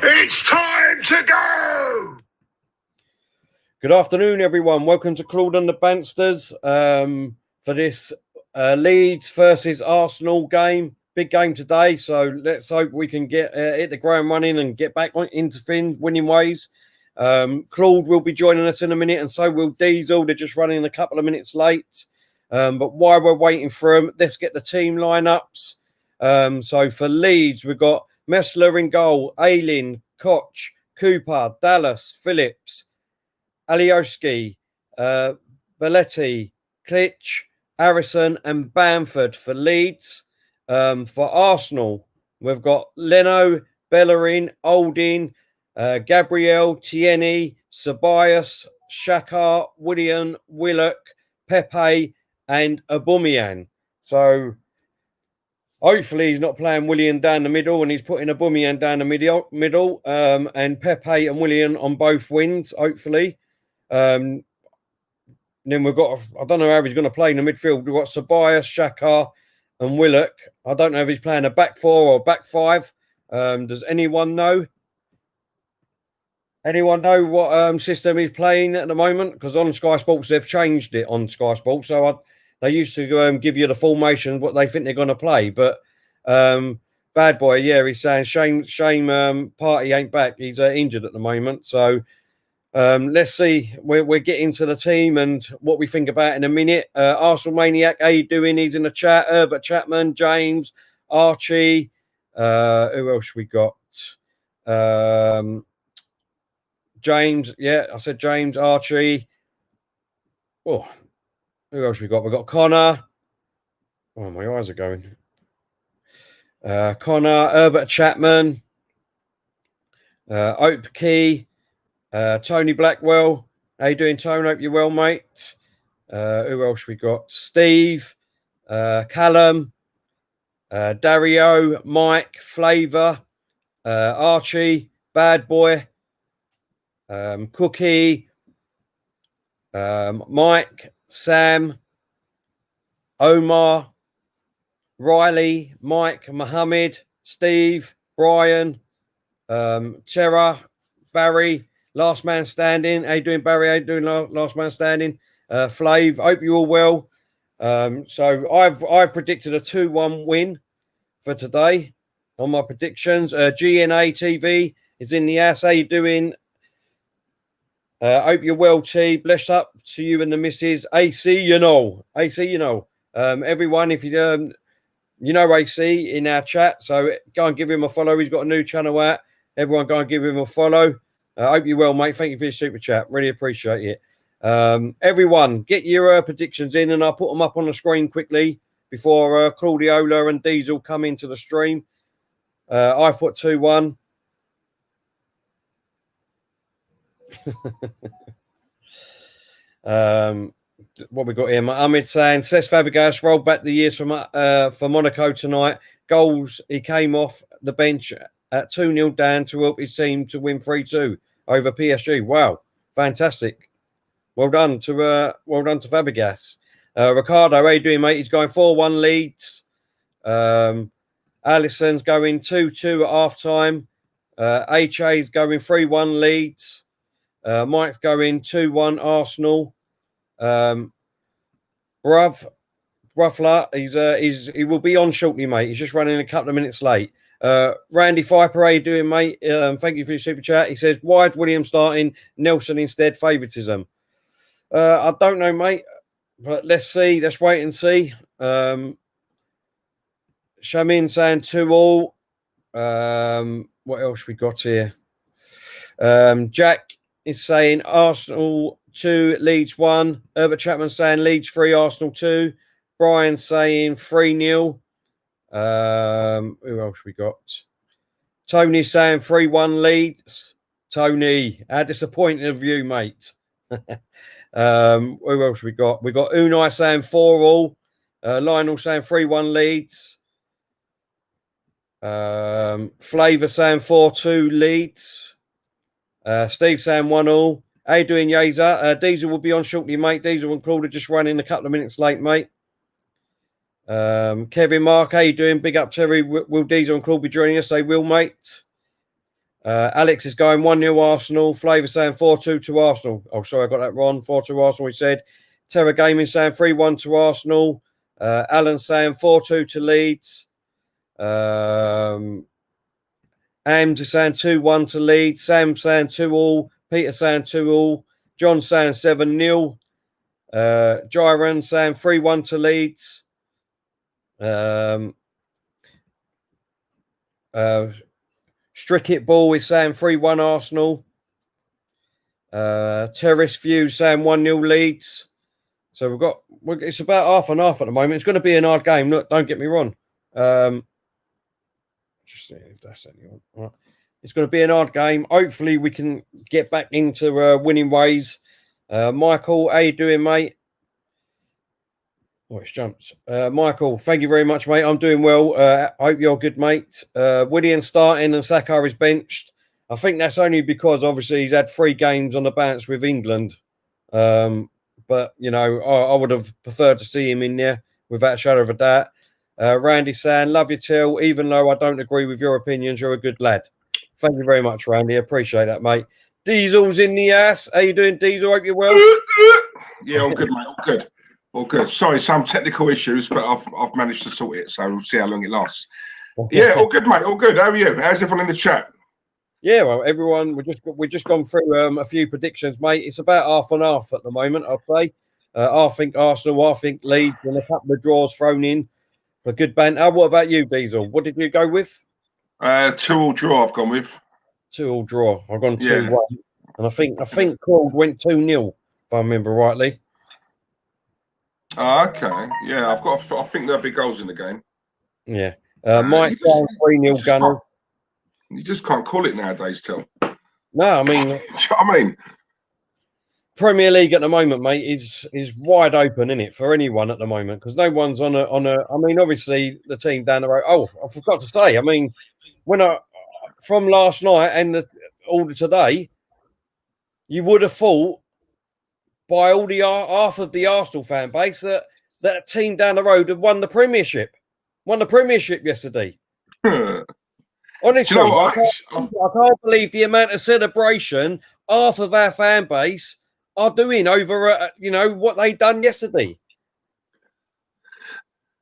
It's time to go! Good afternoon, everyone. Welcome to Claude and the Banstas for this Leeds versus Arsenal game. Big game today, so let's hope we can get hit the ground running and get back into winning ways. Claude will be joining us in a minute, and so will Diesel. They're just running a couple of minutes late. But while we're waiting for them, let's get the team lineups. So for Leeds, we've got Messler in goal, Ayling, Koch, Cooper, Dallas, Phillips, Alioski, Belletti, Klitsch, Harrison and Bamford for Leeds. For Arsenal, we've got Leno, Bellerin, Olding, Gabriel, Tierney, Ceballos, Xhaka, Willian, Willock, Pepe and Aubameyang. So hopefully he's not playing Willian down the middle and he's putting Aubameyang down the middle and Pepe and Willian on both wings, hopefully. Then we've got, I don't know how he's going to play in the midfield. We've got Ceballos, Xhaka and Willock. I don't know if he's playing a back four or back five. Does anyone know? Anyone know what system he's playing at the moment? Because on Sky Sports, they've changed it on Sky Sports. So they used to give you the formation, what they think they're going to play. But bad boy, yeah, he's saying shame Partey ain't back. He's injured at the moment. So let's see. We're getting to the team and what we think about in a minute. Arsenal Maniac, how you doing? He's in the chat. Herbert Chapman, James, Archie. Who else we got? James. Yeah, I said James, Archie. Oh, who else we got? We got Connor. Oh, my eyes are going. Connor, Herbert Chapman, Ope Key. Tony Blackwell. How you doing, Tony? Hope you're well, mate. Who else we got? Steve, Callum, Dario, Mike, Flavor, Archie, Bad Boy, Cookie, Mike, Sam, Omar, Riley, Mike, Mohammed, Steve, Brian, Tara, Barry, Last Man Standing. How you doing, Barry? How you doing, Last Man Standing? Flav, hope you're all well. So I've predicted a 2-1 win for today on my predictions. GNA TV is in the house. How you doing? Hope you're well, T. Bless up to you and the missus. AC, you know. Everyone, if you know AC in our chat, so go and give him a follow. He's got a new channel out. Everyone go and give him a follow. I hope you're well, mate. Thank you for your super chat. Really appreciate it. Everyone, get your predictions in and I'll put them up on the screen quickly before Claudiola and Diesel come into the stream. I've put 2-1. What we got here? Mohammed saying, Cesc Fabregas rolled back the years for Monaco tonight. Goals, he came off the bench at 2-0 down to help his team to win 3-2 over PSG. Wow, fantastic! Well done to Fabregas. Ricardo, how you doing, mate? He's going 4-1 Leeds. Alisson's going 2-2 at half time. HA's going 3-1 Leeds. Mike's going 2-1 Arsenal. Ruffler, he will be on shortly, mate. He's just running a couple of minutes late. Randy Fiper, how you doing, mate? Thank you for your super chat. He says, why is William starting Nelson instead? Favoritism. I don't know, mate, but let's see. Let's wait and see. Shamin saying 2-2. What else we got here? Jack is saying Arsenal 2, Leeds 1. Herbert Chapman saying Leeds 3, Arsenal 2. Brian saying 3-0. Who else we got? Tony saying 3-1 Leeds. Tony, how disappointing of you, mate. Who else we got? We got Unai saying 4-4. Lionel saying 3-1 Leeds. Flavor saying 4-2 Leeds. Steve saying 1-1. How you doing, Yaza? Diesel will be on shortly, mate. Diesel and Claude are just running a couple of minutes late, mate. Kevin Mark, how you doing? Big up Terry. Will Diesel and Claude be joining us? They will, mate. Alex is going 1-0 Arsenal. Flavor saying 4-2 to Arsenal. Oh, sorry, I got that wrong. 4-2 Arsenal, he said. Terra Gaming saying 3-1 to Arsenal. Alan saying 4-2 to Leeds. Ams is saying 2-1 to Leeds. Sam saying 2-all. Peter saying 2-all. John saying 7-0. Jiren saying 3-1 to Leeds. Strickit Ball is saying 3-1 Arsenal. Terrace View saying 1-0 Leeds. So it's about half and half at the moment. It's going to be an hard game. Look, don't get me wrong. Just see if that's anyone. All right. It's going to be an hard game. Hopefully, we can get back into winning ways. Michael, how you doing, mate? Oh, it's jumped. Michael, thank you very much, mate. I'm doing well. I hope you're good, mate. William's starting and Saka is benched. I think that's only because, obviously, he's had 3 games on the bounce with England. But, you know, I would have preferred to see him in there without a shadow of a doubt. Randy saying, love you, Till. Even though I don't agree with your opinions, you're a good lad. Thank you very much, Randy. I appreciate that, mate. Diesel's in the ass. How you doing, Diesel? Hope you're well. Yeah, all good, mate. All good. All good. Sorry, some technical issues, but I've managed to sort it, so we'll see how long it lasts. Yeah, all good, mate. All good. How are you? How's everyone in the chat? Yeah, well, everyone, we've just gone through a few predictions, mate. It's about half and half at the moment, I'd say. I think Arsenal, I think Leeds, and a couple of draws thrown in for good banter. What about you, Diesel? What did you go with? 2-all draw. I've gone with 2-all draw. I've gone 2-1, and I think Claude went 2-0 if I remember rightly. Okay. Yeah, I think there'll be goals in the game. Yeah. Mike down 3-0 Gunner. You just can't call it nowadays, Till. No, I mean, you know what I mean, Premier League at the moment, mate, is wide open, isn't it, for anyone at the moment? Because no one's on a. I mean, obviously the team down the road. Oh, I forgot to say. I mean, from last night and all today, you would have thought by all the half of the Arsenal fan base that team down the road had won the Premiership. Won the Premiership yesterday. Honestly, you know I can't believe the amount of celebration half of our fan base are doing over, what they done yesterday.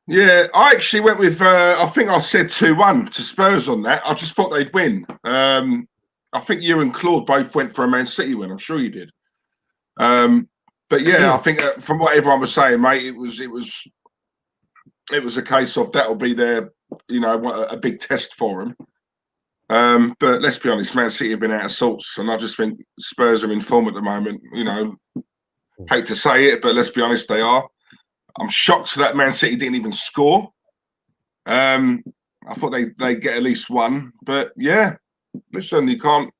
Yeah, I actually went with, I think I said 2-1 to Spurs on that. I just thought they'd win. I think you and Claude both went for a Man City win. I'm sure you did. But yeah, I think from what everyone was saying, mate, it was a case of that'll be their, a big test for them. But let's be honest, Man City have been out of sorts, and I just think Spurs are in form at the moment. Hate to say it, but let's be honest, they are. I'm shocked that Man City didn't even score. I thought they'd get at least one, but yeah, listen, you can't,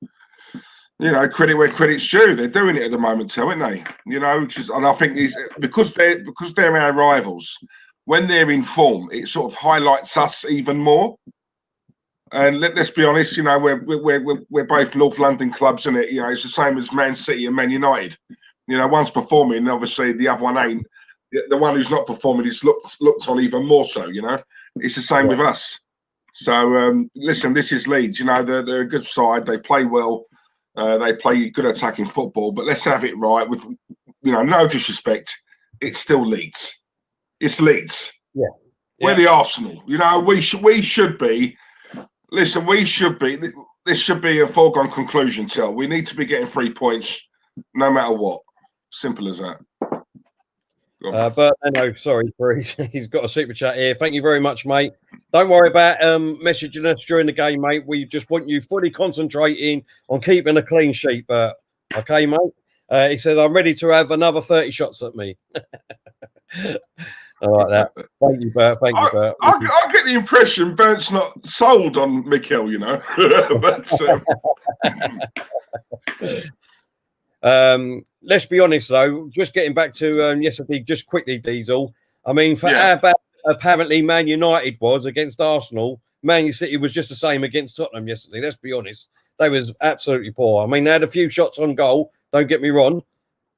credit where credit's due. They're doing it at the moment, too, aren't they? And I think because they're our rivals. When they're in form, it sort of highlights us even more. And let's be honest, we're both North London clubs, isn't it? It's the same as Man City and Man United. One's performing, obviously the other one ain't. The one who's not performing is looked on even more so. It's the same with us. So listen, this is Leeds. They're a good side. They play well. They play good attacking football. But let's have it right. With no disrespect, it's still Leeds. It's Leeds. Yeah. We're the Arsenal. We should be. Listen, we should be. This should be a foregone conclusion, Till. We need to be getting 3 points no matter what. Simple as that. But no, sorry, he's got a super chat here. Thank you very much, mate. Don't worry about messaging us during the game, mate. We just want you fully concentrating on keeping a clean sheet. But okay, mate. He said, I'm ready to have another 30 shots at me. I like that. Thank you, Bert. Thank you, Bert. I get the impression Bert's not sold on Mikel, but, let's be honest, though. Just getting back to yesterday, just quickly, Diesel. I mean, for how bad apparently Man United was against Arsenal, Man City was just the same against Tottenham yesterday. Let's be honest. They was absolutely poor. I mean, they had a few shots on goal. Don't get me wrong.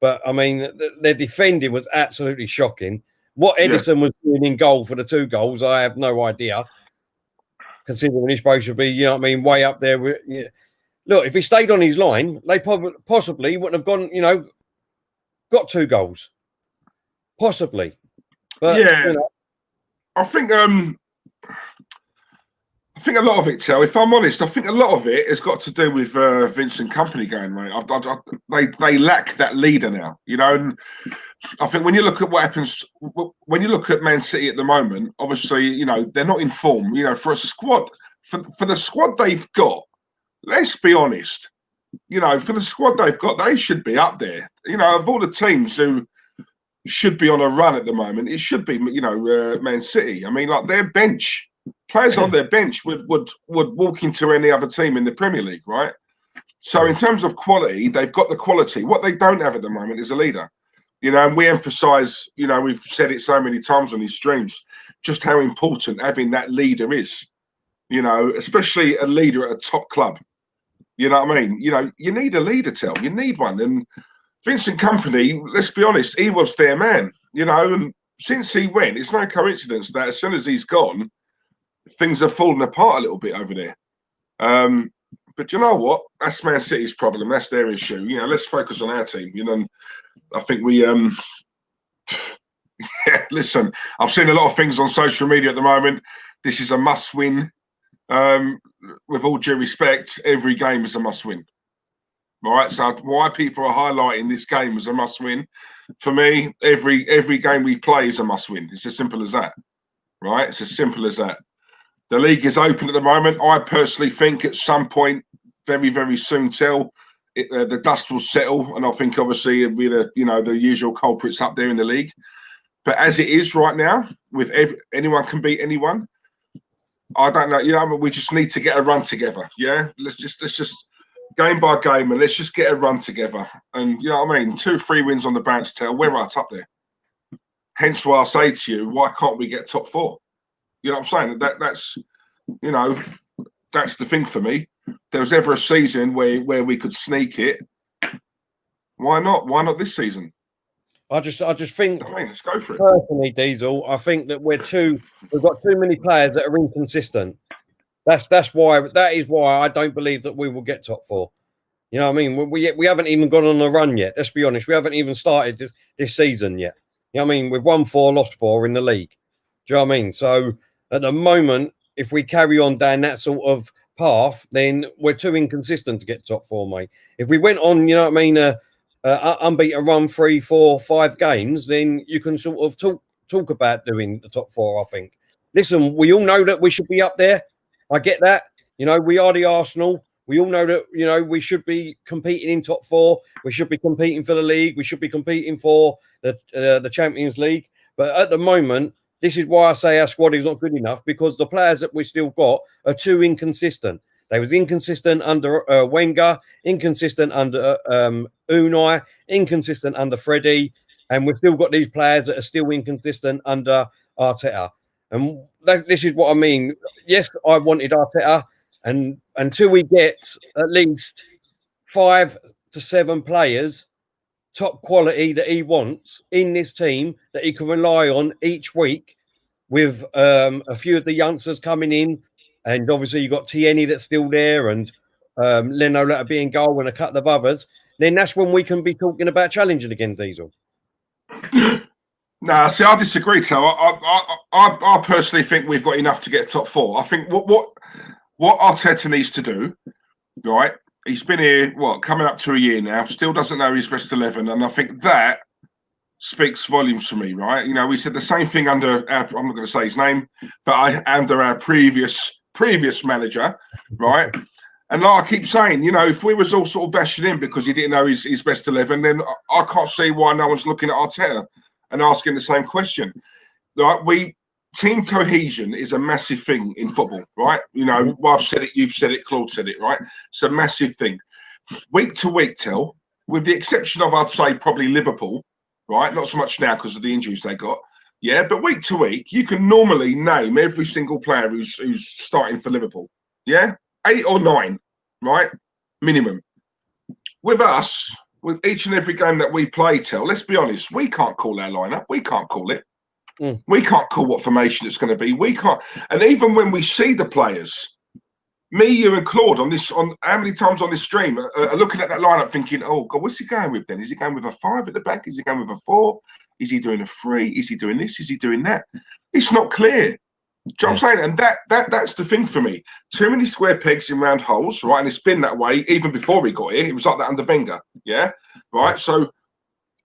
But, I mean, their defending was absolutely shocking. What Edison was doing in goal for the 2 goals, I have no idea. Considering he's supposed to be, you know what I mean, way up there. With, look, if he stayed on his line, they possibly wouldn't have gone, you know, got 2 goals. Possibly. But, yeah. You know, I think a lot of it, Tel, if I'm honest, I think a lot of it has got to do with Vincent Kompany going, mate. They lack that leader now, you know. And I think when you look at what happens, when you look at Man City at the moment, obviously, you know, they're not in form. You know, for a squad, for the squad they've got, let's be honest, you know, for the squad they've got, they should be up there. You know, of all the teams who should be on a run at the moment, it should be, you know, Man City. I mean, like their bench, players on their bench would walk into any other team in the Premier League, right? So in terms of quality, they've got the quality. What they don't have at the moment is a leader. You know, and we emphasise, you know, we've said it so many times on these streams, just how important having that leader is. You know, especially a leader at a top club. You know what I mean? You know, you need a leader, Tel. You need one. And Vincent Kompany, let's be honest, he was their man. You know, and since he went, it's no coincidence that as soon as he's gone, things have fallen apart a little bit over there. But you know what? That's Man City's problem. That's their issue. You know, let's focus on our team. You know, and I think we yeah, listen, I've seen a lot of things on social media at the moment. This is a must-win. With all due respect, every game is a must-win. All right, so why people are highlighting this game as a must-win, for me, every game we play is a must-win. It's as simple as that, right? It's as simple as that. The league is open at the moment. I personally think at some point, very, very soon, Tel, the dust will settle, and I think obviously it'll be the usual culprits up there in the league. But as it is right now, with anyone can beat anyone. I don't know. You know, we just need to get a run together. Yeah, let's just game by game, and let's just get a run together. And you know what I mean? 2-3 wins on the bounce, Tel. We're right up there. Hence why I say to you, why can't we get top 4? You know what I'm saying? That's you know, that's the thing for me. There was ever a season where we could sneak it. Why not? Why not this season? I just think, I mean, let's go for it. Personally, Diesel, I think that we've got too many players that are inconsistent. That is why I don't believe that we will get top 4. You know what I mean? We haven't even gone on a run yet. Let's be honest. We haven't even started this season yet. You know what I mean? We've won 4, lost 4 in the league. Do you know what I mean? So at the moment, if we carry on down that sort of path, then we're too inconsistent to get top 4, mate. If we went on, you know what I mean, unbeaten run 3, 4, 5 games, then you can sort of talk about doing the top 4, I think. Listen, we all know that we should be up there. I get that. You know, we are the Arsenal. We all know that, you know, we should be competing in top 4. We should be competing for the league. We should be competing for the Champions League. But at the moment, this is why I say our squad is not good enough, because the players that we still got are too inconsistent. They was inconsistent under Wenger, inconsistent under Unai, inconsistent under Freddie, and we've still got these players that are still inconsistent under Arteta. And this is what I mean. Yes, I wanted Arteta, and until we get at least 5 to 7 players, top quality that he wants in this team that he can rely on each week, with a few of the youngsters coming in. And obviously you've got Tierney that's still there, and Leno that'll be in goal, and a couple of others. Then that's when we can be talking about challenging again, Diesel. No, see, I disagree, Tel. I personally think we've got enough to get top 4. I think what Arteta needs to do, right? He's been here, coming up to a year now, still doesn't know his best 11, and I think that speaks volumes for me, right? You know, we said the same thing under our, I'm not going to say his name, but under our previous manager, right? And like I keep saying, you know, if we was all sort of bashing him because he didn't know his best 11, then I can't see why no one's looking at Arteta and asking the same question. Right? Team cohesion is a massive thing in football, right? You know, I've said it, you've said it, Claude said it, right? It's a massive thing. Week to week, Tel, with the exception of, I'd say, probably Liverpool, right? Not so much now because of the injuries they got. Yeah, but week to week, you can normally name every single player who's starting for Liverpool. Yeah? 8 or 9, right? Minimum. With us, with each and every game that we play, Tel, let's be honest, we can't call our lineup. We can't call it. We can't call what formation it's going to be. We can't. And even when we see the players, me, you, and Claude on how many times on this stream are looking at that lineup thinking, oh God, what's he going with then? Is he going with a 5 at the back? Is he going with a 4? Is he doing a 3? Is he doing this? Is he doing that? It's not clear. Do you know what I'm saying? And that's the thing for me. Too many square pegs in round holes, right? And it's been that way even before we got here. It was like that under Wenger, yeah? Right? So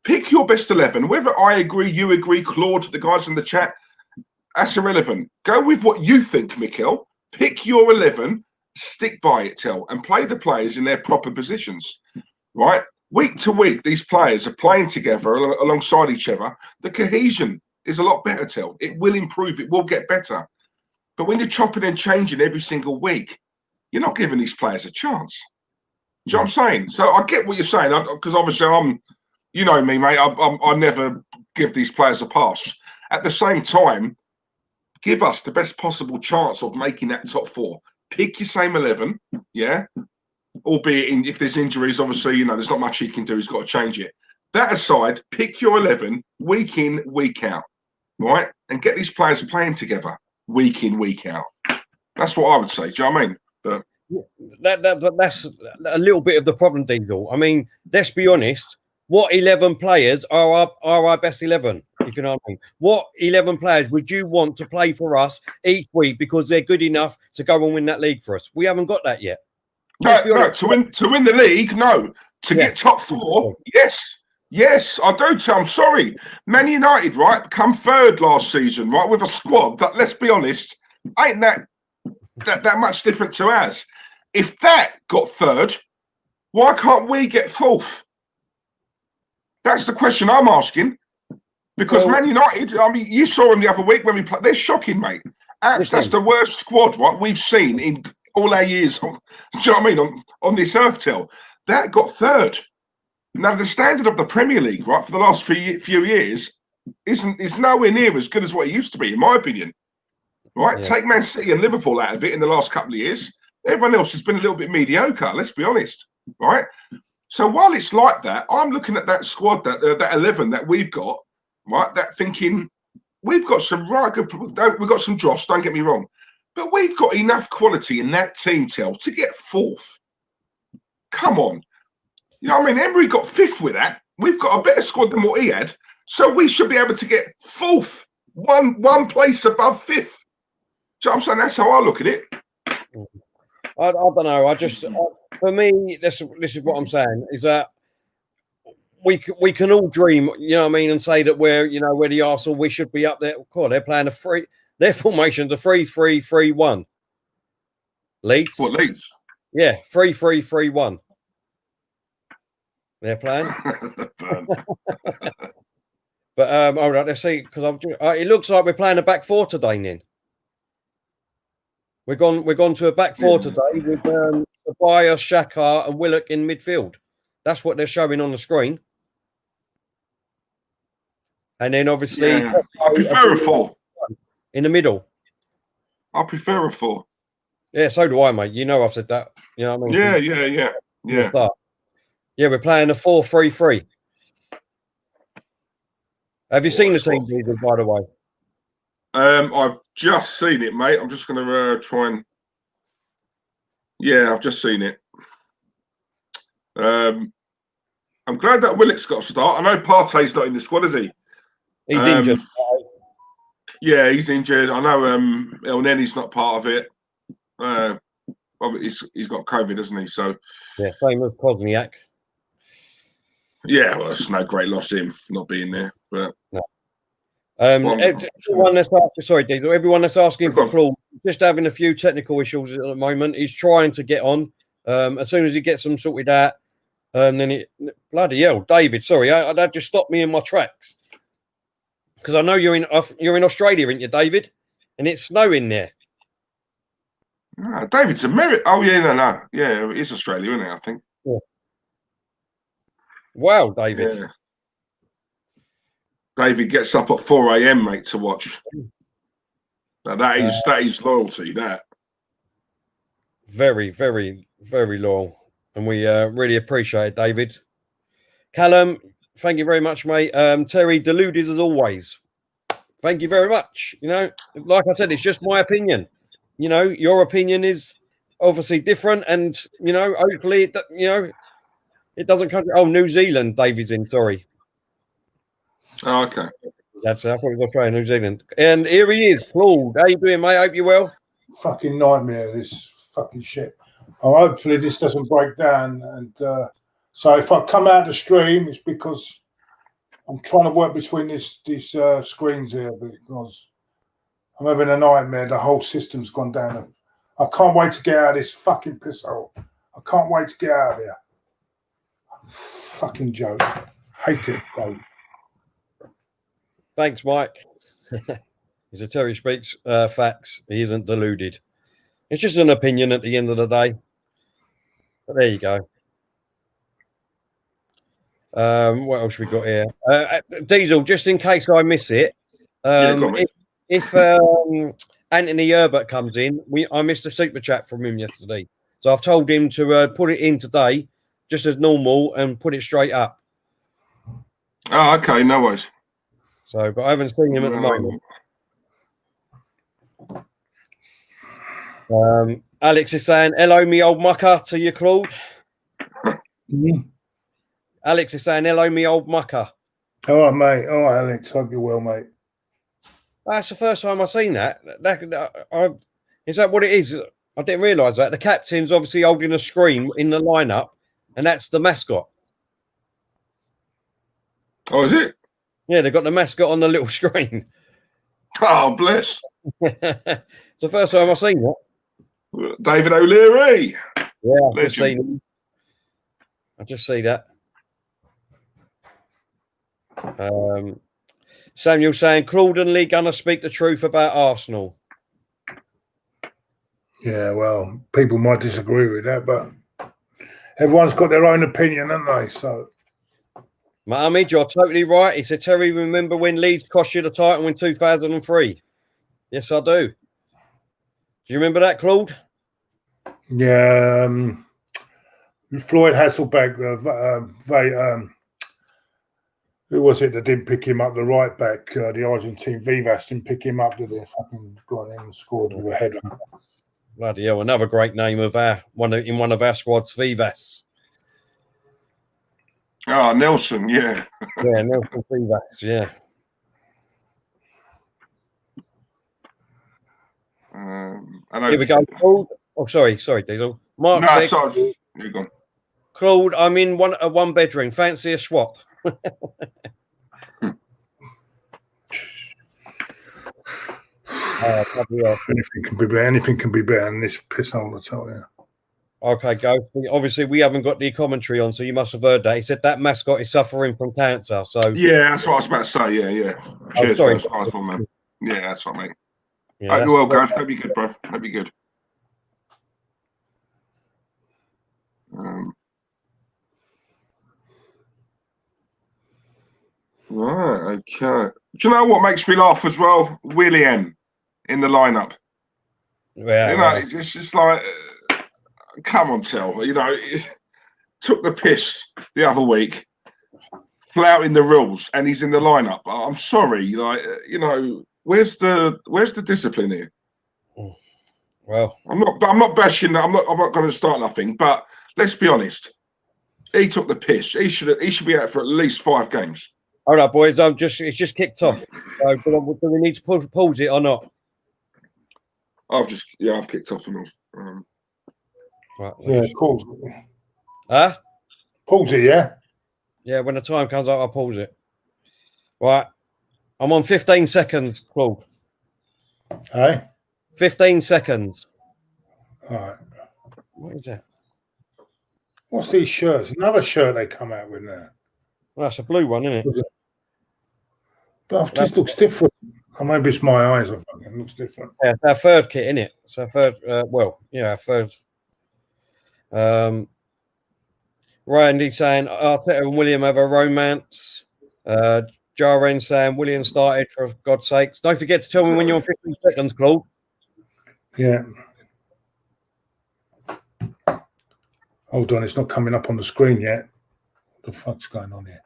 pick your best 11. Whether I agree, you agree, Claude, the guys in the chat, that's irrelevant. Go with what you think, Mikel. Pick your 11, stick by it, Tel, and play the players in their proper positions, right? Week to week, these players are playing together alongside each other. The cohesion is a lot better, Tel. It will improve. It will get better. But when you're chopping and changing every single week, you're not giving these players a chance. Do you know what I'm saying? So I get what you're saying, because obviously you know me, mate, I never give these players a pass. At the same time, give us the best possible chance of making that top 4. Pick your same 11, yeah? Albeit if there's injuries, obviously, you know, there's not much he can do. He's got to change it. That aside, pick your 11 week in, week out, right? And get these players playing together week in, week out. That's what I would say. Do you know what I mean? But that's a little bit of the problem, Diesel. I mean, let's be honest. What 11 players are our best 11, if you know what I mean? What 11 players would you want to play for us each week because they're good enough to go and win that league for us? We haven't got that yet. No, to win the league, no. To get top 4, yes. Yes, I do, Tom. I'm sorry. Man United, right, come 3rd last season, right, with a squad that, let's be honest, ain't that much different to ours. If that got 3rd, why can't we get 4th? That's the question I'm asking. Because Man United, I mean, you saw them the other week when we played. They're shocking, mate. That's the worst squad, right, we've seen in all our years. Do you know what I mean? On this earth, Till. That got 3rd. Now, the standard of the Premier League, right, for the last few years is nowhere near as good as what it used to be, in my opinion. Right? Yeah. Take Man City and Liverpool out of it in the last couple of years. Everyone else has been a little bit mediocre, let's be honest. Right? So while it's like that, I'm looking at that squad, that 11 that we've got, right, that thinking, we've got some right good, we've got some dross, don't get me wrong, but we've got enough quality in that team, Tel, to get 4th. Come on. You know what I mean? Emery got 5th with that. We've got a better squad than what he had. So we should be able to get 4th, one place above 5th. Do you know what I'm saying? That's how I look at it. I don't know. For me, this is what I'm saying, is that we can all dream, you know what I mean, and say that we're the Arsenal, we should be up there. God, they're playing their formation, the 3-3-3-1. Leeds. What, Leeds? Yeah, 3-3-3-1. They're playing. But all right, let's see, because it looks like we're playing a back 4 today, Nin. We're gone to a back 4 today with ceballos, Xhaka, and Willock in midfield. That's what they're showing on the screen. And then obviously, I prefer a 4 in the middle. I prefer a 4. Yeah, so do I, mate. You know I've said that. You know what I mean? Yeah. But, yeah, we're playing a 4-3-3. Have you seen the team, by the way? I've just seen it, mate. I'm just going to try and... Yeah, I've just seen it. I'm glad that Willock's got a start. I know Partey's not in the squad, is he? He's injured. Yeah, he's injured. I know El Nenny's not part of it. Well, he's got COVID, hasn't he? So yeah, same with Kozniak. Yeah, well, it's no great loss him not being there. But no. Everyone that's asking, sorry, Diesel, everyone that's asking for Claude, just having a few technical issues at the moment. He's trying to get on. As soon as he gets them sorted out, then bloody hell, David. Sorry, that just stopped me in my tracks because I know you're in Australia, aren't you, David? And it's snowing there. No, David's American. Oh yeah, no, yeah, it is Australia, isn't it? I think. Yeah. Wow, David. Yeah. David gets up at 4 a.m, mate, to watch. Now that is loyalty. That very, very, very loyal, and we really appreciate it, David. Callum, thank you very much, mate. Terry, deluded as always. Thank you very much. You know, like I said, it's just my opinion. You know, your opinion is obviously different, and you know, hopefully, it doesn't come. Oh, New Zealand, Davy's in. Sorry. Oh, okay. That's I thought we were Australia, New Zealand. And here he is, Claude. How you doing, mate? Hope you're well. Fucking nightmare, this fucking shit. Oh, hopefully this doesn't break down. And so if I come out the stream, it's because I'm trying to work between these screens here because I'm having a nightmare. The whole system's gone down. I can't wait to get out of this fucking piss hole. I can't wait to get out of here. Fucking joke. Hate it, though. Thanks, Mike. He's a Terry speaks facts. He isn't deluded. It's just an opinion at the end of the day. But there you go. What else we got here? Diesel, just in case I miss it. If Anthony Herbert comes in, I missed a super chat from him yesterday. So I've told him to put it in today, just as normal, and put it straight up. Oh, okay, no worries. So, but I haven't seen him at the moment. Alex is saying, hello, me old mucker, to you, Claude. Alex is saying, hello, me old mucker. All right, mate. All right, Alex. Hope you're well, mate. That's the first time I've seen that. Is that what it is? I didn't realise that. The captain's obviously holding a screen in the lineup, and that's the mascot. Oh, is it? Yeah, they've got the mascot on the little screen. Oh, bless. It's the first time I've seen that. David O'Leary. Yeah, I've just seen him. I just see that. Samuel saying, Claude and Lee gonna speak the truth about Arsenal. Yeah, well, people might disagree with that, but everyone's got their own opinion, haven't they? So, Mohammed, you're totally right. He said, Terry, remember when Leeds cost you the title in 2003? Yes, I do. Do you remember that, Claude? Yeah, Floyd Hasselback, who was it that didn't pick him up? The right back, the Argentine Vivas didn't pick him up. Did they fucking gone in and scored with a header? Bloody hell! Another great name of one of our squads, Vivas. Oh, Nelson, yeah. Yeah, Nelson Vivas, yeah. Here we go, Claude. Oh, sorry, Diesel. Mark said, sorry. You're gone. Claude, I'm in a one bedroom. Fancy a swap? Anything can be better than this piss hole, I tell you. Okay, go. Obviously, we haven't got the commentary on, so you must have heard that. He said that mascot is suffering from cancer. So yeah, that's what I was about to say. Yeah. Cheers, sorry. guys. Nice one, man. Yeah, that's what, mate. Yeah, Hope you're well, guys. That'd be good, bro. That'd be good. Right, okay. Do you know what makes me laugh as well? Willian in the lineup. Yeah, you know, it's just like, come on, Tel. You know, took the piss the other week, flouting the rules, and he's in the lineup. I'm sorry, like, you know, where's the discipline here? Well, I'm not bashing. I'm not going to start nothing. But let's be honest. He took the piss. He should be out for at least 5 games. All right, boys. It's just kicked off. Do we need to pause it or not? I've kicked off and all. Right. Yeah, pause it. Huh? Pause it, yeah? Yeah, when the time comes up, I'll pause it. Right. I'm on 15 seconds, Claude. Hey? 15 seconds. All right. What is that? What's these shirts? Another shirt they come out with now. Well, that's a blue one, isn't it? But this looks different. Or maybe it's my eyes. It looks different. Yeah, it's our third kit, isn't it? It's our third. Our third. Randy saying Arteta and William have a romance. Jaren saying William started, for God's sakes. Don't forget to tell me when you're on 15 seconds, Claude. Yeah. Hold on, it's not coming up on the screen yet. What the fuck's going on here?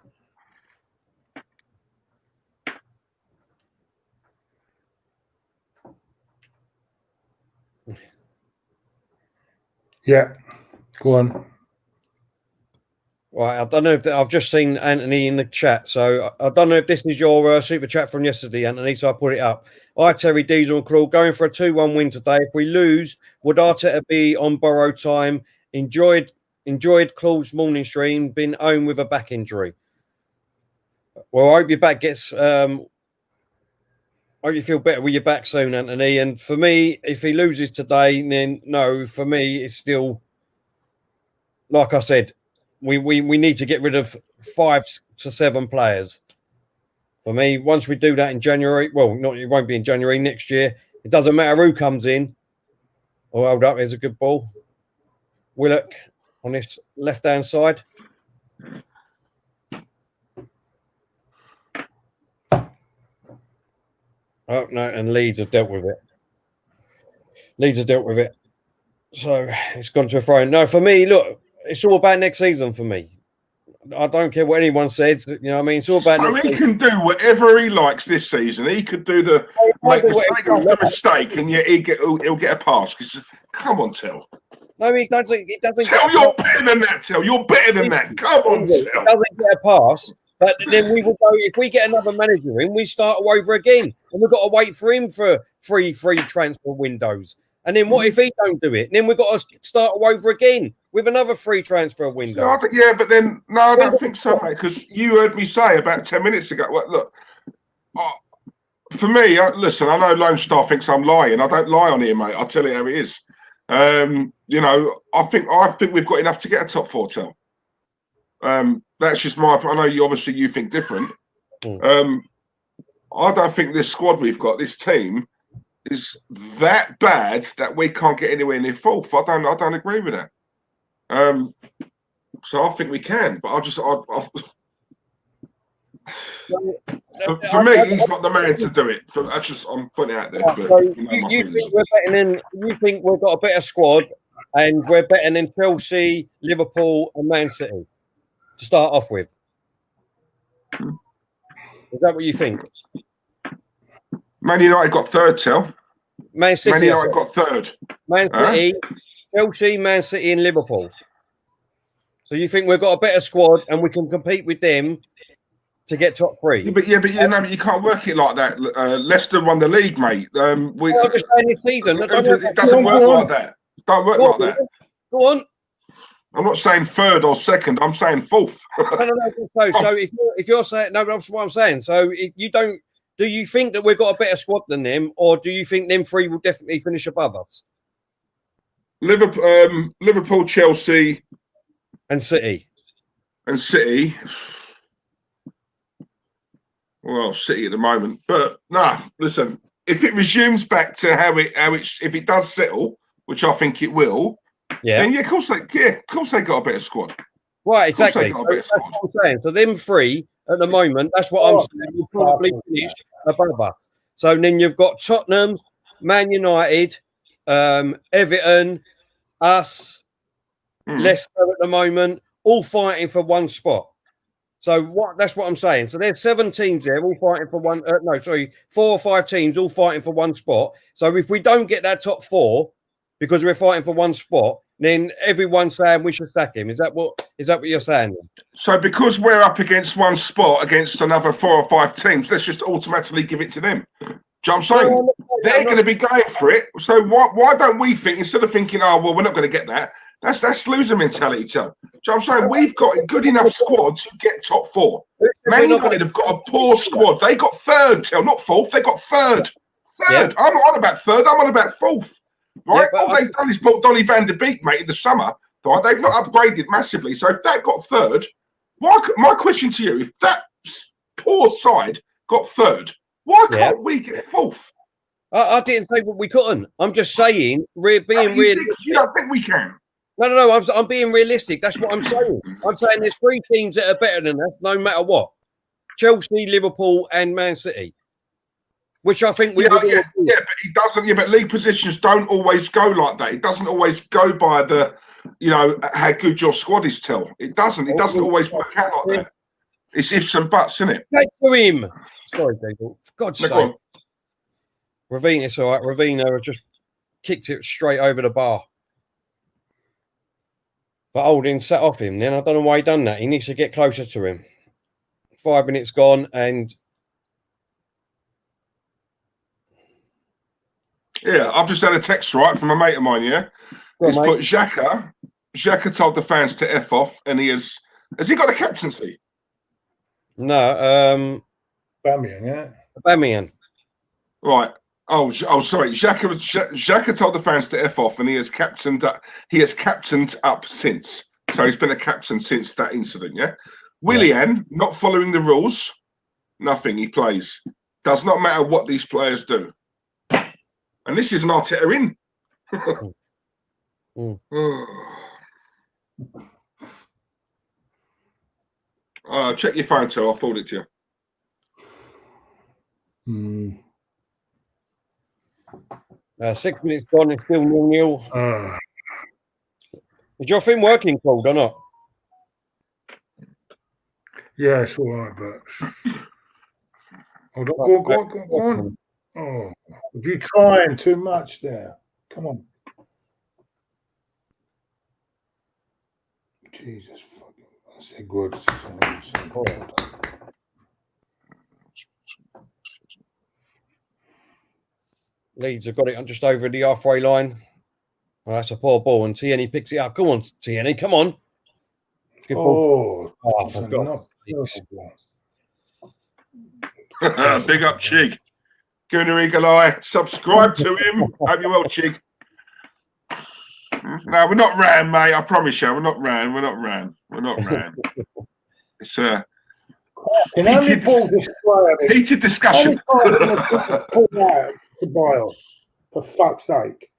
Yeah, go on. Right, I don't know if I've just seen Anthony in the chat, so I don't know if this is your super chat from yesterday, Anthony. So I put it up. Hi, Terry, Diesel, and Claude. Going for a 2-1 win today. If we lose, would Arteta be on borrowed time? Enjoyed Claude's morning stream. Been home with a back injury. Well, I hope your back gets. I hope you feel better with your back soon, Anthony. And for me, if he loses today, then no. For me, it's still like I said. We need to get rid of 5 to 7 players. For me, once we do that in January, well, not it won't be in January next year. It doesn't matter who comes in. Oh, hold up, there's a good ball. Willock on this left-hand side. Oh, no, and Leeds have dealt with it. So it's gone to a throw. No, for me, look, it's all about next season for me. I don't care what anyone says. You know what I mean? It's all about so he can do whatever he likes this season. He could do make mistake after mistake, and yet he'll get a pass. Because come on, Tell. No, he doesn't. Tell, you're better than that, Tell. You're better than that. Come on, Tell. He doesn't get a pass. But then we will go, if we get another manager in, we start all over again. And we've got to wait for him for free transfer windows. And then what if he don't do it? And then we've got to start all over again with another free transfer window. Yeah, but then, no, I don't think so, mate, because you heard me say about 10 minutes ago, well, look, for me, listen, I know Lone Star thinks I'm lying. I don't lie on here, mate. I'll tell you how it is. You know, I think we've got enough to get a top 4, Tell. That's just my. I know you think different. I don't think this squad we've got, this team, is that bad that we can't get anywhere near 4th. I don't agree with that. So I think we can, but for me, he's not the man to do it. I'm putting it out there. But, you think we've got a better squad, and we're better than Chelsea, Liverpool, and Man City to start off with? Is that what you think? Man United got 3rd, Tell. Man City. Man United got 3rd. Man City, Chelsea, Man City, and Liverpool. So you think we've got a better squad and we can compete with them to get top 3? Yeah, but you can't work it like that. Leicester won the league, mate. I'm just saying this season. It doesn't work like that. Don't work like that. Go on. I'm not saying 3rd or 2nd. I'm saying 4th. So if you're saying no, that's what I'm saying. So you don't. Do you think that we've got a better squad than them, or do you think them 3 will definitely finish above us? Liverpool, Chelsea, and City. Well, City at the moment, but listen. If it resumes back to how it if it does settle, which I think it will, then of course they got a better squad. Right, exactly. That's what I'm saying. So them 3 at the moment, that's what I'm saying, will probably finish above us. So then you've got Tottenham, Man United, Everton, us, Leicester at the moment, all fighting for one spot. So that's what I'm saying. So there's 7 teams there, all fighting for 4 or 5 teams, all fighting for one spot. So if we don't get that top 4 because we're fighting for one spot, then everyone's saying we should sack him. Is that what you're saying? So because we're up against one spot against another 4 or 5 teams, let's just automatically give it to them. Do you know what I'm saying? They're going to be going for it. So why don't we think, instead of thinking, oh, well, we're not going to get that, that's loser mentality, Tell. Do you know what I'm saying? We've got a good enough squad to get top 4. Man United have got a poor squad. They got 3rd, Tell, not 4th. They got 3rd. Yeah. I'm not on about 3rd. I'm on about 4th. Right? All they've done is bought Donny van der Beek, mate, in the summer. Right? They've not upgraded massively. So if that got 3rd, my question to you, if that poor side got 3rd, why can't we get 4th? I didn't say we couldn't. I'm just saying, being realistic. You don't think we can? No. I'm being realistic. That's what I'm saying. I'm saying there's 3 teams that are better than us, no matter what. Chelsea, Liverpool, and Man City. Which I think we but it doesn't. Yeah, but league positions don't always go like that. It doesn't always go by the, how good your squad is. Tell it doesn't. It doesn't always work out like that. It's ifs and buts, isn't it? Take for him. Sorry, people. For God's sake. Ravina, it's all right. Ravina has just kicked it straight over the bar. But Holding sat off him then. I don't know why he done that. He needs to get closer to him. 5 minutes gone and... Yeah, I've just had a text, right, from a mate of mine, yeah? He's put Xhaka. Xhaka told the fans to F off, and he has he got the captaincy? No, Aubameyang, yeah. Aubameyang. Right. Oh, sorry. Xhaka told the fans to F off, and he has captained up since. So he's been a captain since that incident, yeah? Willian, not following the rules, nothing, he plays. Does not matter what these players do. And this is an Arteta in. Check your phone, I'll forward it to you. 6 minutes gone, it's still 0-0. Is your thing working, Claude, or not? Yeah, it's all right, but... Hold on, go on. Oh, you're trying too much there. Come on. Jesus fucking... I say good. Leeds have got it just over the halfway line. Oh, that's a poor ball, and Tierney picks it up. Come on, Tierney, come on. Good ball. Oh, I forgot. Big up, Chig. Gooner Eagle Eye. Subscribe to him. Hope you're well, Chig. No, we're not ran, mate. I promise you, we're not ran. It's heated discussion. Ceballos, for fuck's sake.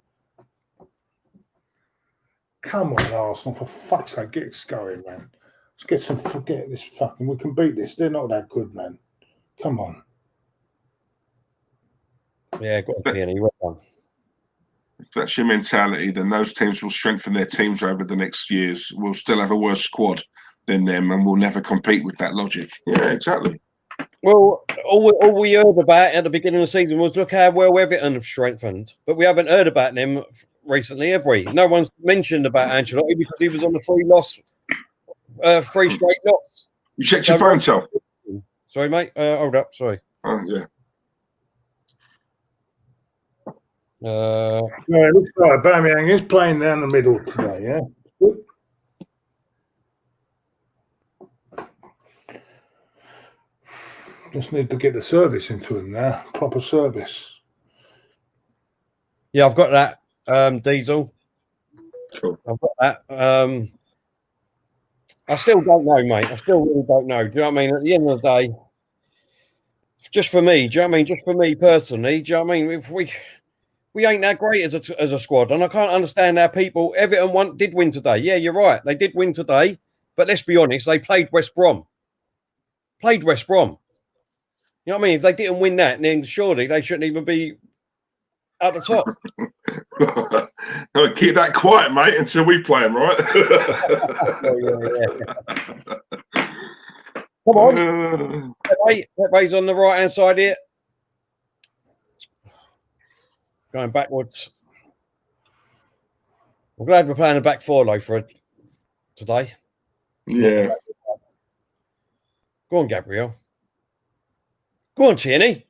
Come on, Arsenal, for fuck's sake, get it going, man. Let's get some, forget this fucking, we can beat this. They're not that good, man. Come on. Yeah, go on, Tierney, well done. If that's your mentality, then those teams will strengthen their teams over the next years. We'll still have a worse squad than them, and we'll never compete with that logic. Yeah, exactly. Well, all we heard about at the beginning of the season was look how well Everton have strengthened, but we haven't heard about them recently, have we? No one's mentioned about Ancelotti because he was on the three straight loss. You checked your phone, Tom? Sorry, mate. Hold up. Sorry. Oh, yeah. Yeah, it looks like Aubameyang is playing down the middle today, yeah? Good. Just need to get the service into him now. Proper service. Yeah, I've got that, Diesel. Cool. I've got that. I still don't know, mate. I still really don't know. Do you know what I mean? At the end of the day, just for me, do you know what I mean? Just for me personally, do you know what I mean? If we ain't that great as a squad, and I can't understand how people. Everton did win today. Yeah, you're right. They did win today, but let's be honest. They played West Brom. You know what I mean? If they didn't win that, then surely they shouldn't even be at the top. No, keep that quiet, mate, until we play them, right? Yeah. Come on. Pepe's on the right-hand side here. Going backwards. I'm glad we're playing a back four, though, for today. Yeah. Go on, Gabriel. Go on, Tierney.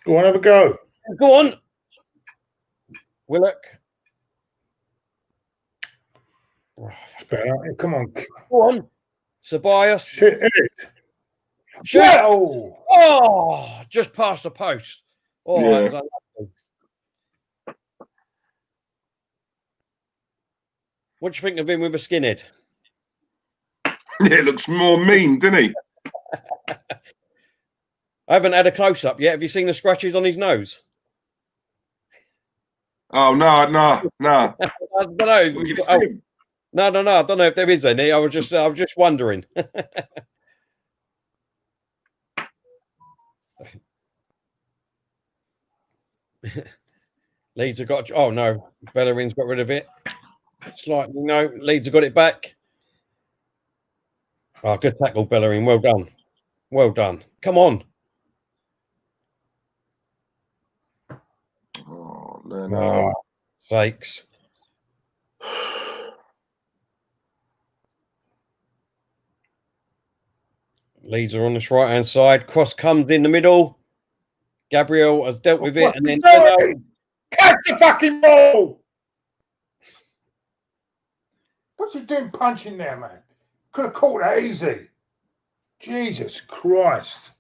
Go on, have a go. Go on. Willock. Oh, come on. Go on. Ceballos. Shit. Shot. Oh, just past the post. Oh, yeah. that was unlucky. What do you think of him with a skinhead? Yeah, it looks more mean, doesn't he? I haven't had a close-up yet. Have you seen the scratches on his nose? Oh, no. I don't know. No. I don't know if there is any. I was just wondering. Leeds have got. Oh no, Bellerin's got rid of it. Slightly no. Leeds have got it back. Oh, good tackle, Bellerin. Well done. Well done. Come on. Oh, no. Sakes. Leeds are on this right-hand side. Cross comes in the middle. Gabriel has dealt with it. And then catch the fucking ball. What's he doing punching there, man? Could have caught that easy. Jesus Christ.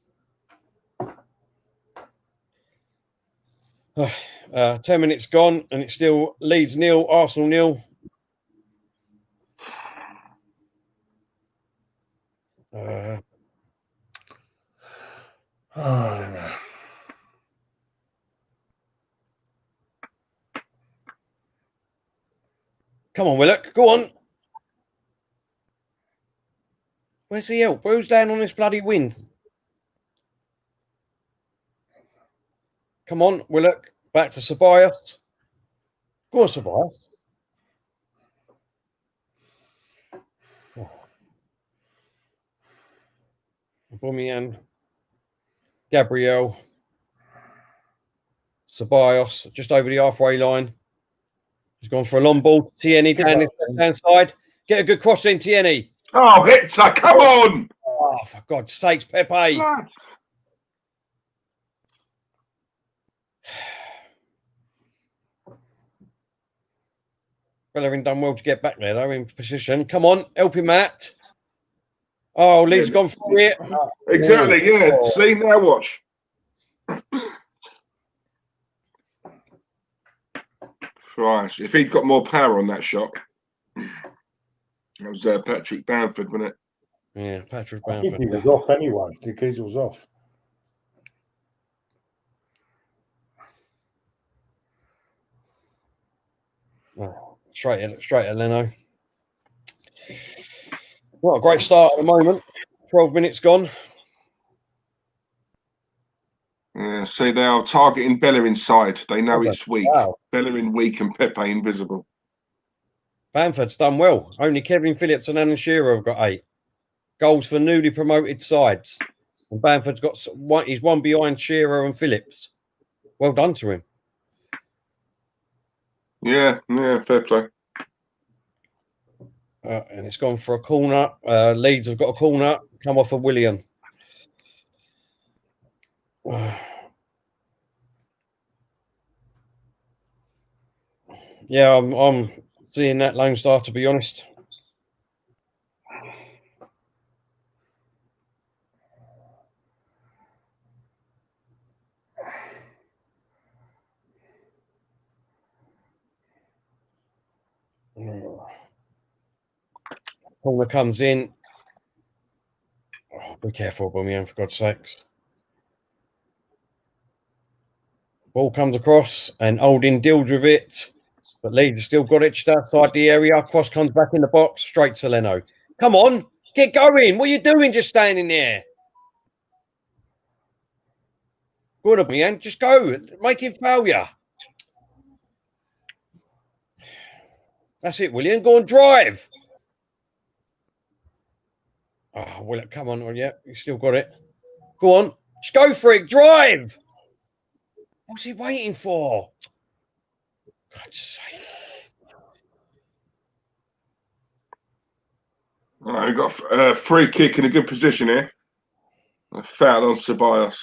10 minutes gone, and it's still Leeds 0, Arsenal 0. Come on, Willock. Go on. Where's the help? Who's down on this bloody wind? Come on, Willock. Back to Ceballos. Go on, Ceballos. Aubameyang. Gabriel. Ceballos. Just over the halfway line. He's gone for a long ball. Tierney down his left-hand side. Get a good cross in, Tierney. Oh, Hector, come on! Oh, for God's sakes, Pepe. Bellerin done well to get back there, though, in position. Come on, help him out. Oh, Leeds gone for it. Exactly, yeah. See, now watch. Christ, if he'd got more power on that shot. That was Patrick Bamford, wasn't it? Yeah, Patrick I Bamford. think he was off anyway. The geezer was off. Oh, straight at Leno. What a great start at the moment. 12 minutes gone. Yeah, see, they are targeting Bellerin's side. They know Okay. it's weak. Wow. Bellerin weak and Pepe invisible. Bamford's done well. Only Kevin Phillips and Alan Shearer have got 8 goals for newly promoted sides. And Bamford's got one. He's one behind Shearer and Phillips. Well done to him. Yeah, fair play. And it's gone for a corner. Leeds have got a corner. Come off of Willian. Yeah, I'm seeing that Lone Star, to be honest. Corner comes in. Oh, be careful, Aubameyang, for God's sakes. Ball comes across and Olding deals with it. But Leeds have still got it just outside the area. Cross comes back in the box, straight to Leno. Come on, get going. What are you doing just standing there? Go on, Aubameyang, just go. Make him foul you. That's it, William. Go and drive. Oh, will it come on? Oh, yeah, he's still got it. Go on. Just go for it. Drive. What's he waiting for? God's sake. All right, we've got a free kick in a good position here. A foul on Ceballos.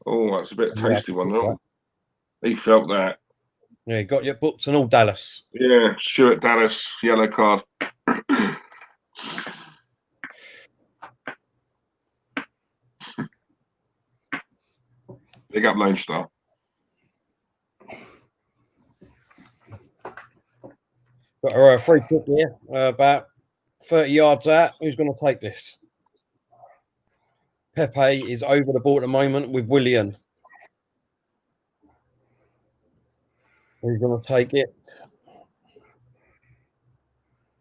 Oh, that's a bit tasty one, though. He felt that. Yeah, he got your books and all Dallas. Yeah, Stuart Dallas, yellow card. Big up Lone Star. Got a free kick here, about 30 yards out. Who's going to take this? Pepe is over the ball at the moment with Willian. Who's going to take it?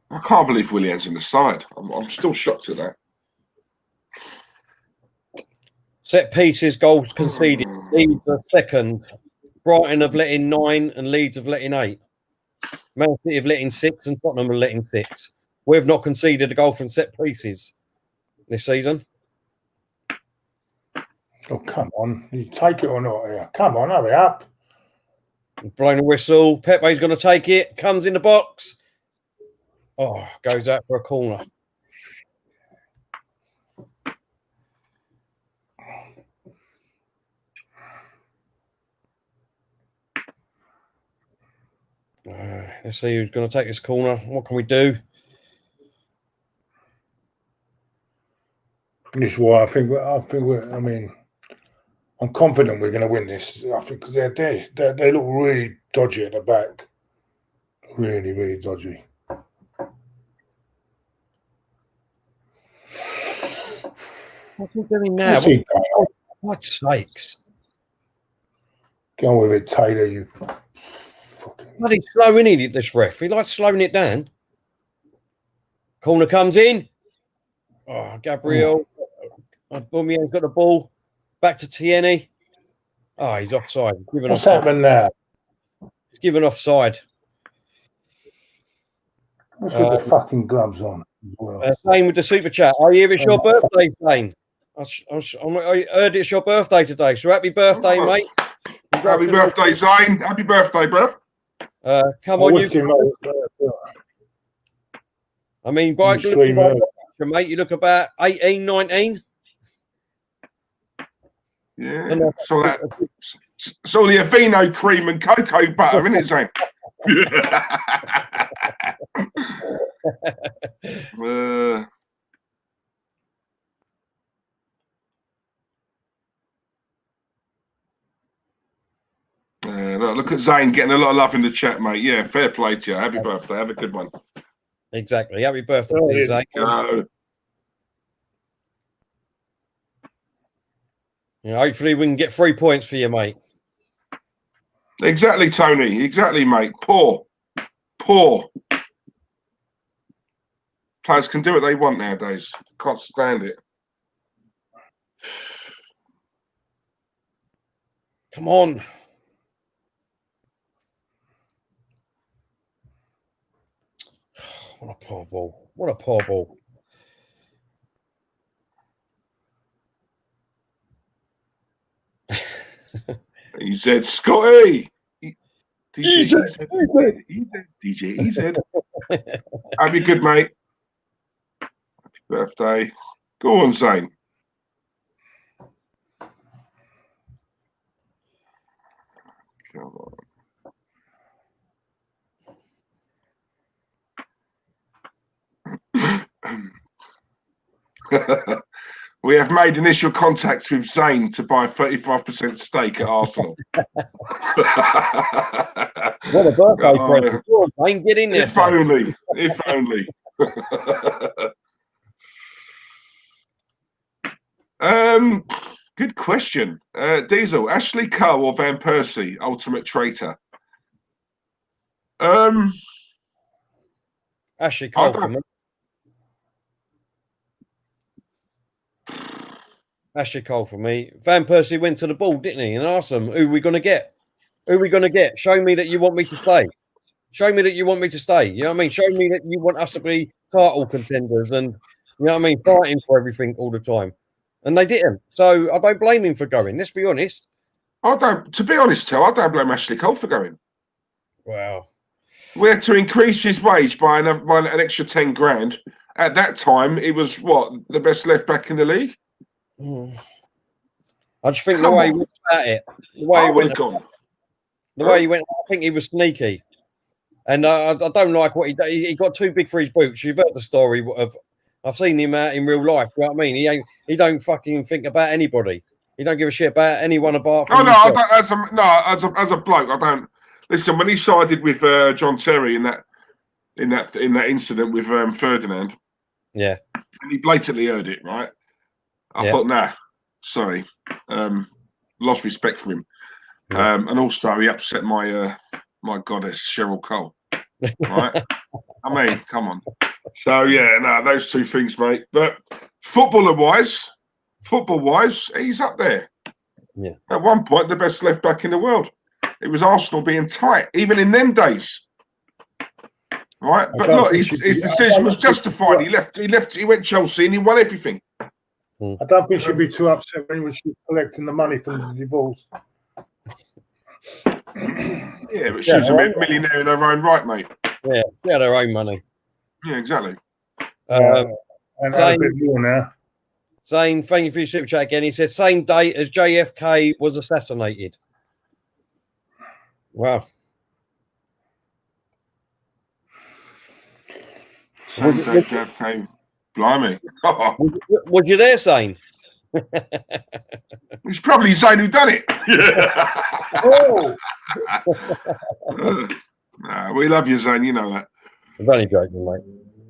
I can't believe Willian's in the side. I'm still shocked at that. Set pieces, goals conceded. Leeds are second. Brighton have let in 9 and Leeds have let in 8. Man City have let in 6 and Tottenham have let in 6. We've not conceded a goal from set pieces this season. Oh, come on. You take it or not here? Come on, hurry up. Blowing a whistle. Pepe's going to take it. Comes in the box. Oh, goes out for a corner. Let's see who's going to take this corner. What can we do? This is why I think we're. I mean, I'm confident we're going to win this. I think because they look really dodgy at the back. Really, really dodgy. What's he doing now? God's sakes. Go on with it, Taylor, you fucking... Bloody slow, isn't he, this ref? He likes slowing it down. Corner comes in. Oh, Gabriel. Aubameyang's got the ball. Back to Tierney. Oh, he's offside. What's happening now? He's given offside. What's with the fucking gloves on as well? Same with the super chat. I hear it's your birthday, Zane. I heard it's your birthday today. So happy birthday, mate. Happy birthday, Zane. Happy birthday, bro. Come on, you. I mean, by mate, you look about 18, 19. Yeah. So it's all the Aveeno cream and cocoa butter, isn't it, Zane? Look at Zane getting a lot of love in the chat, mate. Yeah, fair play to you. Happy birthday. Have a good one. Exactly. Happy birthday, Zane. Yeah, hopefully we can get 3 points for you, mate. Exactly, Tony. Exactly, mate. Poor. Players can do what they want nowadays. Can't stand it. Come on. What a poor ball. What a poor ball. He said, Scotty. DJ, he said. Happy good, mate. Happy birthday. Go on, Zane. Come on. We have made initial contacts with Zane to buy 35% stake at Arsenal. What a birthday present. Zane, get in there. If only. If only. Good question. Diesel, Ashley Cole or Van Persie, ultimate traitor? Ashley Cole for me. Ashley Cole for me. Van Persie went to the ball, didn't he? And asked them, who are we going to get? Who are we going to get? Show me that you want me to stay. Show me that you want me to stay. You know what I mean? Show me that you want us to be title contenders and, you know what I mean, fighting for everything all the time. And they didn't. So I don't blame him for going. Let's be honest. To be honest, I don't blame Ashley Cole for going. Wow. We had to increase his wage by an extra 10 grand. At that time, he was, the best left back in the league? I just think the way he went about it, the way he went, I think he was sneaky, and I don't like what he did. He got too big for his boots. You've heard the story of. I've seen him out in real life. You know what I mean? He don't fucking think about anybody. He don't give a shit about anyone apart from himself. As a bloke, I don't listen. When he sided with John Terry in that incident with Ferdinand, yeah, and he blatantly heard it, right? I thought, nah, sorry, lost respect for him, and also he upset my goddess Cheryl Cole, right? I mean, come on. So those two things, mate. But football-wise, he's up there. Yeah. At one point, the best left back in the world. It was Arsenal being tight, even in them days. Right, but look, his decision was justified. He went Chelsea and he won everything. I don't think she'd be too upset when she's collecting the money from the divorce. Yeah, but she's a millionaire in her own right, mate. Yeah, she had her own money. Yeah, exactly. And Zane, a bit more now. Zane, thank you for your super chat again. He said, same date as JFK was assassinated. Wow. Same day Jav came. Blimey. Was you there, Zane? It's probably Zane who done it. Oh, Nah, we love you, Zane. You know that. I'm only joking, mate.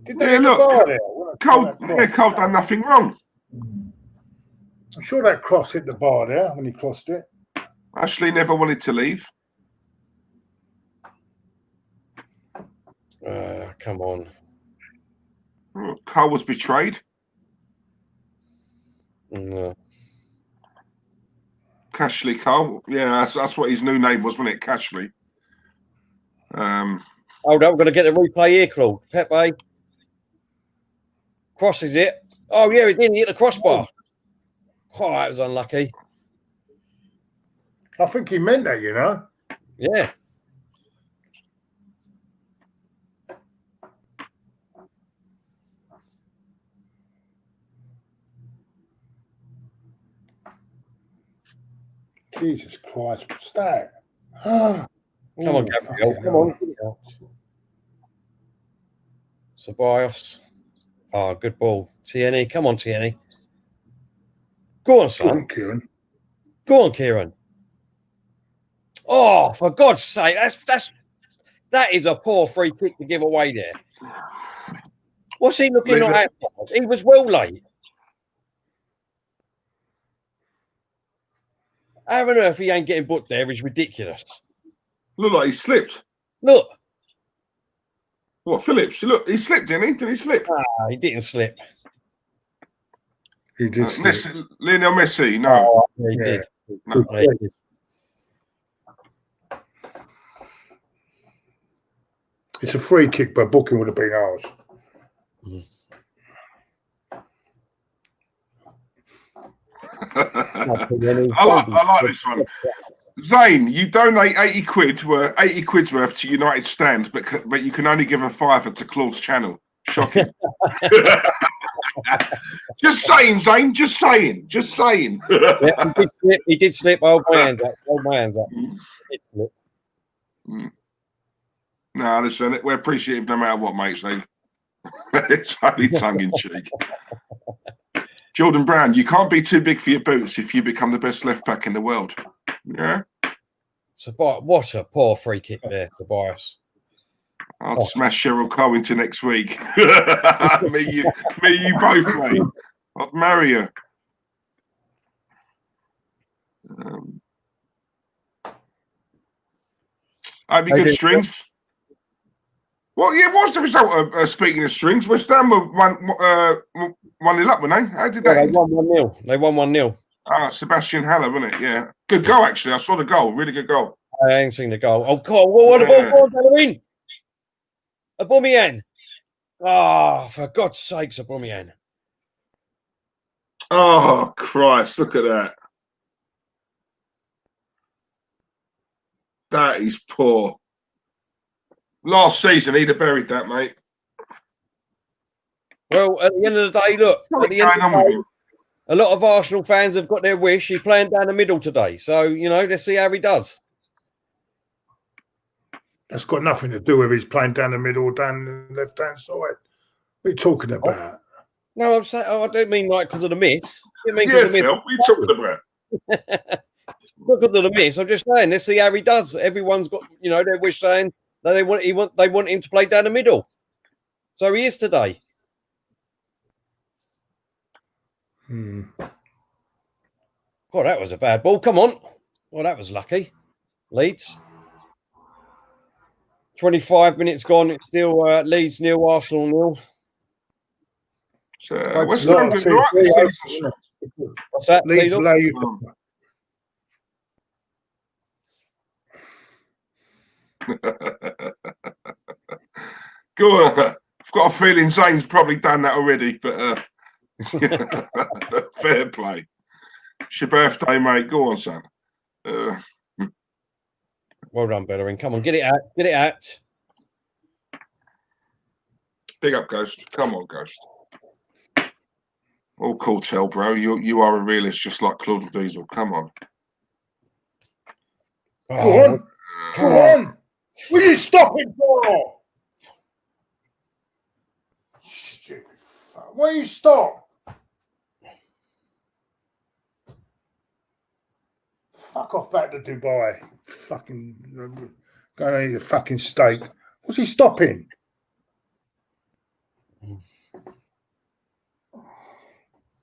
did they hit the bar there? Cole done nothing wrong. I'm sure that cross hit the bar there when he crossed it. Ashley never wanted to leave. Come on. Cole was betrayed. No. Cashley Cole. Yeah, that's what his new name was, wasn't it? Cashley. Hold on, we're going to get the replay here, Claude. Pepe crosses it. Oh, yeah, he didn't hit the crossbar. Oh, that was unlucky. I think he meant that, you know. Yeah. Jesus Christ, what's that? Come on, Gabriel. Come on. Ceballos. Oh, good ball. Tierney. Come on, Tierney. Go on, son. Kieran. Go on, Kieran. Oh, for God's sake. That is a poor free kick to give away there. What's he looking at? He was well late. How on earth he ain't getting booked there is ridiculous. Looked like he slipped. Look. What, Phillips? Look, he slipped, didn't he? Did he slip? He didn't slip. He did. Messi, Lionel Messi, no. Oh, he did. No. He did. It's a free kick, but booking would have been ours. I like this one. Zane, you donate 80 quid's worth to United Stand, but you can only give a £5 to Claude's channel. Shocking. Just saying, Zane. Just saying. Yeah, he did slip. Hold my hands up. He did slip. No, listen, we're appreciative no matter what, mate. So it's only tongue in cheek. Jordan Brown, you can't be too big for your boots if you become the best left back in the world. Yeah. What a poor free kick there, Tobias. I'll smash Cheryl Cole into next week. me, you both, mate. I'd marry her. Hope you good, Strings. Well, yeah, what's the result of speaking of Strings? West Ham were 1-0 up, weren't they? How did Yeah, they? They won 1-0. Ah, Sebastian Haller, wasn't it? Yeah. Good goal, actually. I saw the goal. Really good goal. I ain't seen the goal. Oh, God. What a ball. Go on, bellerin. Aubameyang. Oh, for God's sakes, Aubameyang. Oh, Christ. Look at that. That is poor. Last season, he'd have buried that, mate. Well, at the end of the day, look. At the end of the day, a lot of Arsenal fans have got their wish. He's playing down the middle today. So, you know, let's see how he does. That's got nothing to do with his playing down the middle or down the left-hand side. What are you talking about? No, I'm saying I don't mean like because of the miss. I mean Yeah, Phil, what are you talking about? Not because of the miss. I'm just saying, let's see how he does. Everyone's got, you know, their wish saying that they want him to play down the middle. So he is today. Oh, that was a bad ball. Come on. Well, that was lucky. Leeds. 25 minutes gone. It's still Leeds 0, Arsenal 0. What's that? What's that? Leeds lay. Go on. I've got a feeling Zane's probably done that already, but fair play. It's your birthday, mate. Go on, son. Well done, Bellerin. Come on, get it out. Get it out. Big up, Ghost. Come on, Ghost. All cool, tell, bro. You are a realist, just like Claude Diesel. Come on. Come on. Will you stop it, bro? Stupid fuck. Why you stop? Fuck off back to Dubai. Fucking going to eat a fucking steak. What's he stopping?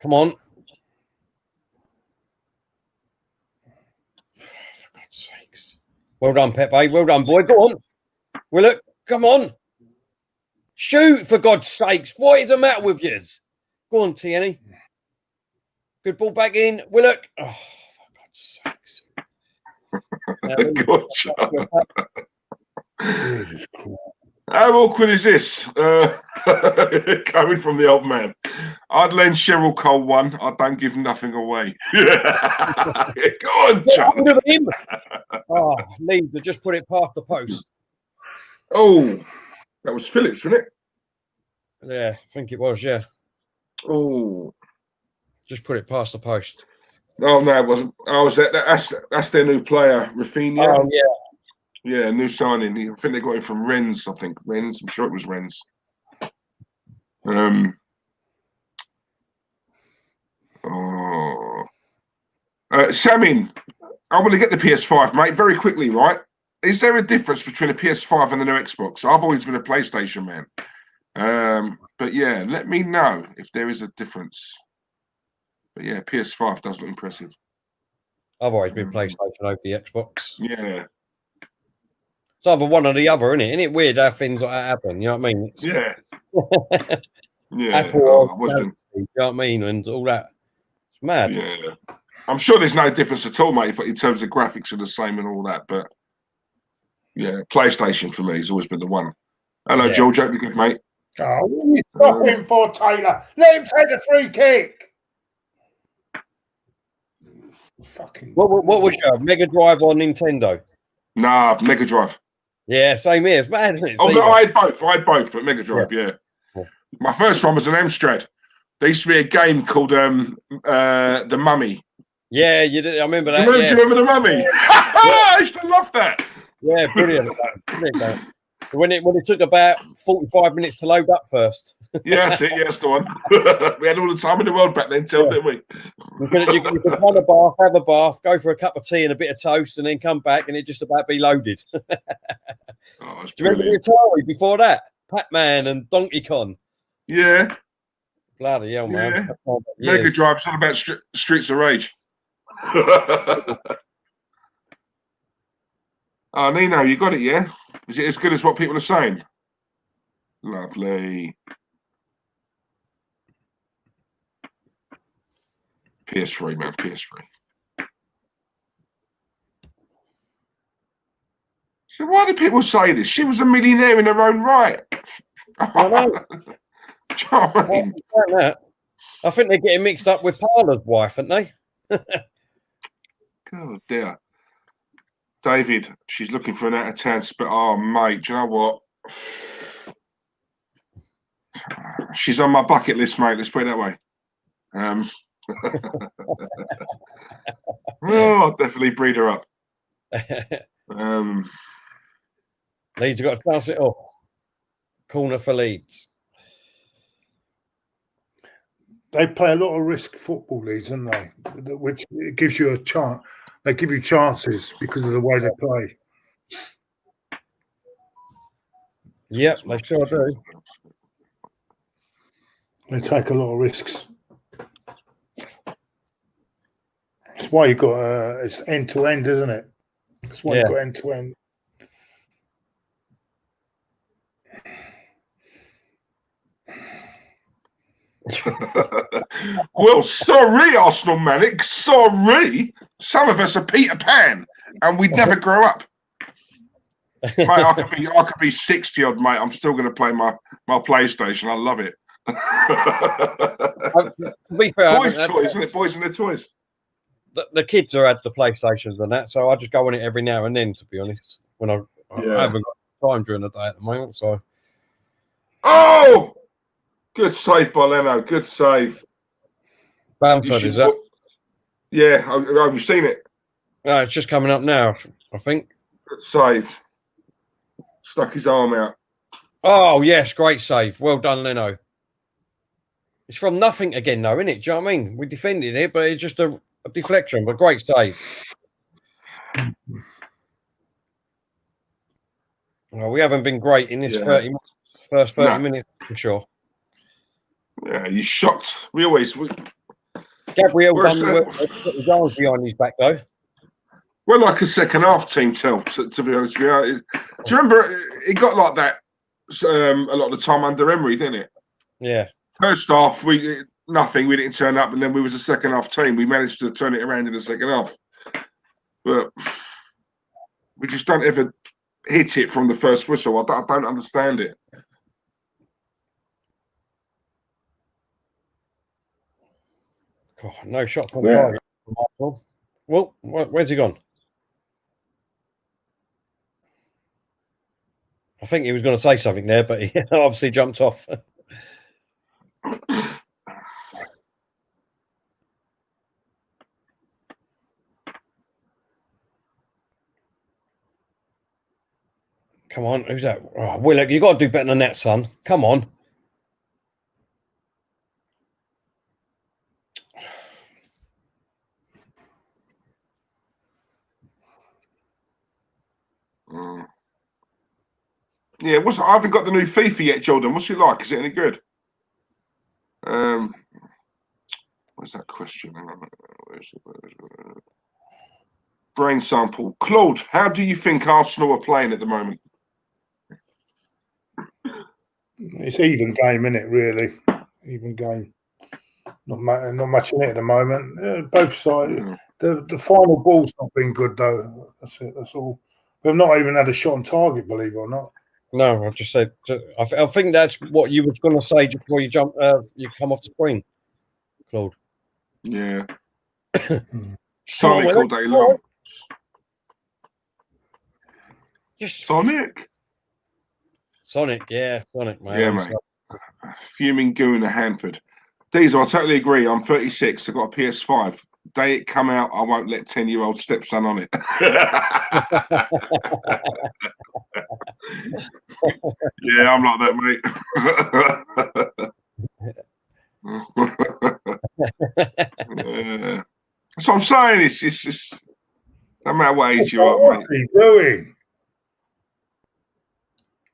Come on. For God's sakes. Well done, Pepe. Well done, boy. Go on. Willock, come on. Shoot, for God's sakes. What is the matter with yous? Go on, Tierney. Good ball back in. Willock. Oh, for God's sakes. Good shot. Jesus Christ. How awkward is this? Coming from the old man. I'd lend Cheryl Cole one. I don't give nothing away. Go on, John. Him. Oh, Leeds have just put it past the post. Oh, that was Phillips, wasn't it? Yeah, I think it was, yeah. Oh. Just put it past the post. Oh, no, it wasn't. Oh, that's their new player, Rafinha. Oh, yeah. Yeah, new signing. I think they got him from Rennes, I'm sure it was Rennes. Samin, I want to get the PS5, mate, very quickly, right? Is there a difference between a PS5 and the new Xbox? I've always been a PlayStation man. But yeah, let me know if there is a difference. But yeah, PS5 does look impressive. I've always been PlayStation over the Xbox. Yeah. It's either one or the other, isn't it? Isn't it weird how things like that happen? You know what I mean? It's Yeah. Yeah. Apple, you know what I mean? And all that. It's mad. Yeah. I'm sure there's no difference at all, mate, in terms of graphics are the same and all that. But yeah, PlayStation for me has always been the one. Hello, George. Hope you're good, mate. Oh, what are you stopping for, Taylor? Let him take a free kick. Fucking. What was your Mega Drive or Nintendo? Nah, Mega Drive. Yeah, same here. It's mad, isn't it? Oh, no, I had both, but Mega Drive, yeah. My first one was an Amstrad. There used to be a game called The Mummy. Yeah, you did. I remember that. Do you remember The Mummy? I used to love that. Yeah, brilliant. Brilliant. When it took about 45 minutes to load up first. Yeah, that's it. Yeah, that's the one. We had all the time in the world back then, didn't we? You could run a bath, have a bath, go for a cup of tea and a bit of toast, and then come back, and it just about be loaded. Do you remember the Atari before that? Pac-Man and Donkey Kong. Yeah. Bloody hell, man. Yeah. Mega Drive, it's all about Streets of Rage. Oh, Nino, you got it, yeah? Is it as good as what people are saying? Lovely. PS3, man, PS3. So why do people say this? She was a millionaire in her own right. I know. I think they're getting mixed up with Parler's wife, aren't they? God dear. David, she's looking for an out of town spot. Oh, mate, do you know what? She's on my bucket list, mate. Let's put it that way. I'll definitely breed her up. Leeds have got to pass it off. Corner for Leeds. They play a lot of risk football, Leeds, don't they? Which it gives you a chance. They give you chances because of the way they play. Yep, they sure do. They take a lot of risks. That's why you got it's end to end, isn't it? That's why you got end to end. Well, sorry, Arsenal Manic. Sorry. Some of us are Peter Pan and we'd never grow up. Mate, I could be 60 odd, mate. I'm still going to play my PlayStation. I love it. To be fair, boys' toys, isn't it? Boys and their toys. The kids are at the PlayStations and that, so I just go on it every now and then, to be honest, when I haven't got time during the day at the moment. So, oh, good save by Leno. Good save. Bamford, is that? Yeah, have you seen it? No, it's just coming up now, I think. Good save. Stuck his arm out. Oh, yes, great save. Well done, Leno. It's from nothing again, though, isn't it? Do you know what I mean? We defended it, but it's just a deflection, but great save. Well, we haven't been great in this first 30 minutes, I'm sure. Yeah, you shocked. Gabriel done the goals behind his back, though. We're like a second half team, to be honest with you. Do you remember it got like that a lot of the time under Emery, didn't it? Yeah. First half, nothing. We didn't turn up, and then we was a second half team. We managed to turn it around in the second half, but we just don't ever hit it from the first whistle. I don't understand it. Oh, no shots on target. Well, where's he gone? I think he was going to say something there, but he obviously jumped off. Come on, who's that? Oh, Willock, you got to do better than that, son. Come on. Yeah, I haven't got the new FIFA yet, Jordan. What's it like? Is it any good? Where's that question? Brain sample. Claude, how do you think Arsenal are playing at the moment? It's even game, isn't it? Really, even game. Not much in it at the moment. Both sides. The final ball's not been good though. That's it. That's all. We've not even had a shot on target, believe it or not. No, I just said. I think that's what you was going to say just before you jump. You come off the screen, Claude. Yeah. Sonic all day long. Just Sonic. Sonic, yeah, Sonic, man. Yeah, mate. Fuming Gooner Hanford. Diesel, I totally agree. I'm 36. I've got a PS5. Day it come out, I won't let 10-year-old stepson on it. Yeah, I'm like that, mate. That's what I'm saying. It's just no matter what age you are, mate. What are you doing?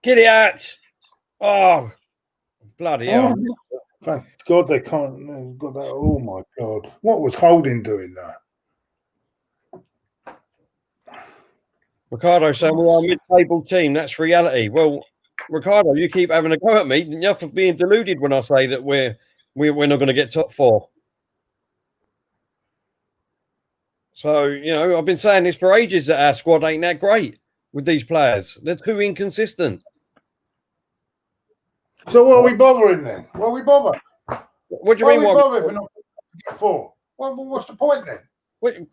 Get it out! Oh, bloody hell! Thank God they can't. Got that. Oh my God! What was Holding doing there? Ricardo saying we are a mid-table team. That's reality. Well, Ricardo, you keep having a go at me. You're for being deluded when I say that we're not going to get top 4. So, you know, I've been saying this for ages that our squad ain't that great with these players. They're too inconsistent. So what are we bothering then? What are we bothering? What do you mean? What are we bothering if we're not get 4? What's the point then?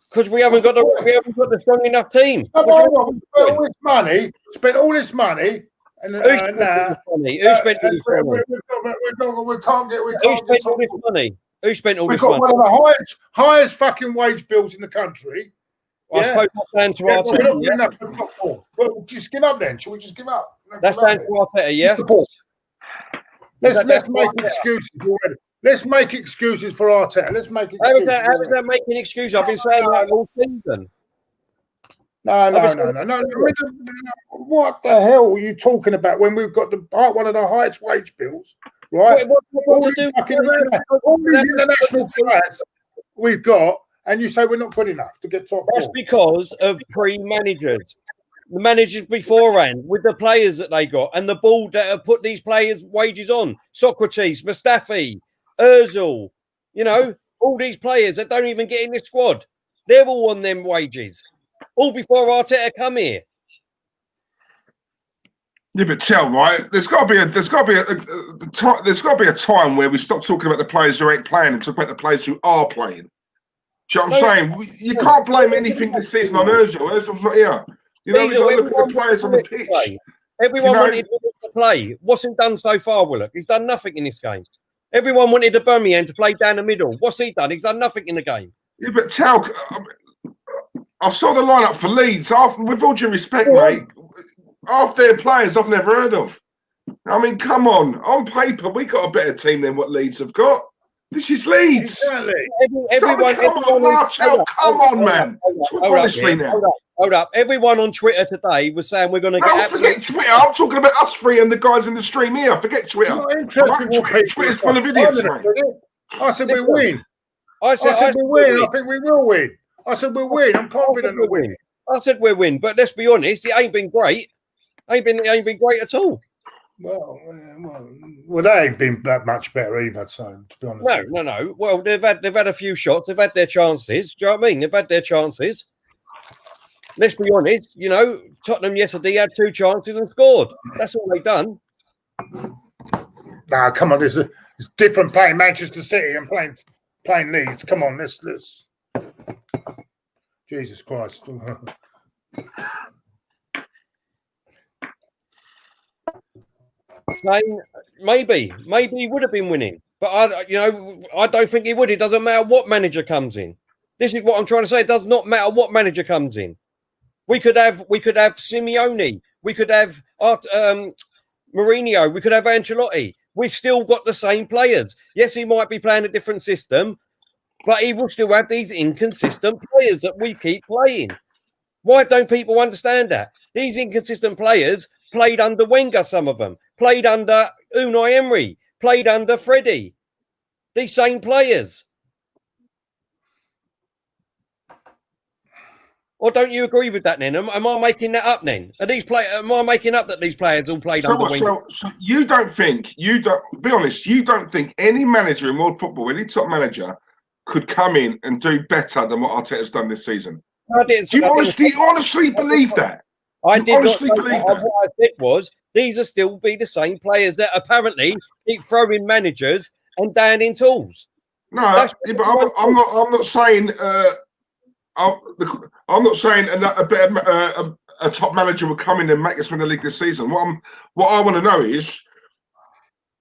Because we haven't got the strong enough team. No, spent all this money, and who spent all this money? Who spent all this money? We can't get. Who spent all this money? Who spent all this money? We've got one of the highest fucking wage bills in the country. I suppose that's down to Arteta. We're not good enough for top 4. Well, just give up then. Shall we just give up? That's down to Arteta, yeah. Let's make excuses already. Let's make excuses for Arteta. Let's make excuses. How is that making excuses? I've been saying that all season. No. What the hell are you talking about when we've got one of the highest wage bills, right? All these international players we've got, and you say we're not good enough to get top 4. That's because of pre-managers. The managers beforehand, with the players that they got, and the board that have put these players' wages on. Socrates, Mustafi, Ozil, you know, all these players that don't even get in the squad. They're all on them wages. All before Arteta come here. Yeah, but tell right, there's got to be a time where we stop talking about the players who ain't playing and talk about the players who are playing. Do you know what I'm saying? You can't blame anything this season on Ozil. Ozil's not here. You know, we've got to look at the players on the pitch. Everyone wanted to play. What's he done so far, Willock? He's done nothing in this game. Everyone wanted Aubameyang to play down the middle. What's he done? He's done nothing in the game. Yeah, but I saw the lineup for Leeds. With all due respect, mate, half their players I've never heard of. I mean, come on. On paper, we got a better team than what Leeds have got. This is Leeds. Exactly. Everyone, come on, Martel. Come on, man. Honestly now. Hold up. Everyone on Twitter today was saying we're going to get forget Twitter. I'm talking about us three and the guys in the stream here. Forget Twitter. Twitter's full of idiots, mate. I said we win. I said we win. I think we will win. I said we'll win. I'm confident we'll win. I said we'll win, but let's be honest, it ain't been great. It ain't been great at all. Well, they ain't been that much better either. So, to be honest, no. Well, they've had a few shots. They've had their chances. Do you know what I mean? They've had their chances. Let's be honest. You know, Tottenham yesterday had 2 chances and scored. That's all they've done. Nah, come on. It's different playing Manchester City and playing Leeds. Come on, let's. Jesus Christ. Saying maybe he would have been winning, but I don't think he would. It doesn't matter what manager comes in. This is what I'm trying to say. It does not matter what manager comes in. We could have Simeone, we could have Mourinho, we could have Ancelotti. We've still got the same players. Yes, he might be playing a different system, but he will still have these inconsistent players that we keep playing. Why don't people understand that? These inconsistent players played under Wenger, some of them. Played under Unai Emery. Played under Freddie. These same players. Or don't you agree with that then? Am I making that up then? Am I making up that these players all played under Wenger? So you don't be honest, you don't think any manager in world football, any top manager, could come in and do better than what Arteta's done this season? Do you honestly believe that? I did honestly believe that. What I said was, these are still be the same players that apparently keep throwing managers and downing tools. No, but I'm not saying. I'm not saying a top manager will come in and make us win the league this season. What I want to know is,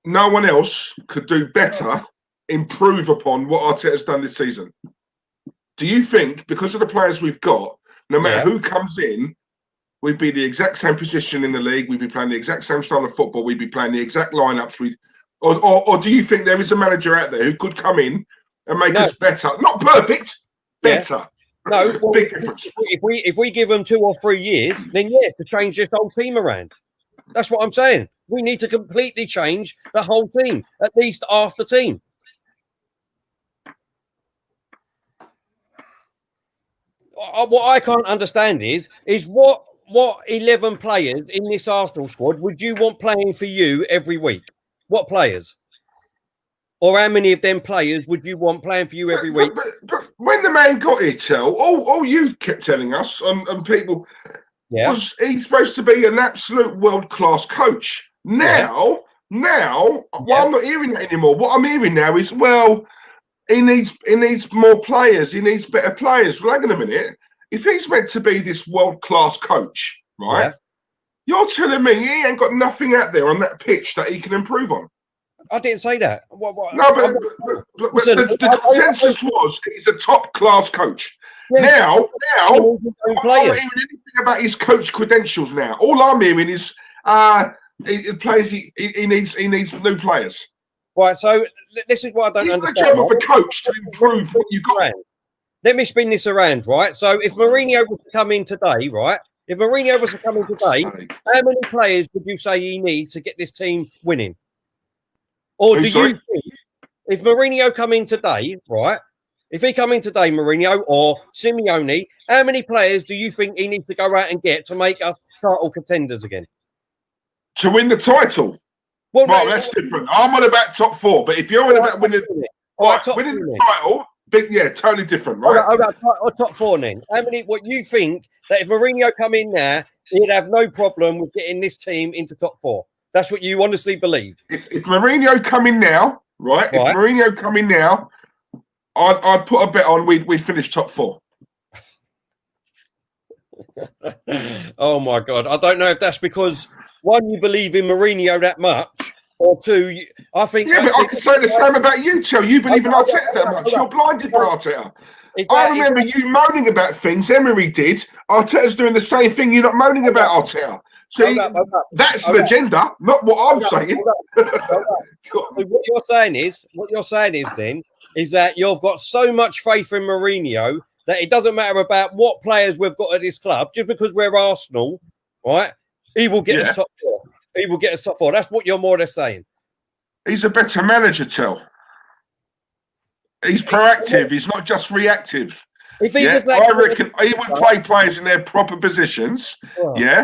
no one else could do better, improve upon what Arteta's done this season. Do you think, because of the players we've got, no matter who comes in, we'd be the exact same position in the league, we'd be playing the exact same style of football, we'd be playing the exact lineups, or do you think there is a manager out there who could come in and make us better? Not perfect, better. No, well, big difference. If we give them 2 or 3 years, then to change this whole team around. That's what I'm saying. We need to completely change the whole team, at least half the team. What I can't understand is what 11 players in this Arsenal squad would you want playing for you every week? What players? Or how many of them players would you want playing for you every week? But when the man got here, all you kept telling us and people was he's supposed to be an absolute world-class coach. Now, I'm not hearing that anymore. What I'm hearing now is, he needs more players. He needs better players. Well, hang on a minute. If he's meant to be this world-class coach, right? Yeah. You're telling me he ain't got nothing out there on that pitch that he can improve on? I didn't say that. No, but the consensus was he's a top-class coach. Yes. Now, I'm not hearing anything about his coach credentials now. All I'm hearing is he needs new players. Right, so this is what I don't understand. He's the job of a coach to improve what you got. Let me spin this around, right? So if Mourinho was to come in today, right? If Mourinho was to come in today, how many players would you say he needs to get this team winning? Or do you think if Mourinho come in today, right? If he come in today, Mourinho or Simeone, how many players do you think he needs to go out and get to make us title contenders again? To win the title? Well, that's different. I'm on about top 4, but if you're on about winning the title, totally different, right? Hold on, top 4 then. How many? What you think that if Mourinho come in now, he'd have no problem with getting this team into top 4? That's what you honestly believe. If Mourinho come in now, right? If Mourinho come in now, I'd put a bet on we'd finish top 4. Oh my God! I don't know if that's because 1, you believe in Mourinho that much, or 2, I think. Yeah, but I can say the same about you, Joe. You believe in Arteta that much. You're blinded by Arteta. I remember you moaning about things Emery did. Arteta's doing the same thing. You're not moaning about Arteta. See, that's an agenda, not what I'm saying. What you're saying is that you've got so much faith in Mourinho that it doesn't matter about what players we've got at this club, just because we're Arsenal, right? He will get us top four. He will get us top four. That's what you're more or less saying. He's a better manager, Till. He's proactive. He's not just reactive. If he I reckon he would play players in their proper positions. But you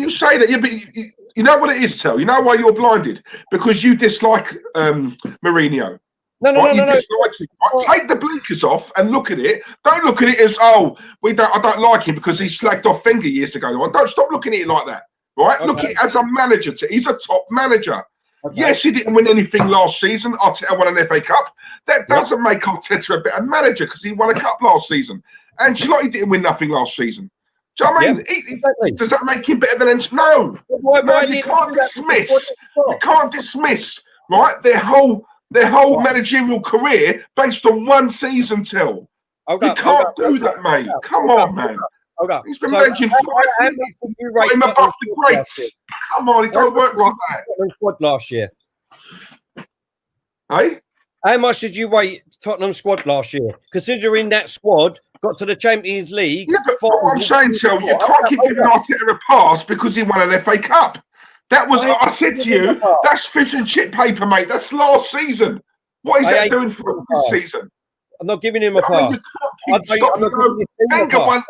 say that. Yeah, but you know what it is, Till? You know why you're blinded? Because you dislike Mourinho. No. Take the blinkers off and look at it. Don't look at it as, I don't like him because he slagged off Wenger years ago. Don't stop looking at it like that. Right? Okay. Look at it as a manager. He's a top manager. Okay. Yes, he didn't win anything last season. Arteta won an FA Cup. That doesn't make Arteta a better manager because he won a cup last season. And Ancelotti didn't win nothing last season. Do you know what I mean? Exactly. Does that make him better than Ancelotti? No. You can't dismiss. You can't dismiss, right? Their whole managerial career based on one season, Till. You can't do that, mate. Come on, man. Hold up. He's been managing 5 years. Got him above the greats. Come on, it don't work like that. Squad last year. Hey? How much did you rate Tottenham squad last year? Considering that squad got to the Champions League. Yeah, but what I'm saying, Till, you can't keep giving Arteta a pass because he won an FA Cup. That was, I said to you, that's fish and chip paper, mate. That's last season. What is that doing for us this season? I'm not giving him a pass. Wenger won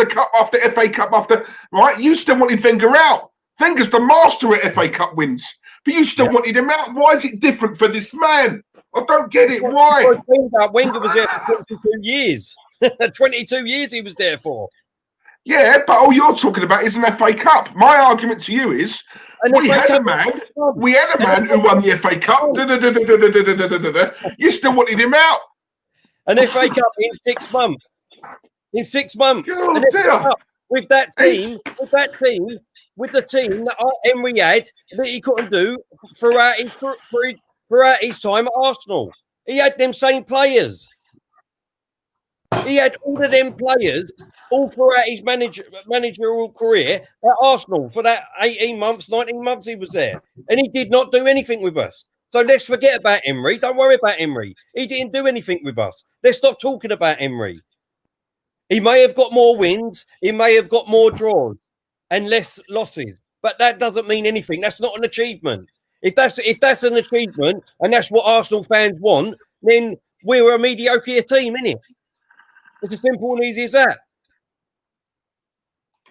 cup after FA Cup after, right? You still wanted Wenger out. Wenger's the master at FA Cup wins, but you still wanted him out. Why is it different for this man? I don't get it. Why? Wenger was there for 22 years. 22 years he was there for. Yeah, but all you're talking about is an FA Cup. My argument to you is we had a man who won the FA Cup. You still wanted him out. An FA Cup in 6 months. In 6 months. With the team that Emery had that he couldn't do throughout his time at Arsenal. He had them same players. He had all of them players all throughout his managerial career at Arsenal for that 18 months, 19 months he was there. And he did not do anything with us. So let's forget about Emery. Don't worry about Emery. He didn't do anything with us. Let's stop talking about Emery. He may have got more wins. He may have got more draws and less losses. But that doesn't mean anything. That's not an achievement. If that's an achievement and that's what Arsenal fans want, then we're a mediocre team, innit? It's as simple and easy as that.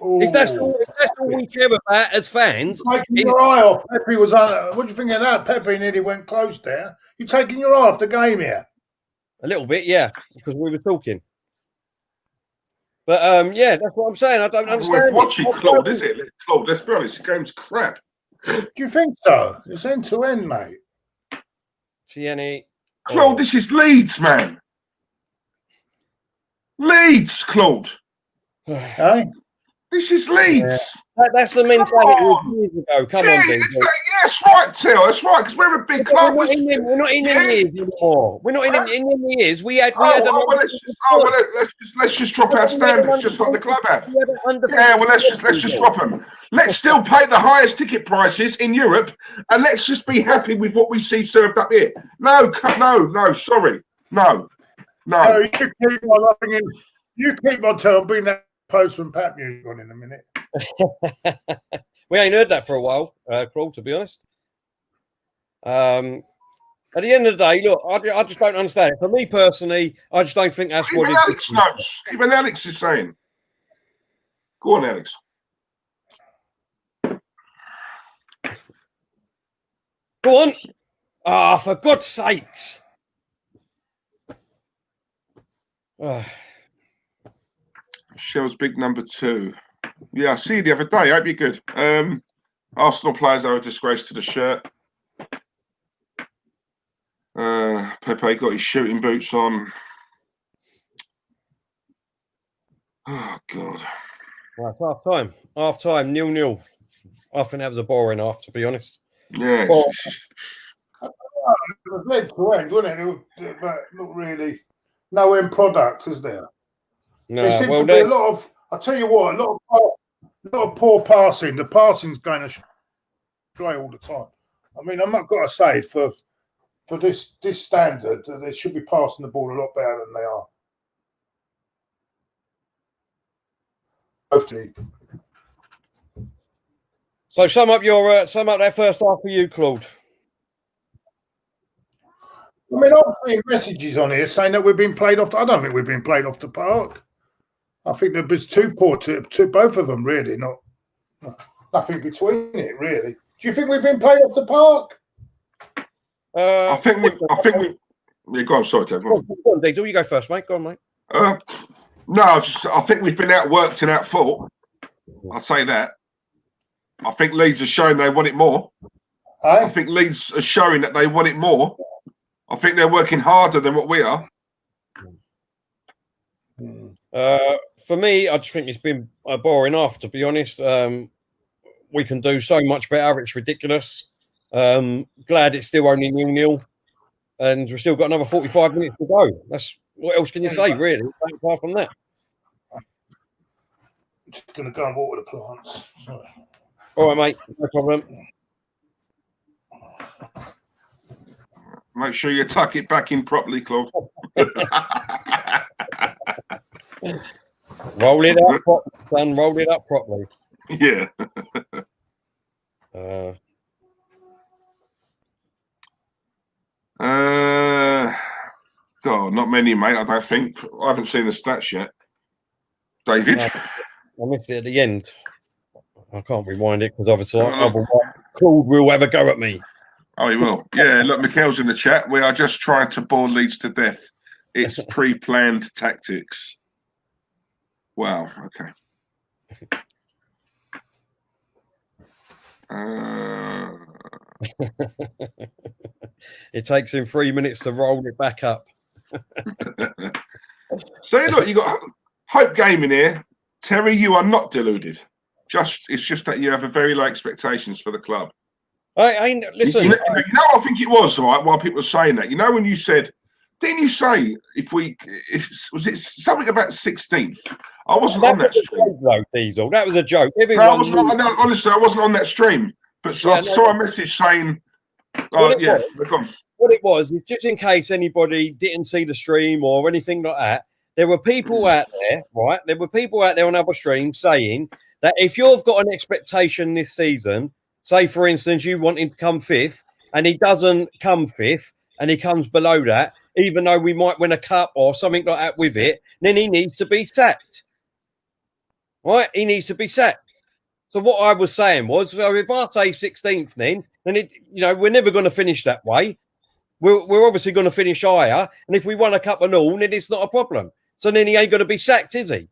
Ooh. If that's all we care about as fans, taking your eye off. Pepe was on. What do you think of that? Pepe nearly went close there. You taking your eye off the game here? A little bit, yeah, because we were talking. But yeah, that's what I'm saying. I don't understand. Watching Claude, is it? Claude, let's be honest, the game's crap. Do you think so? It's end to end, mate. TNE. Claude, this is Leeds, man. Leeds, Claude. Hey? This is Leeds. Yeah. That's the mentality of years ago. Come on, Ben. That's right, Till. That's right, because we're a big club. We're not in them years anymore. We're not in them years. Let's just drop our standards, just like the club have. Yeah, well, let's just drop them. Let's still pay the highest ticket prices in Europe, and let's just be happy with what we see served up here. No, sorry, no. You keep on telling. Bring that Postman Pat music on in a minute. We ain't heard that for a while, Claude, to be honest. At the end of the day, look, I just don't understand it. For me personally, I just don't think that's what Alex knows. Even Alex is saying. Go on, Alex. Go on. Ah, for God's sakes. Shell's big number 2. Yeah, I see you the other day. Hope you're good. Arsenal players are a disgrace to the shirt. Pepe got his shooting boots on. Oh, God. Right, half time, 0-0. I think that was a boring half, to be honest. Yeah. It was led to end, wasn't it? But not really. No end product, is there? No, there seems to be a lot of. I tell you what, a A lot of poor passing. The passing's going astray all the time. I mean, I'm not got to say for this standard that they should be passing the ball a lot better than they are. Hopefully. So sum up that first half for you, Claude. I mean, I'm seeing messages on here saying that we've been played off. I don't think we've been played off the park. I think there was too poor to both of them, really. Nothing between it, really. Do you think we've been played off the park? I think we. Yeah, go on. Sorry, Ted. Go on, Diesel. You go first, mate. Go on, mate. No, I think we've been outworked and outfought. I'll say that. I think Leeds are showing they want it more. I think Leeds are showing that they want it more. I think they're working harder than what we are. For me, I just think it's been boring enough, to be honest. We can do so much better. It's ridiculous. Glad it's still only 0-0. And we've still got another 45 minutes to go. What else can you say, really, apart from that? I'm just going to go and water the plants. Sorry. All right, mate. No problem. Make sure you tuck it back in properly, Claude. Roll it up properly, son. Roll it up properly. Yeah. God, not many, mate. I don't think. I haven't seen the stats yet. David? I missed it at the end. I can't rewind it because obviously Claude will have a go at me. Oh, he will. Yeah, look, Mikhail's in the chat. We are just trying to bore Leeds to death. It's pre-planned tactics. Wow, okay. It takes him 3 minutes to roll it back up. So, look, you got Hope Gaming here. Terry, you are not deluded. It's just that you have a very low expectations for the club. Listen. You know, I think it was right while people were saying that. You know, when you said, didn't you say was it something about 16th? I wasn't on that stream. Joke, Diesel. That was a joke. Honestly, I wasn't on that stream. But I saw a message saying, what it was is just in case anybody didn't see the stream or anything like that. There were people out there, right? There were people out there on other streams saying that if you've got an expectation this season, say, for instance, you want him to come 5th and he doesn't come 5th and he comes below that, even though we might win a cup or something like that with it, then he needs to be sacked. Right? He needs to be sacked. So what I was saying was, if I say 16th then we're never going to finish that way. We're obviously going to finish higher. And if we won a cup and all, then it's not a problem. So then he ain't going to be sacked, is he?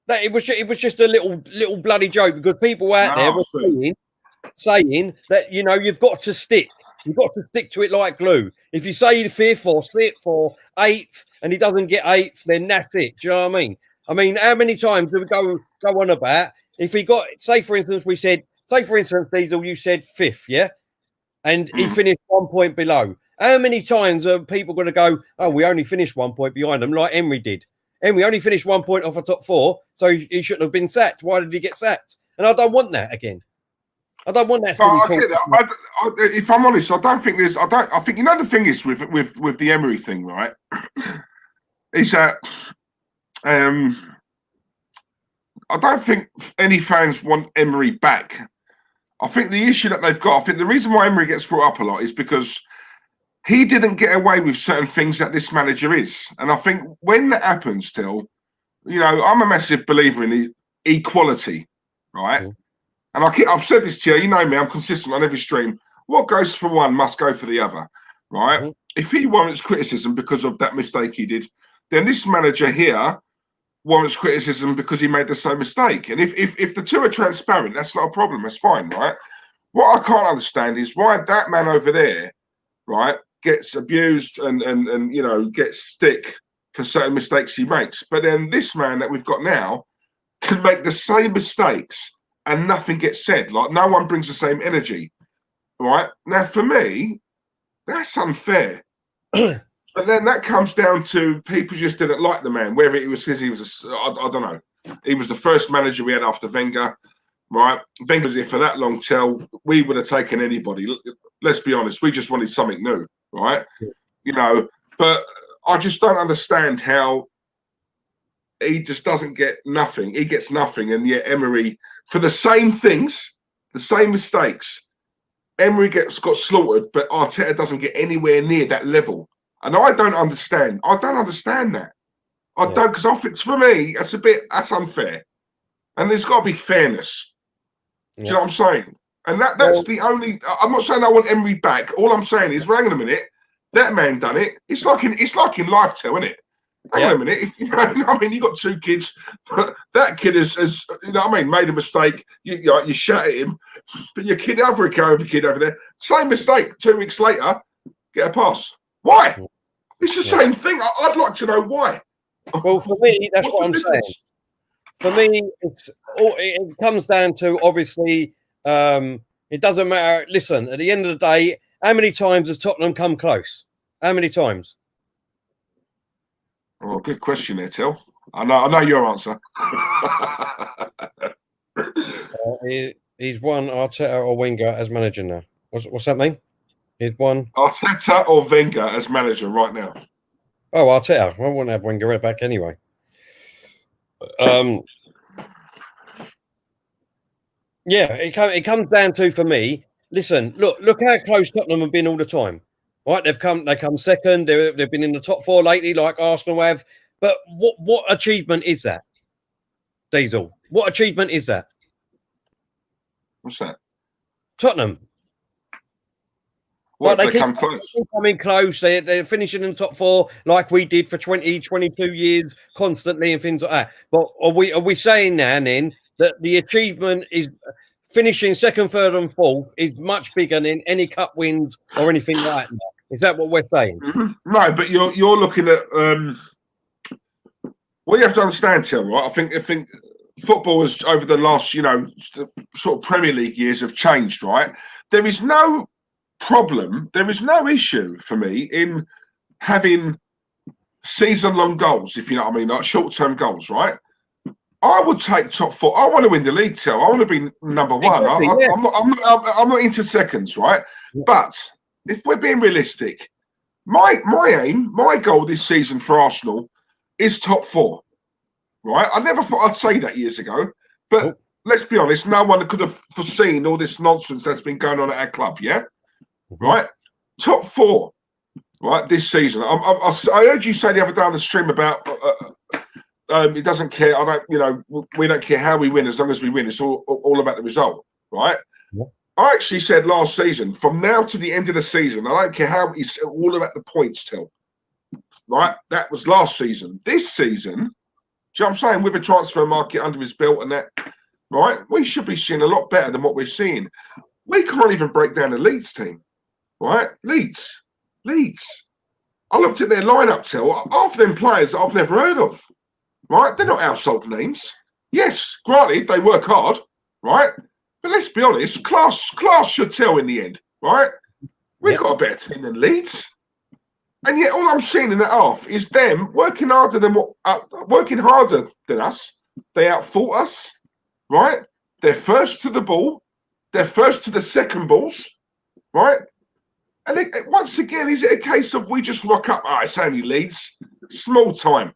It was just a little bloody joke because people out there were saying that you've got to stick to it like glue. If you say 5th or 6th or 8th and he doesn't get 8th, then that's it. Do you know what I mean? I mean, how many times do we go on about if he got, say for instance, Diesel, you said 5th, yeah, and he finished 1 point below. How many times are people going to go, oh, we only finished 1 point behind them, like Emery did? Emery only finished 1 point off a top 4, so he shouldn't have been sacked. Why did he get sacked? And I don't want that again. I don't want that. If I'm honest, I don't think there's. I think the thing is with the Emery thing, right? Is that I don't think any fans want Emery back. I think the issue that they've got. I think the reason why Emery gets brought up a lot is because he didn't get away with certain things that this manager is. And I think when that happens still, I'm a massive believer in equality, right? Mm. And I've said this to you, you know me, I'm consistent on every stream. What goes for one must go for the other, right? Mm. If he warrants criticism because of that mistake he did, then this manager here warrants criticism because he made the same mistake. And if the two are transparent, that's not a problem, that's fine, right? What I can't understand is why that man over there, right, gets abused and gets stick for certain mistakes he makes. But then this man that we've got now can make the same mistakes and nothing gets said. Like, no one brings the same energy, right? Now, for me, that's unfair. But then that comes down to people just didn't like the man, whether it was because he was I don't know. He was the first manager we had after Wenger, right? Wenger was here for that long till we would have taken anybody. Let's be honest, we just wanted something new, right? You know, but I just don't understand how he just doesn't get nothing. He gets nothing, and yet Emery, for the same things, the same mistakes, Emery got slaughtered, but Arteta doesn't get anywhere near that level. And I don't understand. I don't understand that. I don't, because I think, for me, that's unfair. And there's got to be fairness. Do you know what I'm saying? And that's the only. I'm not saying I want Emery back. All I'm saying is, hang on a minute, that man done it. It's like in life, too, isn't it? Hang on a minute. If, you know, I mean, you got 2 kids. That kid has you know what I mean, made a mistake. You shout at him, but your kid over there, same mistake. 2 weeks later, get a pass. Why? It's the same thing. I'd like to know why. Well, for me, that's what I'm saying. For me, it comes down to, obviously, it doesn't matter. Listen, at the end of the day, how many times has Tottenham come close? How many times? Oh, good question there, Till. I know your answer. He's won Arteta or Wenger as manager now. What's that mean? He's won Arteta or Wenger as manager right now. Oh, Arteta. I wouldn't have Wenger back anyway. Yeah, it comes down to, for me, listen, look how close Tottenham have been all the time. Right, they come second. They've been in the top 4 lately, like Arsenal have. But what achievement is that, Diesel? What achievement is that? What's that? Tottenham. Well, they come close. Coming close. They're finishing in the top 4 like we did for 20, 22 years constantly and things like that. But are we saying now and then that the achievement is finishing second, third, and fourth is much bigger than any cup wins or anything like that? Is that what we're saying? Mm-hmm. No, but you're looking at what you have to understand, Tim. Right? I think football has, over the last, sort of Premier League years, have changed. Right? There is no problem. There is no issue for me in having season-long goals, if you know what I mean, like short-term goals. Right? I would take top 4. I want to win the league, Tim. I want to be number 1. Exactly, I'm not into seconds, right? Yeah. But if we're being realistic, my aim, my goal this season for Arsenal is top 4, right? I never thought I'd say that years ago, but let's be honest, no one could have foreseen all this nonsense that's been going on at our club, yeah? Right? Top 4, right, this season. I heard you say the other day on the stream about it doesn't care. We don't care how we win as long as we win. It's all about the result, right? Yeah. I actually said last season, from now to the end of the season, I don't care how, it's all about the points till. Right? That was last season. This season, do you know what I'm saying? With a transfer market under his belt and that, right? We should be seeing a lot better than what we're seeing. We can't even break down the Leeds team, right? Leeds. I looked at their lineup, till. Half of them players I've never heard of, right? They're not household names. Yes, granted, they work hard, right? But let's be honest, class should tell in the end, right? We've got a better team than Leeds. And yet all I'm seeing in that half is them working harder than us. They outfought us, right? They're first to the ball. They're first to the second balls, right? And once again, is it a case of we just rock up? It's only Leeds. Small time.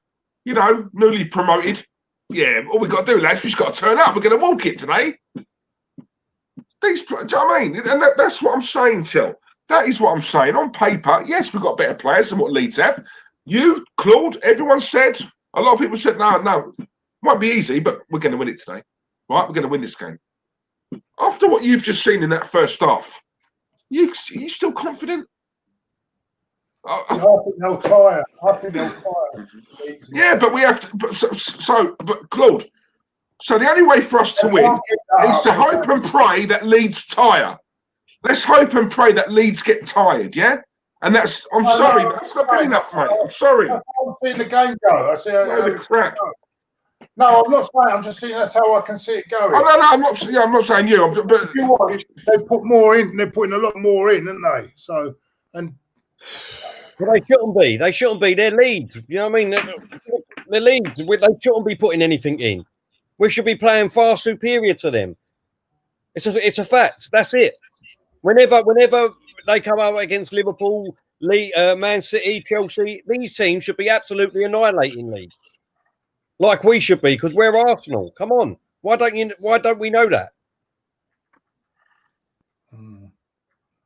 Newly promoted. Yeah, all we got to do, lads, we just got to turn up. We're going to walk it today. Do you know what I mean? And that's what I'm saying, Till. That is what I'm saying. On paper, yes, we've got better players than what Leeds have. You, Claude, everyone said, a lot of people said, no, won't be easy, but we're going to win it today. Right? We're going to win this game. After what you've just seen in that first half, you still confident? I think they'll tire. Yeah, but we have to. But Claude, so the only way for us to win is to hope and pray that Leeds tire. Let's hope and pray that Leeds get tired, yeah? And that's, I'm sorry, but that's not good enough, mate. I'm sorry. I can't see the game go. I see holy crap. No, I'm not saying. I'm just saying that's how I can see it going. Oh, no, I'm not saying you. But they put more in. They're putting a lot more in, aren't they? So, and well, they shouldn't be. They shouldn't be. They're Leeds. You know what I mean? They're Leeds. They shouldn't be putting anything in. We should be playing far superior to them. It's a fact. That's it. Whenever they come out against Liverpool, Man City, Chelsea, these teams should be absolutely annihilating Leeds, like we should be, because we're Arsenal. Come on, why don't we know that?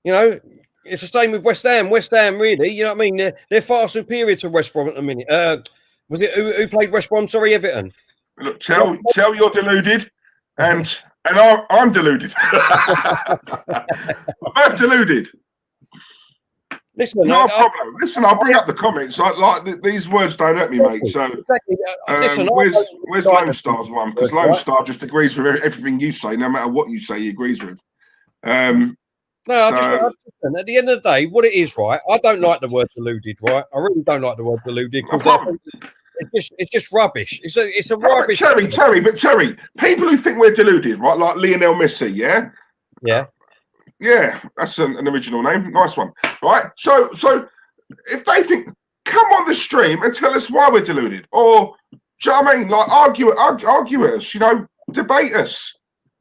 You know, it's the same with West Ham. West Ham, really, you know what I mean? They're far superior to West Brom at the minute. Was it who played West Brom? Sorry, Everton. Look, tell you're deluded, and I'm deluded. I'm both deluded. Listen, no problem. Listen, I'll bring up the comments. Like these words don't hurt me, mate. So, listen, where's Lone Star's one? Because Lone Star just agrees with everything you say, no matter what you say, he agrees with. No, at the end of the day, what it is, right? I don't like the word deluded, right? I really don't like the word deluded because it's just rubbish. It's a rubbish. Terry, people who think we're deluded, right? Like Lionel Messi, yeah? Yeah, that's an original name. Nice one, right? So if they think, come on the stream and tell us why we're deluded, or do you know what I mean? Like argue with us, you know, debate us,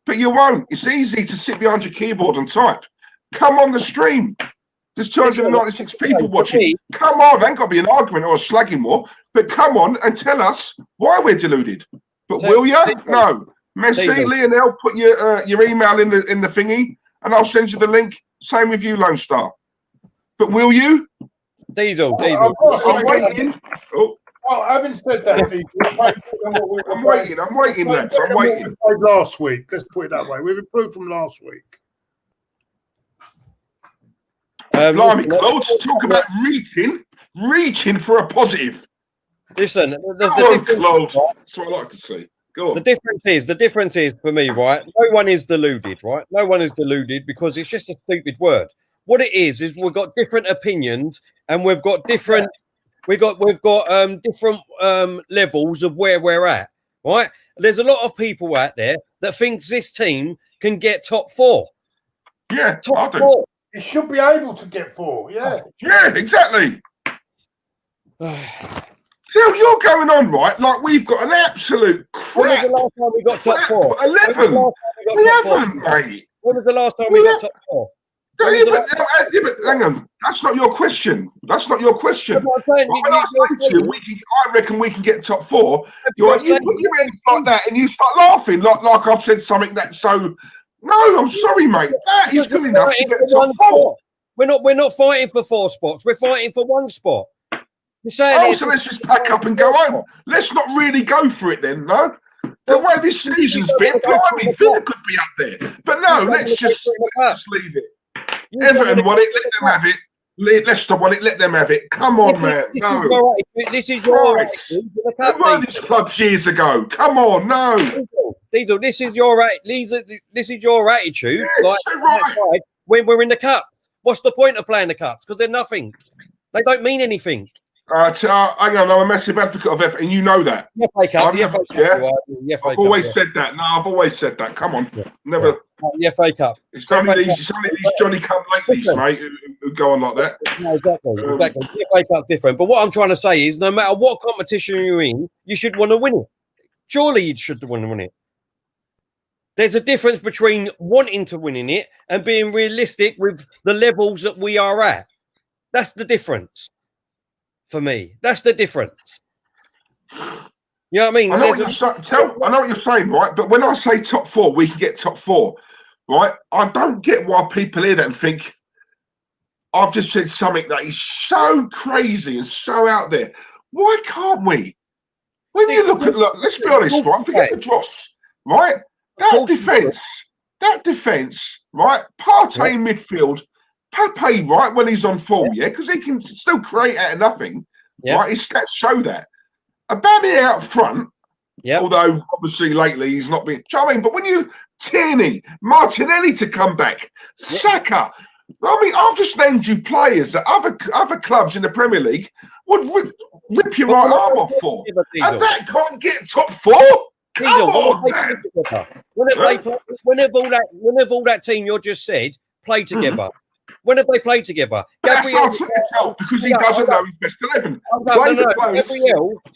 but you won't. It's easy to sit behind your keyboard and type. Come on the stream. There's 296 people watching. Come on, ain't got to be an argument or a slagging war, but come on and tell us why we're deluded. But will you? No. Messi, Lionel, put your email in the thingy, and I'll send you the link. Same with you, Lone Star. But will you? Diesel. I'm waiting. Oh, having said that, I'm waiting, lads. I'm waiting. Last week, let's put it that way. We've improved from last week. Blimey, Claude, talk about reaching for a positive. Listen, Claude. That's what I like to see. Go on. The difference is for me, right? No one is deluded, right? No one is deluded because it's just a stupid word. What it is we've got different opinions and we've got different different levels of where we're at, right? There's a lot of people out there that thinks this team can get top four. Yeah, top four. It should be able to get four. Yeah. Yeah, exactly. So you're going on, right? Like we've got an absolute crap. When was the last time we got top four? 11. We haven't, mate. When was the last time we got top four? But hang on. That's not your question. That's not your question. I reckon we can get top four. You put your hands like that and you start laughing like I've said something that's so. No, I'm sorry, mate. That is good enough to get top four. We're not fighting for 4 spots. We're fighting for 1 spot. So let's just pack up and go home. Let's not really go for it then, no? The way this season's been, blimey, Villa could be up there. But no, let's just leave it. Everton won it, let them have it. Leicester won it, let them have it. Come on, man. No. This is your attitude. They were these clubs years ago. Come on, no. Diesel, this is your attitude. Right. When we're in the cup. What's the point of playing the cups? Because they're nothing. They don't mean anything. Hang on, I'm a massive advocate of Everton, and you know that. I've always said that. No, I've always said that. Come on. Never. The FA Cup. It's only these Johnny come latelys, mate, who go on like that. No, exactly. The FA Cup's different. But what I'm trying to say is no matter what competition you're in, you should want to win it. Surely you should want to win it. There's a difference between wanting to win in it and being realistic with the levels that we are at. That's the difference. For me, that's the difference. You know what I mean? I know what you're saying, right? But when I say top four, we can get top four, right? I don't get why people hear that and think I've just said something that is so crazy and so out there. Why can't we? When you look, let's be honest, right? Forget the dross, right? That defense, right? Partey in midfield. Pepe, right, when he's on form, because he can still create out of nothing, right? His stats show that. Aubameyang out front, although obviously lately he's not been. Do you know what I mean? But when you Tierney, Martinelli to come back, Saka, I mean, I've just named you players that other clubs in the Premier League would rip your right arm off for, and that can't get top four. Come on, man. Whenever all that team you just said play together. When have they played together? That's Gabriel, Arteta because he doesn't know his best 11.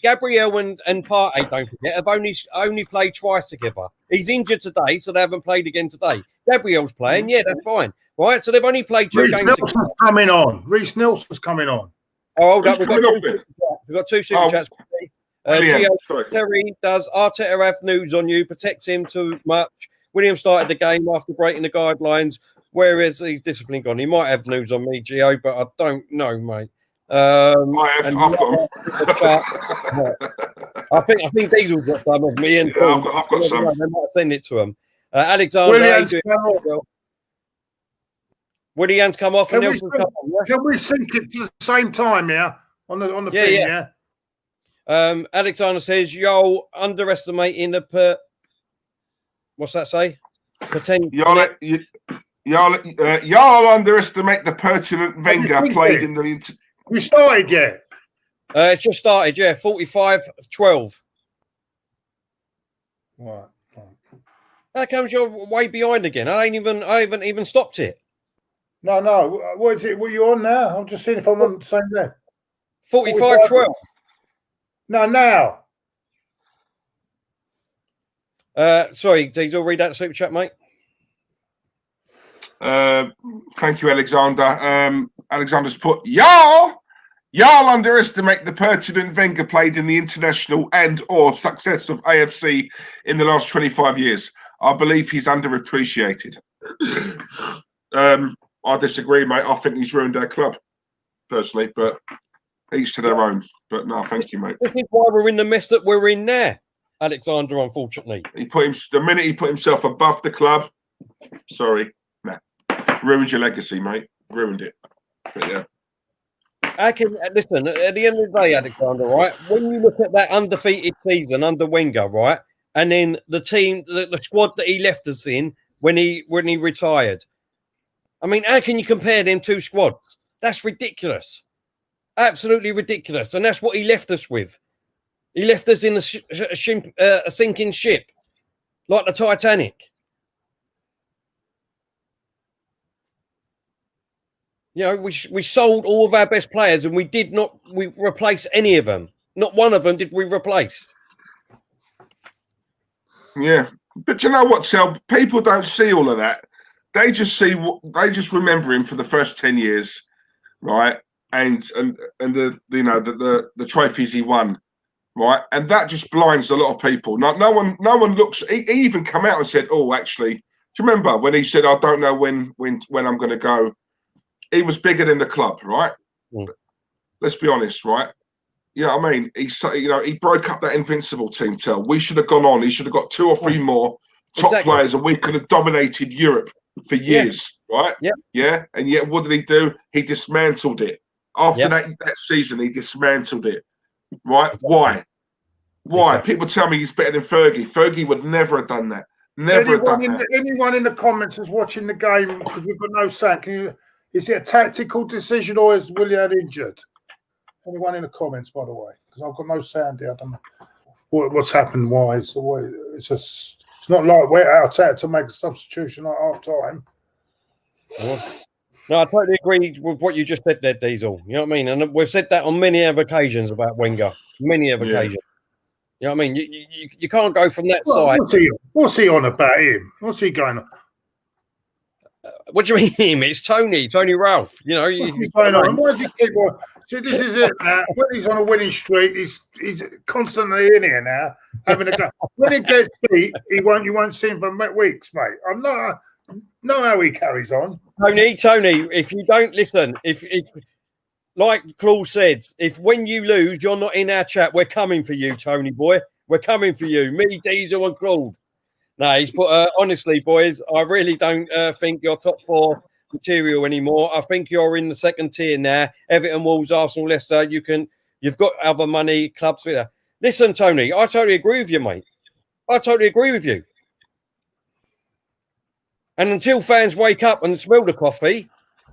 Gabriel and Partey, don't forget, have only played twice together. He's injured today, so they haven't played again today. Gabriel's playing, yeah, that's fine. Right, so they've only played 2 games together. Coming on. Reece Nelson's coming on. Oh, hold up, we've got 2 super chats. Terry, does Arteta have news on you? Protect him too much. William started the game after breaking the guidelines. Where is his discipline gone? He might have news on me, Gio, but I don't know, mate. I've got I think Diesel's got some of me, and I've got some. They might send it to him. Alexandre, William's come off, and Nelson's come on. Yeah? Can we sync it to the same time? Yeah, on the thing. Yeah. Alexander says, "Y'all underestimating the what's that say? Potential." Y'all underestimate the pertinent Wenger played in the. We started yet? It's just started, yeah. 45-12. Right. How comes you're way behind again? I haven't even stopped it. No. What is it? What are you on now? I'm just seeing if I'm on the same there. 45-12. No, now. Sorry, Diesel, read out the super chat, mate. Thank you, Alexander. Alexander's put, y'all underestimate the pertinent Wenger played in the international and or success of AFC in the last 25 years. I believe he's underappreciated. I disagree, mate. I think he's ruined our club, personally, but each to their own. But no, thank you, mate. This is why we're in the mess that we're in there, Alexander, unfortunately. The minute he put himself above the club, sorry, ruined your legacy, mate. Ruined it. But yeah. Listen, at the end of the day, Alexander, right? When you look at that undefeated season under Wenger, right, and then the team, the squad that he left us in when he retired. I mean, how can you compare them 2 squads? That's ridiculous. Absolutely ridiculous. And that's what he left us with. He left us in a sinking ship, like the Titanic. You know, we sold all of our best players and we replaced any of them. Not one of them did we replace. Yeah. But you know what, Sel? People don't see all of that. They just remember him for the first 10 years, right? And the trophies he won, right? And that just blinds a lot of people. No one looks. He even come out and said, "Oh, actually, do you remember when he said, I don't know when I'm going to go?" He was bigger than the club, right? Mm. Let's be honest, right? You know what I mean? He broke up that invincible team. We should have gone on. He should have got 2 or 3 more top players, and we could have dominated Europe for years, right? Yeah. Yeah. And yet, what did he do? He dismantled it. After that season, he dismantled it. Right? Exactly. Why? Exactly. People tell me he's better than Fergie. Fergie would never have done that. Anyone in the comments is watching the game because we've got no sound. Is it a tactical decision or is Willian injured? Anyone in the comments, by the way, because I've got no sound here. I don't know what's happened. Why? It's not like we're Arteta to make a substitution at half time. No, I totally agree with what you just said there, Diesel. You know what I mean? And we've said that on many other occasions about Wenger. Many other occasions. You know what I mean? You can't go from that side. What's he on about him? What's he going on? What do you mean him? It's Tony Ralph. You know, what's going on? Why does he keep on? See, this is it now. When he's on a winning streak, he's constantly in here now, having a go. When he gets beat, you won't see him for weeks, mate. I'm not know how he carries on. Tony, if you don't listen, if like Claude said, if when you lose, you're not in our chat, we're coming for you, Tony boy. We're coming for you. Me, Diesel, and Claude. No, he's put, honestly, boys, I really don't think you're top 4 material anymore. I think you're in the second tier now. Everton, Wolves, Arsenal, Leicester. You've got other money clubs. Listen, Tony, I totally agree with you, mate. I totally agree with you. And until fans wake up and smell the coffee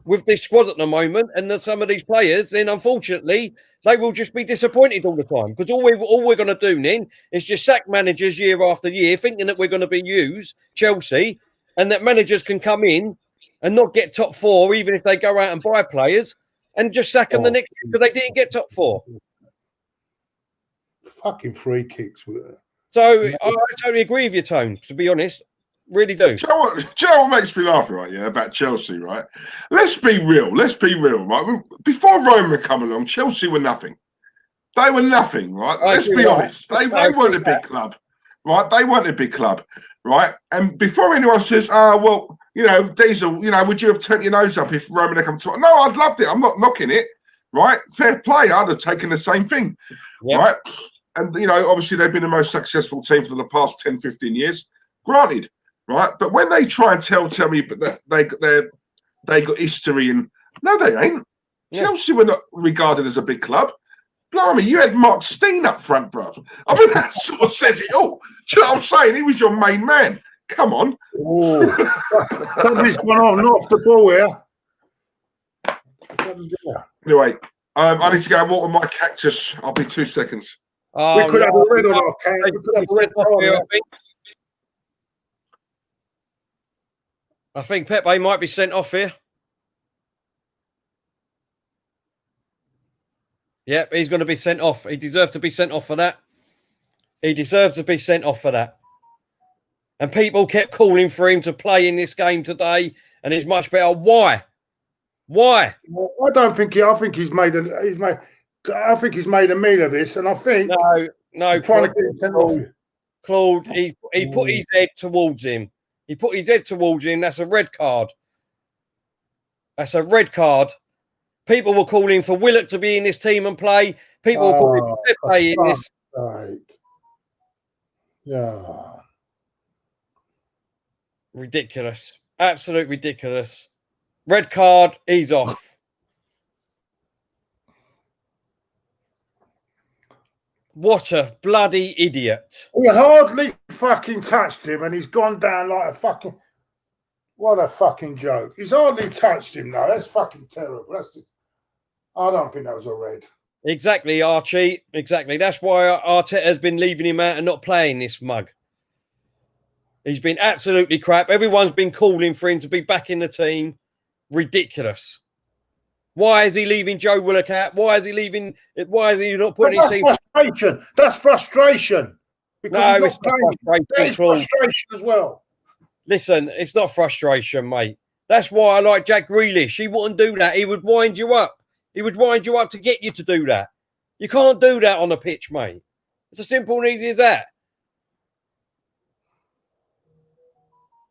with this squad at the moment and some of these players, then unfortunately they will just be disappointed all the time. Because all we're going to do then is just sack managers year after year, thinking that we're going to be used, Chelsea, and that managers can come in and not get top 4, even if they go out and buy players, and just sack them the next year because they didn't get top 4. Fucking free kicks. So I totally agree with you, Tone, to be honest. Really do. Do you know what makes me laugh, right? Yeah, about Chelsea, right? Let's be real, right? Before Roma come along, Chelsea were nothing. They were nothing, right? Let's be honest. They weren't a big club, right? They weren't a big club, right? And before anyone says, well, you know, Diesel, you know, would you have turned your nose up if Roma had come to it? No, I'd loved it. I'm not knocking it, right? Fair play. I'd have taken the same thing, right? And, you know, obviously they've been the most successful team for the past 10, 15 years. Granted, right? But when they try and tell me that they got history, and no, they ain't. Chelsea were not regarded as a big club. Blimey, you had Mark Steen up front, bruv. I mean, that sort of says it all. Do you know what I'm saying? He was your main man. Come on. Something's gone on off the ball here. Anyway, I need to go and water my cactus. I'll be 2 seconds. We could have a red on our can. We could have a red on. I think Pepe might be sent off here. Yep, he's going to be sent off. He deserves to be sent off for that. He deserves to be sent off for that. And people kept calling for him to play in this game today, and it's much better. Why? Why? Well, I don't think I think he's made a meal of this, and I think no. Trying to get him sent off. Claude, he put his head towards him. He put his head towards him. That's a red card. That's a red card. People were calling for Willock to be in this team and play. People were calling for Pepe in this. Right. Yeah. Ridiculous. Absolute ridiculous. Red card, he's off. What a bloody idiot. We hardly fucking touched him, and he's gone down like a fucking... What a fucking joke. He's hardly touched him now. That's fucking terrible. I don't think that was a red. Exactly, Archie. Exactly. That's why Arteta has been leaving him out and not playing this mug. He's been absolutely crap. Everyone's been calling for him to be back in the team. Ridiculous. Why is he leaving Joe Willock out? Why is he leaving? Why is he not putting his team? Frustration. That's frustration. No, it's not frustration. That is frustration as well. Listen, it's not frustration, mate. That's why I like Jack Grealish. He wouldn't do that. He would wind you up. He would wind you up to get you to do that. You can't do that on the pitch, mate. It's as simple and easy as that.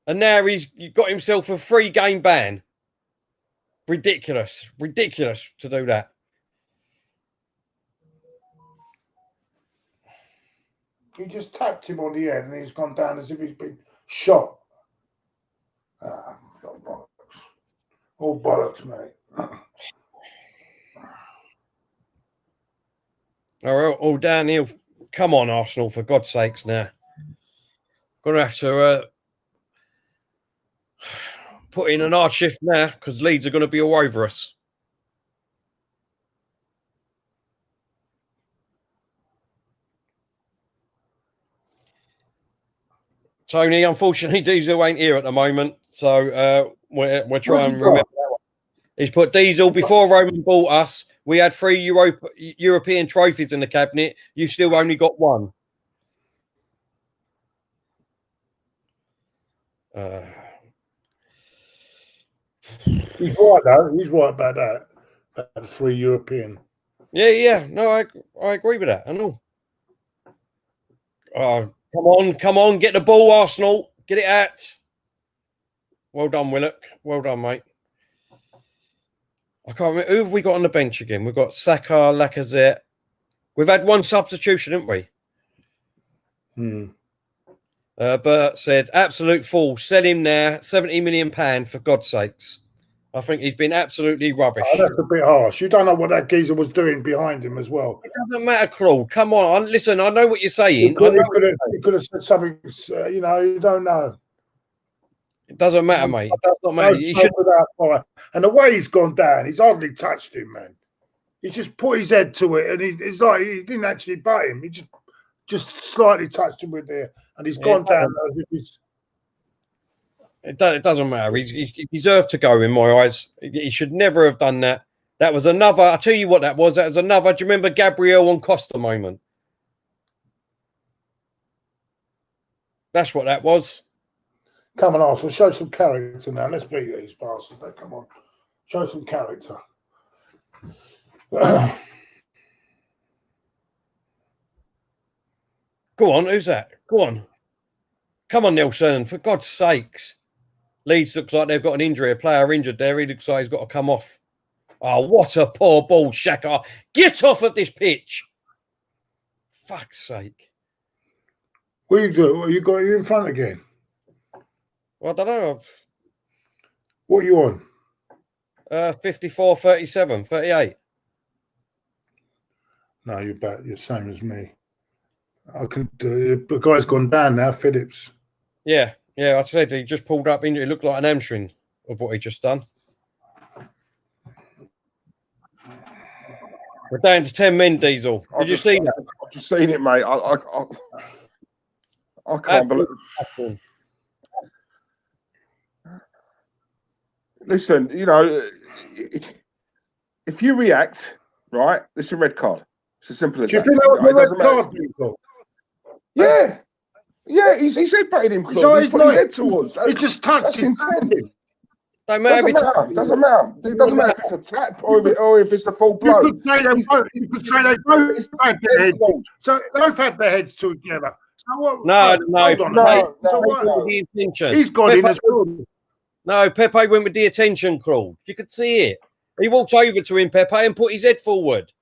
And now he's got himself a 3-game ban. Ridiculous. Ridiculous to do that. He just tapped him on the head and he's gone down as if he's been shot. Bollocks. All bollocks, mate. All downhill. Come on, Arsenal, for God's sakes now. Gonna have to put in an hard shift now because Leeds are going to be all over us. Tony, unfortunately, Diesel ain't here at the moment, so we're trying to remember that one. He's put Diesel before Roman bought us. We had 3 European trophies in the cabinet. You still only got 1. He's right, though. He's right about that. About the 3 European. Yeah. No, I agree with that. I know. Come on. Get the ball, Arsenal. Get it out. Well done, Willock. Well done, mate. I can't remember. Who have we got on the bench again? We've got Saka, Lacazette. We've had 1 substitution, haven't we? Bert said, absolute fool. Sell him now. £70 million, for God's sakes. I think he's been absolutely rubbish. Oh, that's a bit harsh. You don't know what that geezer was doing behind him as well. It doesn't matter, Claude. Come on. Listen, I know what you're saying. He could have said something, you don't know. It doesn't matter, mate. It does not matter. He should... And the way he's gone down, he's hardly touched him, man. He just put his head to it, and it's like he didn't actually bite him. He just slightly touched him with there, and he's gone down. It doesn't matter. He deserved to go in my eyes. He should never have done that. That was another. I'll tell you what that was. That was another. Do you remember Gabriel and Costa moment? That's what that was. Come on, Arsenal, show some character now. Let's beat these bastards. Now, come on, show some character. Go on, who's that? Go on. Come on, Nelson, for God's sakes. Leeds looks like they've got an injury, a player injured there. He looks like he's got to come off. Oh, what a poor ball, Shaka. Get off of this pitch. Fuck's sake. What you do? What you got you in front again? Well, I don't know. What are you on? 54, 37, 38. No, you're back. You're same as me. I can. The guy's gone down now, Phillips. Yeah, I said he just pulled up injury. It looked like an hamstring of what he just done. We're down to 10 men, Diesel. Did you see that? I've just seen it, mate. I can't believe it. Listen, you know, if you react, right, it's a red card. It's as simple as that. Do you think that was a red card, people? Yeah. Yeah, he's headbutted him, Claude. He's put his head towards. He just touched him. Doesn't matter. Doesn't matter. It doesn't matter if it's a tap or if it's a full blow. You could say they both had their heads. So they both had their heads together. So what? No. Hold on, mate. So what? The intention. He's got Pepe, in as well. No, Pepe went with the attention, Claude. You could see it. He walked over to him, Pepe, and put his head forward.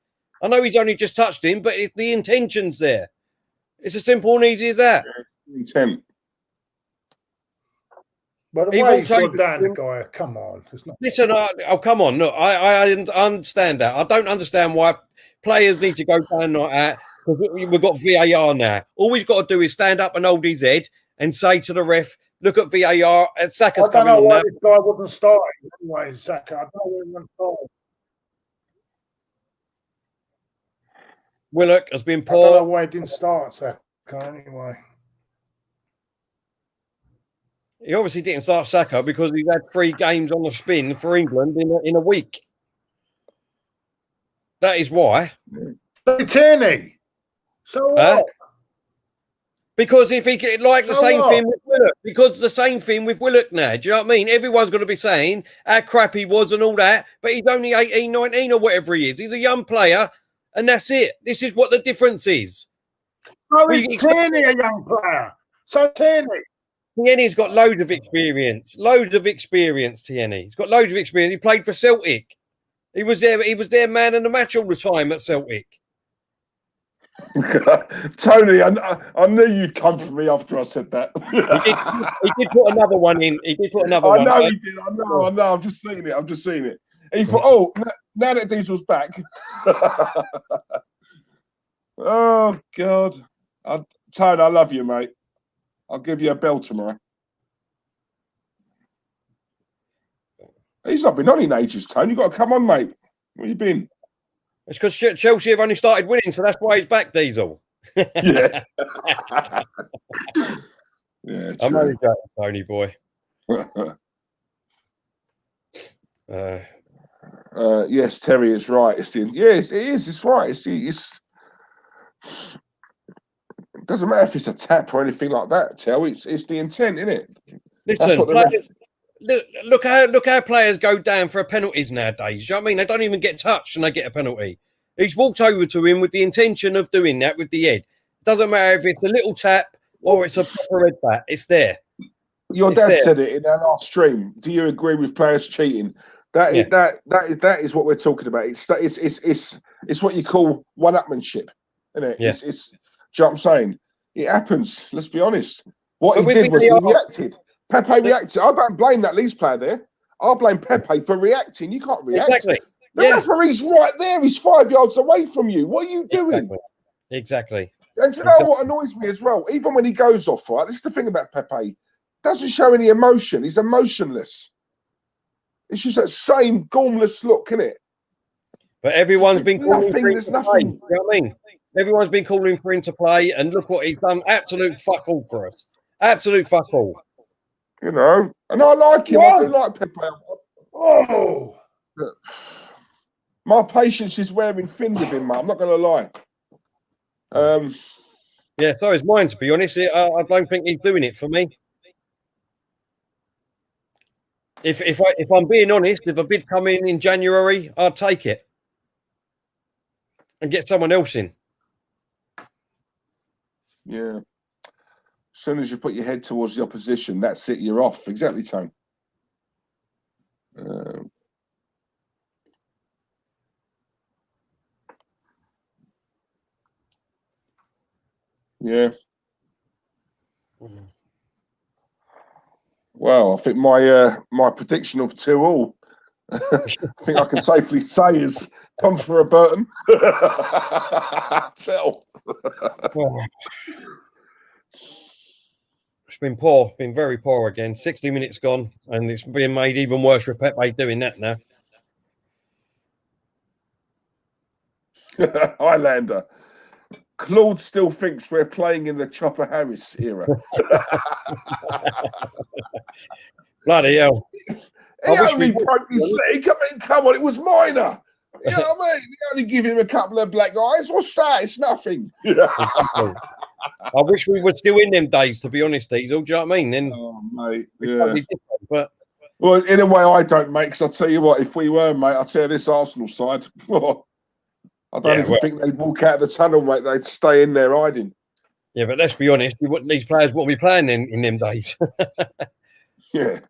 I know he's only just touched him, but the intention's there. It's as simple and easy as that. Intent. But the way he's got down the guy, come on. Listen, come on. Look, I understand that. I don't understand why players need to go down like that, because we've got VAR now. All we've got to do is stand up and hold his head and say to the ref, look at VAR, and Saka's coming on now. I don't know why this guy wasn't starting anyway, Saka. I don't know why he wasn't starting. Willock has been poor. I don't know why he didn't start, Saka, anyway. He obviously didn't start Saka because he's had 3 games on the spin for England in a week. That is why. Tierney. So what? Because if he like the same thing with Willock, because the same thing with Willock now. Do you know what I mean? Everyone's going to be saying how crap he was and all that, but he's only 18, 19 or whatever he is. He's a young player, and that's it. This is what the difference is. Oh, is Tierney a young player? So Tierney. Tierney's got loads of experience. Tierney. He's got loads of experience. He played for Celtic. He was their man of the match all the time at Celtic. Tony, I knew you'd come for me after I said that. he did put another one in. He did put another one. I know he did. I know. I'm just seeing it. And he thought, oh, now that Diesel's back. Oh, God. Tony, I love you, mate. I'll give you a bell tomorrow. He's not been on in ages, Tony. You've got to come on, mate. Where you been? It's because Chelsea have only started winning, so that's why he's back, Diesel. Yeah. I'm only joking, Tony boy. Yes, Terry is right. Yes, it is. It's right. It doesn't matter if it's a tap or anything like that, Tel. It's the intent, isn't it? Listen, look how players go down for penalties nowadays. You know what I mean? They don't even get touched and they get a penalty. He's walked over to him with the intention of doing that with the head. Doesn't matter if it's a little tap or it's a proper red bat. It's there. Your dad said it in our last stream. Do you agree with players cheating? That is what we're talking about. It's what you call one-upmanship, isn't it? Yeah. Do you know what I'm saying? It happens. Let's be honest. What he did was he reacted. Pepe reacted. I don't blame that Leeds player there. I'll blame Pepe for reacting. You can't react. Exactly. The referee's right there. He's 5 yards away from you. What are you doing? Exactly. And do you know what annoys me as well? Even when he goes off, right? This is the thing about Pepe. Doesn't show any emotion. He's emotionless. It's just that same gormless look, isn't it? But everyone's been calling for him to play. You know what I mean? Everyone's been calling for him to play, and look what he's done. Absolute fuck all for us. Absolute fuck all. You know, and I like him. I do like Pepe. Oh, My patience is wearing thin with him, mate. I'm not going to lie. Yeah, so is mine, to be honest. I don't think he's doing it for me. If I'm being honest, if a bid come in January, I'd take it and get someone else in. Yeah. As soon as you put your head towards the opposition, that's it. You're off. Exactly, Tone. Yeah. Well, I think my prediction of 2-2, I think I can safely say is come for a Burton. Tell. It's been poor, been very poor again. 60 minutes gone, and it's being made even worse with Pepe doing that now. Highlander. Claude still thinks we're playing in the Chopper Harris era. Bloody hell. He only broke his leg. I mean, come on, it was minor. You know what I mean? You only give him a couple of black eyes. What's that? It's nothing. I wish we were still in them days, to be honest, Diesel. Do you know what I mean? Then, oh, mate. Yeah. But well, in a way, I don't, mate, because I'll tell you what, if we were, mate, I'll tell you this Arsenal side. I don't even think they'd walk out of the tunnel, mate. They'd stay in there hiding. Yeah, but let's be honest, these players wouldn't be playing in them days. Yeah.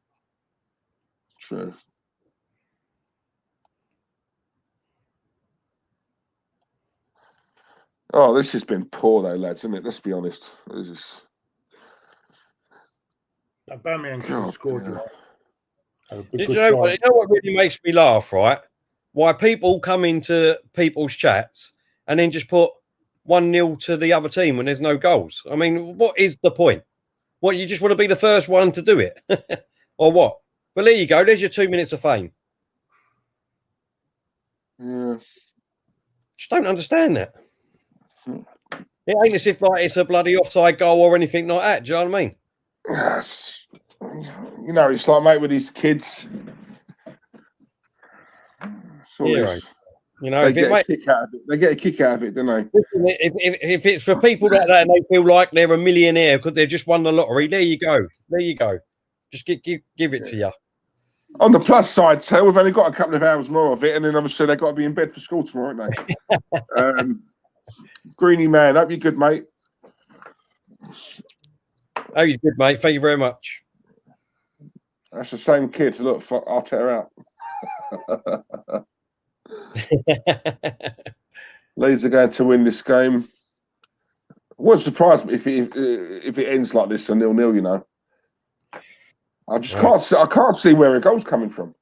True. Oh, this has been poor, though, lads, isn't it? Let's be honest. This is... Aubameyang should have scored. You know what really makes me laugh, right? Why people come into people's chats and then just put 1-0 to the other team when there's no goals. I mean, what is the point? What, you just want to be the first one to do it? Or what? Well, there you go. There's your 2 minutes of fame. Yeah. Just don't understand that. It ain't as if like it's a bloody offside goal or anything like that. Do you know what I mean? Yes. You know, it's like, mate, with these kids. You know, they get a kick out of it. They get a kick out of it, don't they? If it's for people like that and they feel like they're a millionaire because they've just won the lottery, there you go. There you go. Just give it to you. On the plus side, so we've only got a couple of hours more of it, and then obviously they've got to be in bed for school tomorrow, haven't they? Greeny man, hope you're good, mate. Oh, you're good, mate. Thank you very much. That's the same kid. Look, Arteta out. Leeds are going to win this game. Wouldn't surprise me if it ends like this, a 0-0. You know, I just can't see where a goal's coming from.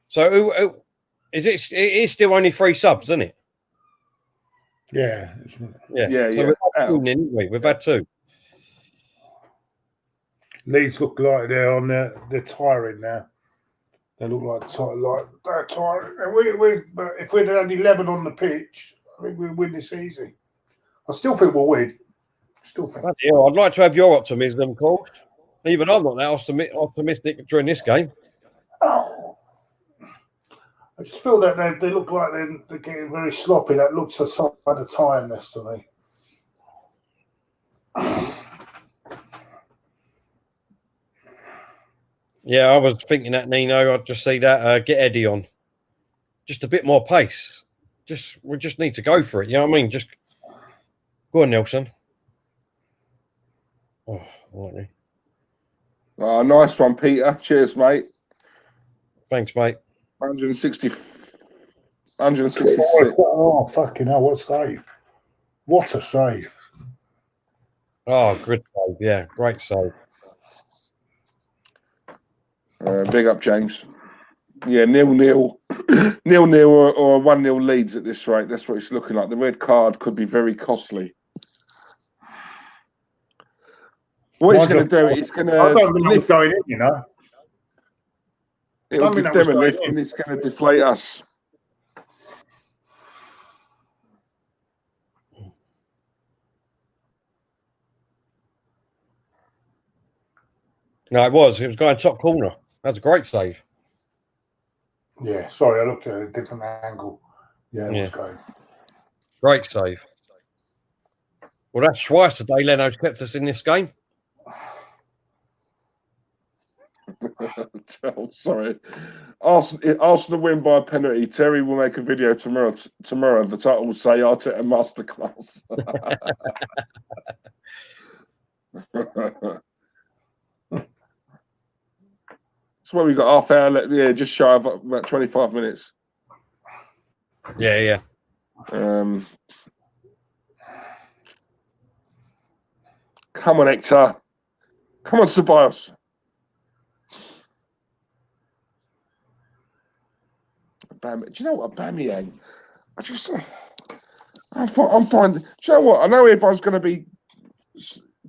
So, is it? It is still only 3 subs, isn't it? Yeah. So we've had 2. Leeds look like they're on they're tiring now. They look like they're tiring. But if we'd had 11 on the pitch, I think we'd win this easy. I still think we'll win. I'd like to have your optimism, Claude. Even I'm not that optimistic during this game. Oh. I just feel that they look like they're getting very sloppy. That looks a sign of tiredness to me. Yeah, I was thinking that, Nino. I'd just see that. Get Eddie on. Just a bit more pace. We just need to go for it. You know what I mean? Just go on, Nelson. Oh, nice one, Peter. Cheers, mate. Thanks, mate. 166. Oh, fucking hell, what a save. What a save. Oh, good save. Yeah, great save. Big up, James. Yeah, 0-0. 0-0 or 1-0 Leeds at this rate. That's what it's looking like. The red card could be very costly. What it's going to do, it's going to... I don't think it's going in, you know. It'll give them a lift and it's going to deflate us. No, it was. It was going top corner. That's a great save. Yeah, sorry, I looked at a different angle. Yeah, it was going. Great save. Well, that's twice today Leno's kept us in this game. Oh, sorry. Arsenal win by a penalty. Terry will make a video tomorrow. The title will say Arteta Masterclass. So what we got? Half hour. Yeah, just shy of about 25 minutes. Yeah. Come on, Hector. Come on, Ceballos. Do you know what, Aubameyang? I'm fine. Do you know what? I know everyone's going to be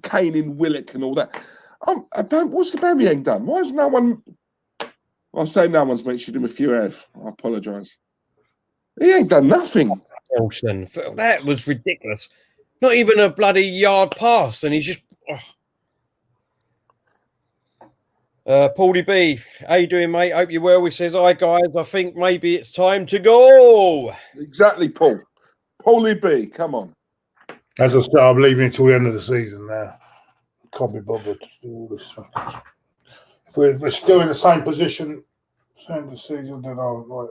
caning Willock and all that. What's Aubameyang done? Why has no one? Well, I say no one's mentioned him. If you have, I apologise. He ain't done nothing. Wilson, that was ridiculous. Not even a bloody yard pass, and he's just. Paulie B, how you doing, mate? Hope you're well. He says, "Hi guys, I think maybe it's time to go." Exactly, Paul. Paulie B, come on. As I said, I'm leaving until the end of the season now. Can't be bothered to do all this. If we're still in the same position, end of the season, then I'll like.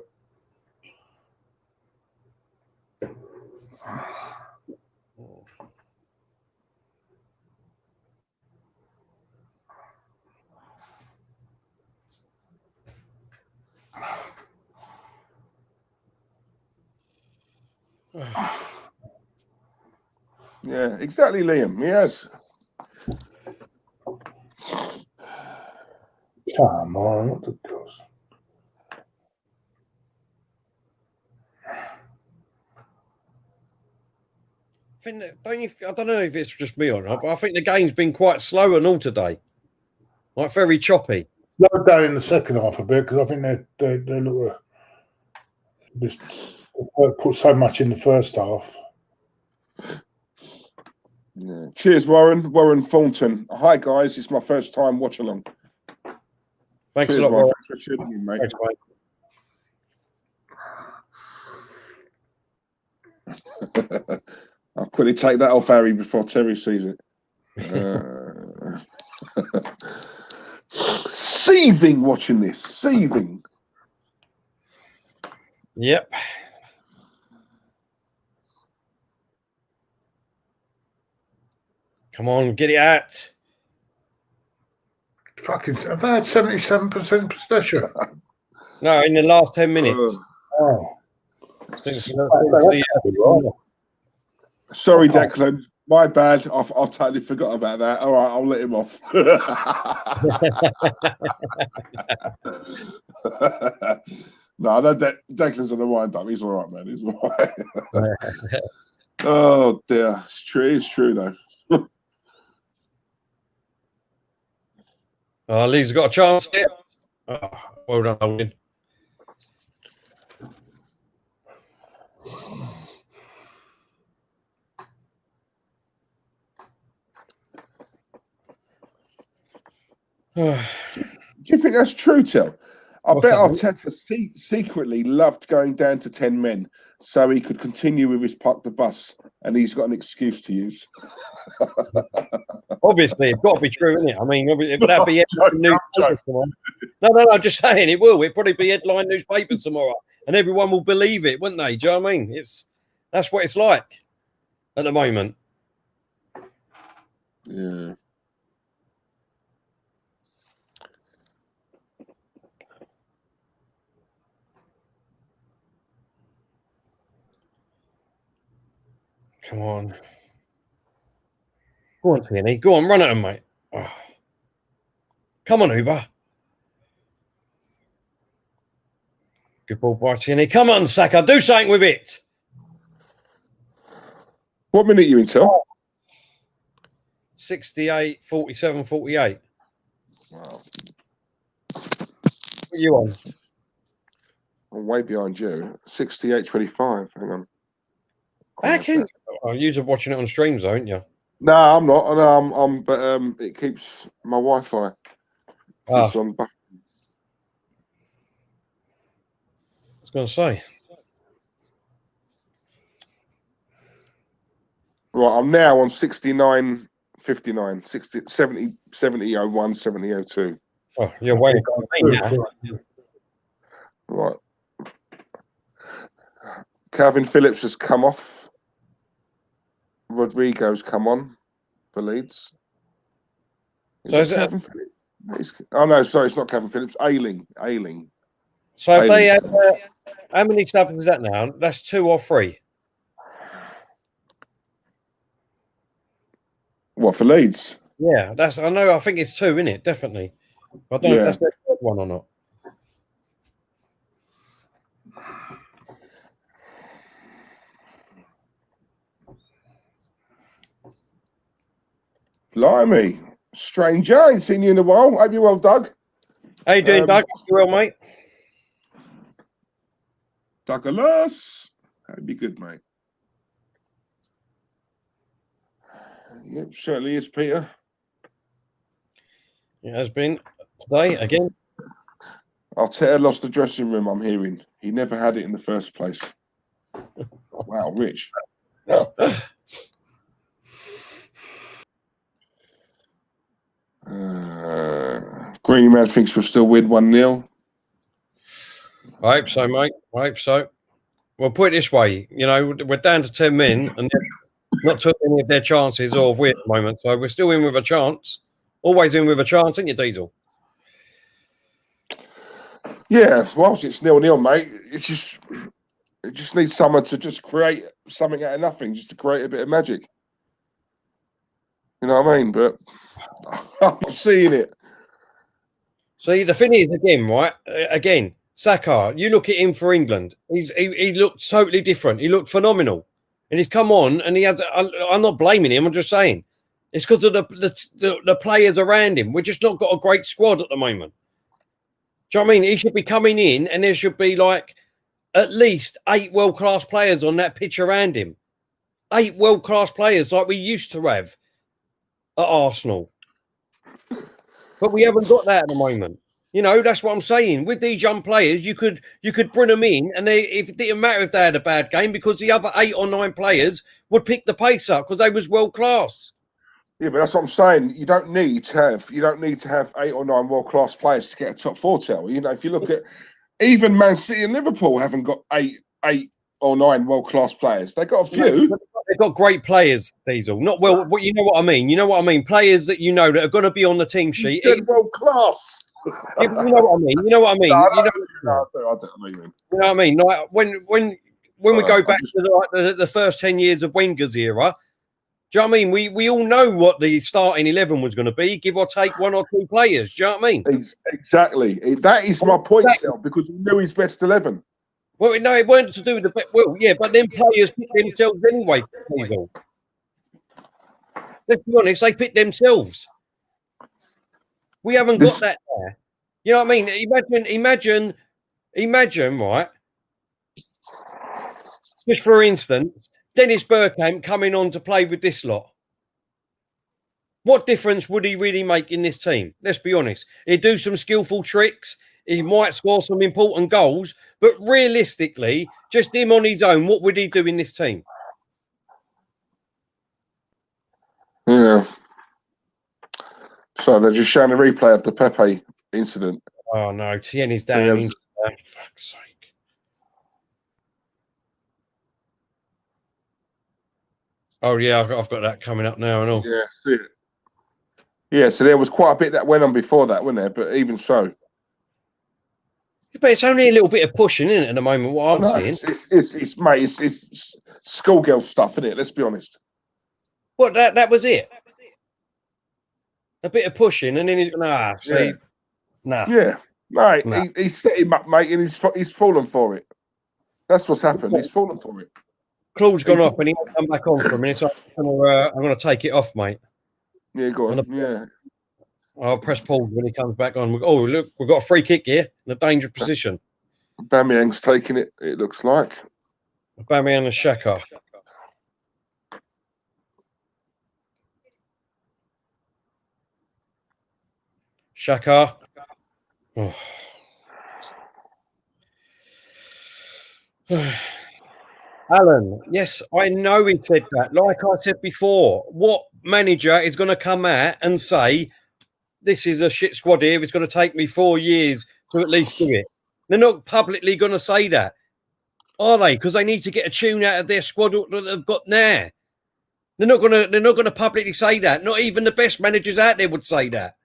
Yeah, exactly, Liam. He has. Come on, what the goes? I don't know if it's just me or not, but I think the game's been quite slow and all today, like very choppy. Slowed down in the second half a bit because I think they look just put so much in the first half. Yeah. Cheers, Warren. Warren Thornton. Hi, guys. It's my first time watch along. Thanks Cheers, a lot, Warren. Thanks for tuning in, mate. Thanks, mate. I'll quickly take that off Harry before Terry sees it. Seething watching this. Seething. Yep. Come on, get it out. Fucking, have they had 77% possession? No, in the last 10 minutes. Sorry, Declan. My bad. I've totally forgot about that. All right, I'll let him off. No, I know Declan's on the wind up. He's all right, man. He's all right. Oh dear, it's true. It's true though. Leeds got a chance here. Oh, well done, Holding. Do you think that's true, Till? I bet Arteta secretly loved going down to 10 men so he could continue with his park the bus, and he's got an excuse to use. Obviously, it's got to be true, isn't it? I mean, that'd be headline newspapers tomorrow. No, just saying it will. It'll probably be headline newspapers tomorrow, and everyone will believe it, wouldn't they? Do you know what I mean? That's what it's like at the moment. Yeah. Come on. Go on, Tierney. Go on, run at him, mate. Oh. Come on, Uber. Good ball by Tierney. Come on, Saka. Do something with it. What minute are you in, Till? 68, 47, 48. Wow. What are you on? I'm way behind you. 68-25. Hang on. How can you? Oh, you're watching it on streams, aren't you? No, I'm not. No, I'm but it keeps my Wi-Fi. It's on. I was going to say. Right, I'm now on 69.59, 60, 70, 70.01, 70.02. Oh, you're waiting for me now. Right. Calvin Phillips has come off. Rodrigo's come on for Leeds. Is it Calvin Phillips? Oh no, sorry, it's not Calvin Phillips. Ayling. So if they had, how many subs is that now? That's 2 or 3. What, for Leeds? Yeah, that's. I know. I think it's 2, isn't it? Definitely. I don't know if that's the third one or not. Blimey, stranger, ain't seen you in a while. Hope you're well, Doug. How you doing, Doug? You well, mate? Douglas, that'd be good, mate. Yep, certainly is, Peter. It has been today again. Arteta lost the dressing room, I'm hearing. He never had it in the first place. Wow, Rich. Greeny Man thinks we'll still win 1-0. I hope so, mate. I hope so. Well, put it this way, you know, we're down to 10 men and they've not took any of their chances or we at the moment. So we're still in with a chance. Always in with a chance, ain't you, Diesel? Yeah, whilst it's 0-0, mate, it just needs someone to just create something out of nothing, just to create a bit of magic. You know what I mean? But I'm not seeing it. See, the thing is, again, right? Again, Saka, you look at him for England. He looked totally different. He looked phenomenal. And he's come on and he has... I'm not blaming him. I'm just saying. It's because of the players around him. We've just not got a great squad at the moment. Do you know what I mean? He should be coming in and there should be like at least 8 world-class players on that pitch around him. 8 world-class players like we used to have at Arsenal. But we haven't got that at the moment. You know, that's what I'm saying. With these young players, you could bring them in and it didn't matter if they had a bad game because the other 8 or 9 players would pick the pace up because they was world-class. Yeah, but that's what I'm saying. You don't need to have 8 or 9 world-class players to get a top 4 tell. You know, if you look at even Man City and Liverpool haven't got 8 or 9 world-class players. They got a few. They've got great players, Diesel. Not well, you know what I mean. You know what I mean. Players that you know that are going to be on the team sheet. World-class. You know what I mean. You know what I mean. No, you know what I mean. You know what I mean. Like when we go back to the first 10 years of Wenger's era. Do you know what I mean? We all know what the starting 11 was going to be, give or take 1 or 2 players. Do you know what I mean? Exactly. That is my point, Sal, because we knew his best 11. Well, no, it weren't to do with the... Well, yeah, but then players pick themselves anyway. Let's be honest, they pick themselves. We haven't got that there. You know what I mean? Imagine, right? Just for instance, Dennis Bergkamp coming on to play with this lot. What difference would he really make in this team? Let's be honest. He'd do some skillful tricks. He might score some important goals. But realistically, just him on his own, what would he do in this team? Yeah. So they're just showing a replay of the Pepe incident. Oh, no. Tierney's down. For fuck's sake. Oh, yeah, I've got that coming up now and all. Yeah, see it. Yeah, so there was quite a bit that went on before that, wasn't there? But even so. But it's only a little bit of pushing, isn't it, at the moment, what I'm seeing? It's schoolgirl stuff, isn't it? Let's be honest. What, that was it? A bit of pushing, and then he's going, see, nah. Yeah, mate, nah. He set him up, mate, and he's fallen for it. That's what's happened. He's fallen for it. Claude's gone off and he won't come back on for a minute, so I'm going to take it off, mate. Yeah, go on. Yeah. I'll press pause when he comes back on. Oh, look, we've got a free kick here in a dangerous position. Aubameyang's taking it, it looks like. Aubameyang and Xhaka. Xhaka Alan, yes, I know he said that. Like I said before, what manager is going to come out and say, this is a shit squad here, it's going to take me 4 years to at least do it? They're not publicly going to say that, are they? Because they need to get a tune out of their squad that they've got now. They're not going to publicly say that. Not even the best managers out there would say that.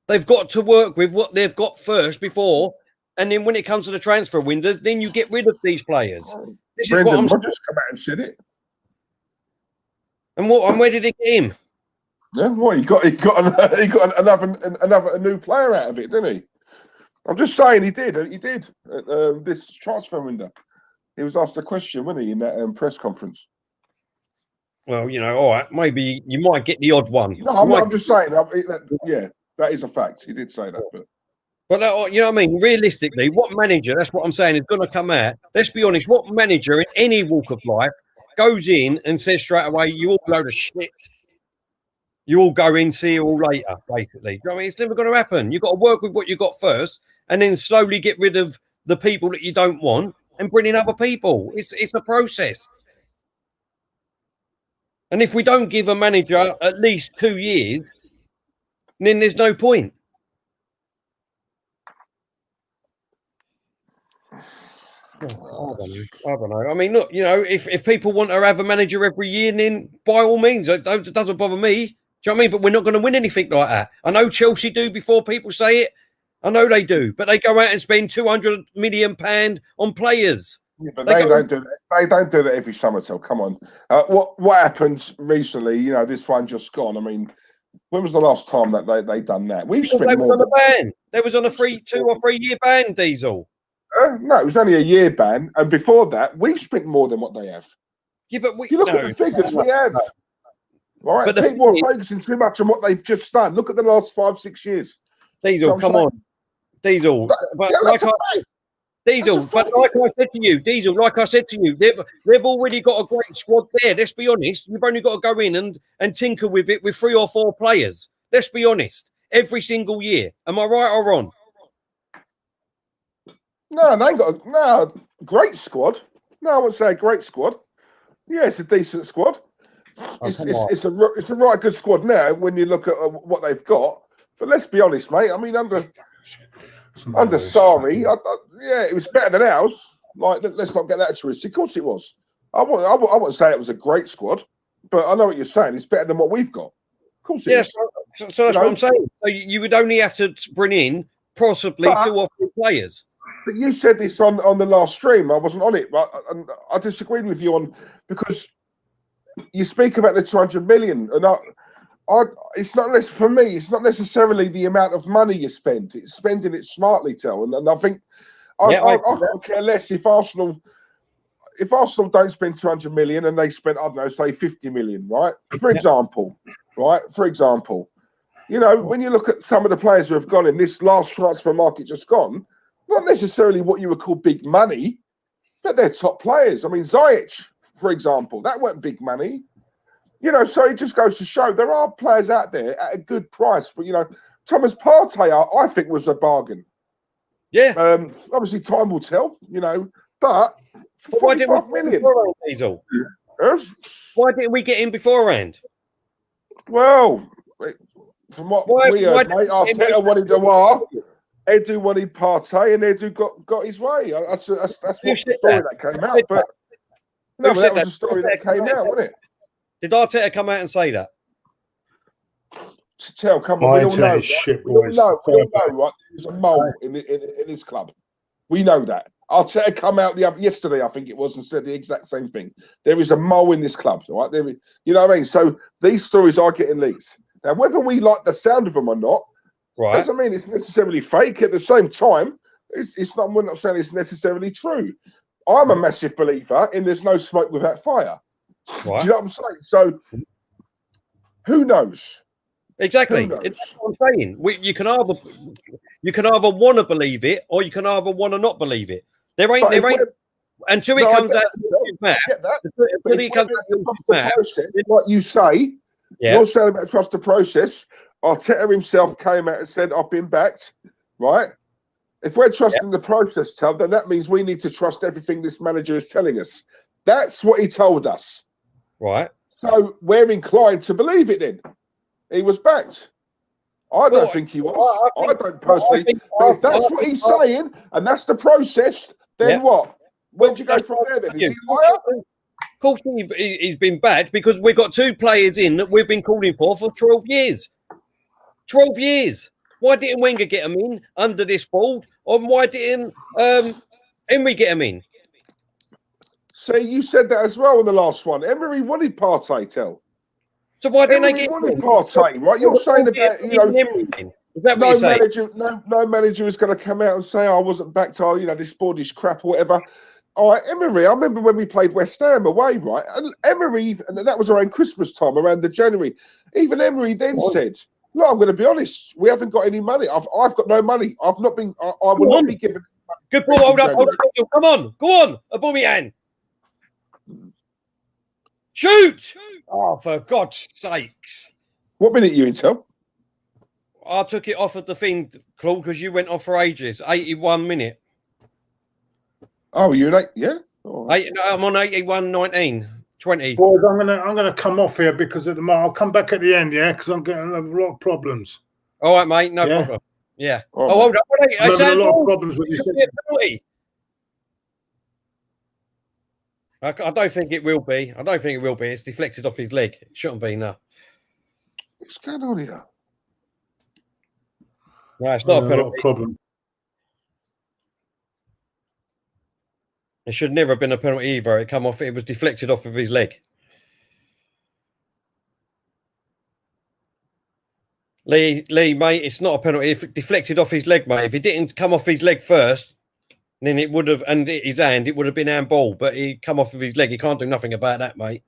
They've got to work with what they've got first before, and then when it comes to the transfer windows, then you get rid of these players. This Brendan is what I'm Rodgers come out and said it. And where did he get him? Yeah, well, he got another new player out of it, didn't he? I'm just saying he did. He did at this transfer window. He was asked a question, wasn't he, in that press conference? Well, you know, all right, maybe you might get the odd one. No, I'm just saying. Yeah, that is a fact. He did say that, but you know what I mean? Realistically, what manager, that's what I'm saying, is going to come out. Let's be honest, what manager in any walk of life goes in and says straight away, you all load of shit. You all go in, see you all later, basically. You know what I mean? It's never going to happen. You've got to work with what you got first and then slowly get rid of the people that you don't want and bring in other people. It's a process. And if we don't give a manager at least 2 years, then there's no point. I don't know. I mean, look, you know, if people want to have a manager every year, then by all means, it doesn't bother me. Do you know what I mean? But we're not going to win anything like that. I know Chelsea do before people say it. I know they do. But they go out and spend £200 million on players. Yeah, but they don't do that. They don't do that every summer. So come on. What happened recently? You know, this one just gone. I mean, when was the last time that they done that? We've spent more. On a ban. There was on a 2 or 3 year ban, Diesel. No, it was only a year ban, and before that, we've spent more than what they have. Yeah, but you look at the figures we have. Right, but people are focusing too much on what they've just done. Look at the last 5-6 years. Diesel, come on, Diesel. But like I said to you, they've already got a great squad there. Let's be honest. You've only got to go in and tinker with it with 3 or 4 players. Let's be honest. Every single year. Am I right or wrong? No, they ain't got great squad. No, I wouldn't say a great squad. Yeah, it's a decent squad. It's a right good squad now when you look at what they've got. But let's be honest, mate. I mean, under Sarri, yeah, it was better than ours. Like, let's not get that twisted. Of course, it was. I wouldn't say it was a great squad, but I know what you're saying. It's better than what we've got. Of course, it is. So that's what I'm saying. So you would only have to bring in possibly 2 or 3 players. But you said this on the last stream. I wasn't on it, but I disagreed with you on because you speak about the 200 million, and it's not for me. It's not necessarily the amount of money you spend. It's spending it smartly, and I think I don't care less if Arsenal don't spend 200 million and they spend, I don't know, say 50 million, right? For example, you know, when you look at some of the players who have gone in this last transfer market just gone, not necessarily what you would call big money, but they're top players. I mean, Ziyech, for example, that weren't big money. You know, so it just goes to show there are players out there at a good price. But, you know, Thomas Partey, I think, was a bargain. Yeah. Obviously, time will tell, you know, but for 45 million. Diesel? Why didn't we get him beforehand? Well, from what we heard, mate, Arteta wanted aouar. Edu wanted Partey, and Edu got his way. That's what the story that came out. But no, that was the story that came out, wasn't it? Did Arteta come out and say that? To tell, come on, we all know. We all know, right? There's a mole in this club. We know that. Arteta come out yesterday, I think it was, and said the exact same thing. There is a mole in this club, right? You know what I mean? So these stories are getting leaked. Now, whether we like the sound of them or not, doesn't mean it's necessarily fake. At the same time, it's not. We're not saying it's necessarily true. I'm a massive believer in there's no smoke without fire. Right. Do you know what I'm saying? So, who knows? Exactly. That's what I'm saying. You can either want to believe it, or you can either want to not believe it. There ain't until it comes out. Until it comes out, like you say, you're saying about trust the process. Arteta himself came out and said, "I've been backed." right? If we're trusting the process, then that means we need to trust everything this manager is telling us. That's what he told us. Right. So we're inclined to believe it then. He was backed. I don't think he was. I don't personally. But if that's what he's saying and that's the process, then what? Where'd you go from there then? Is he a liar? Of course he's been bad because we've got 2 players in that we've been calling for 12 years. 12 years. Why didn't Wenger get them in under this board? Or why didn't Emery get them in? See, you said that as well in the last one. Emery wanted Partey, tell. So why didn't Emery they get wanted Partey, right? You're saying about, you know, no manager is going to come out and say, I wasn't backed, you know, this board is crap or whatever. All right, Emery, I remember when we played West Ham away, right? And Emery, and that was around Christmas time, around the January. Even Emery then said, look, I'm going to be honest, we haven't got any money. I've got no money. I've not been, I will not be given money. Good ball, hold up. Come on, go on, Aubameyang. Shoot! Oh, for God's sakes. What minute you in, Tel? I took it off of the thing, Claude, because you went off for ages. 81 minute. Oh, you're in 8? Yeah? Right. I'm on 81:19. 20. Boys, I'm gonna come off here because at the moment I'll come back at the end, yeah, because I'm getting a lot of problems. All right, mate, no problem. Yeah. Right, hold up. I'm having a lot of problems with this. I don't think it will be. I don't think it will be. It's deflected off his leg. It shouldn't be, no. What's going on here? No, it's not a penalty. Problem. It should never have been a penalty either. It come off. It was deflected off of his leg. Lee, mate, it's not a penalty. If it deflected off his leg, mate, if it didn't come off his leg first, then it would have, and his hand, it would have been handball. But he come off of his leg. He can't do nothing about that, mate.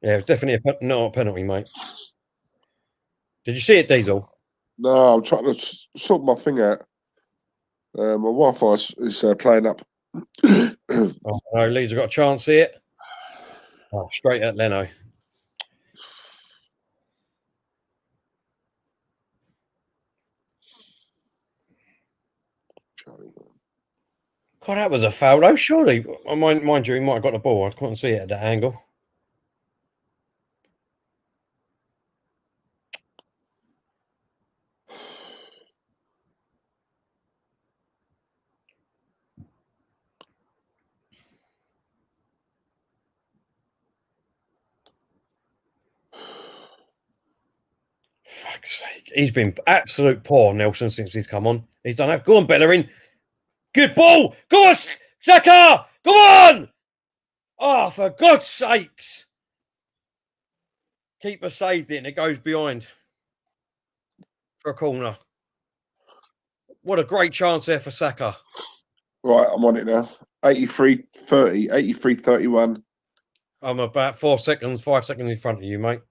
Yeah, it was definitely not a penalty, mate. Did you see it, Diesel? No, I'm trying to sort my thing out. My Wi-Fi is playing up. Oh, no, Leeds have got a chance here. Oh, straight at Leno. God, that was a foul, though, surely. Mind you, he might have got the ball. I couldn't see it at that angle. Fuck's sake. He's been absolute poor, Nelson, since he's come on. He's done that. Go on, Bellerin. Good ball. Go on, Saka. Go on. Oh, for God's sakes. Keeper saved it and it goes behind for a corner. What a great chance there for Saka. Right, I'm on it now. 83-30, 83-31. I'm about 5 seconds in front of you, mate.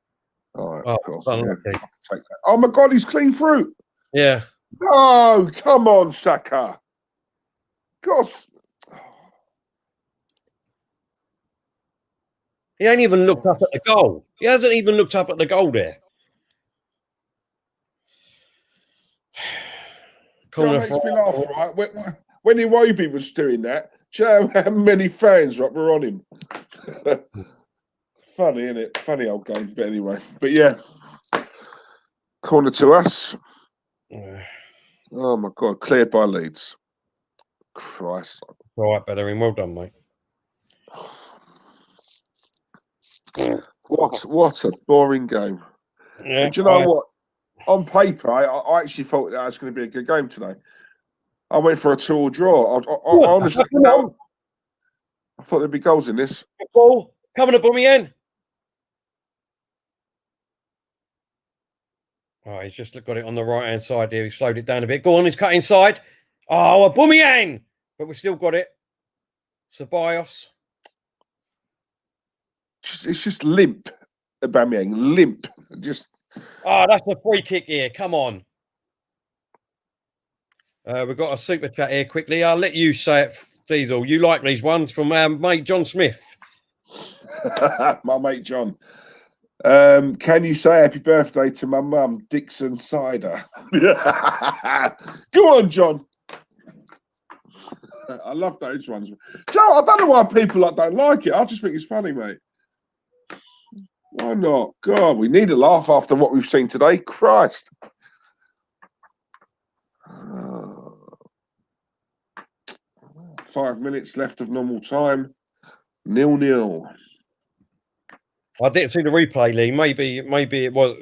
All right, Oh, of course. yeah. Take that. Oh my God, he's clean through. Yeah. Oh, come on, Saka. Gosh. He ain't even looked up at the goal. He hasn't even looked up at the goal there. That makes me laugh, right? When Iwobi was doing that, do you know how many fans were on him? Funny, isn't it? Funny old game. But anyway. But yeah. Corner to us. Oh my God. Cleared by Leeds. Christ. All right, Bellerin. Well done, mate. What a boring game. Yeah, and do you know what? On paper, I actually thought that was going to be a good game today. I went for a 2-2 draw. I honestly, I thought there'd be goals in this. Ball coming up on me in. Oh, he's just got it on the right-hand side here. He slowed it down a bit. Go on, he's cut inside. Oh, Aubameyang! But we still got it. Ceballos. It's just limp. Aubameyang, limp. Just. Oh, that's a free kick here. Come on. We've got a super chat here quickly. I'll let you say it, Diesel. You like these ones from mate John Smith. My mate John. Can you say happy birthday to my mum, Dixon Cider? Go on, John. I love those ones. Joe, I don't know why people don't like it. I just think it's funny, mate. Why not? God, we need a laugh after what we've seen today. Christ. 5 minutes left of normal time. 0-0. I didn't see the replay, Lee. Maybe it was.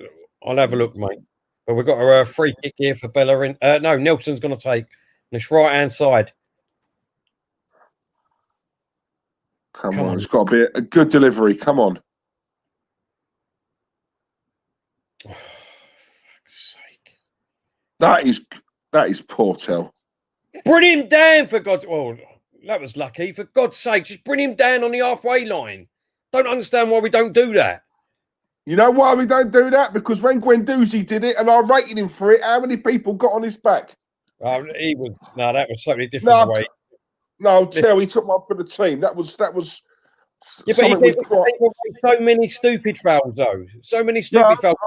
I'll have a look, mate. But we've got a free kick here for Bellerin. No, Nelson's going to take this right-hand side. Come on, it's got to be a good delivery. Come on. Oh, fuck's sake. That is poor tell. Bring him down for God's... Well, that was lucky. For God's sake, just bring him down on the halfway line. Don't understand why we don't do that. You know why we don't do that? Because when Guendouzi did it and I rated him for it, how many people got on his back? That was totally different way. No, Tell, he took one for the team. That was yeah, something but so many stupid fouls, though. So many stupid fouls.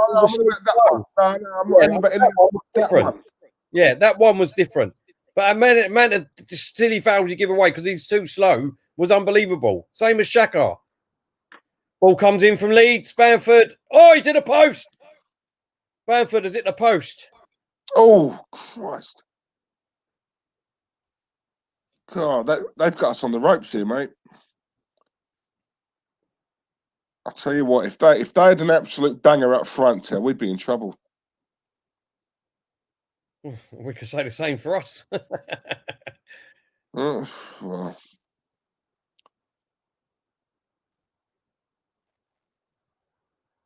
Yeah, that one was different. But amount of silly fouls you give away because he's too slow was unbelievable. Same as Xhaka. Ball comes in from Leeds. Bamford. Oh, he did a post. Bamford has hit the post. Oh, Christ. God, they've got us on the ropes here, mate. I'll tell you what, if they had an absolute banger up front, we'd be in trouble. We could say the same for us. Well.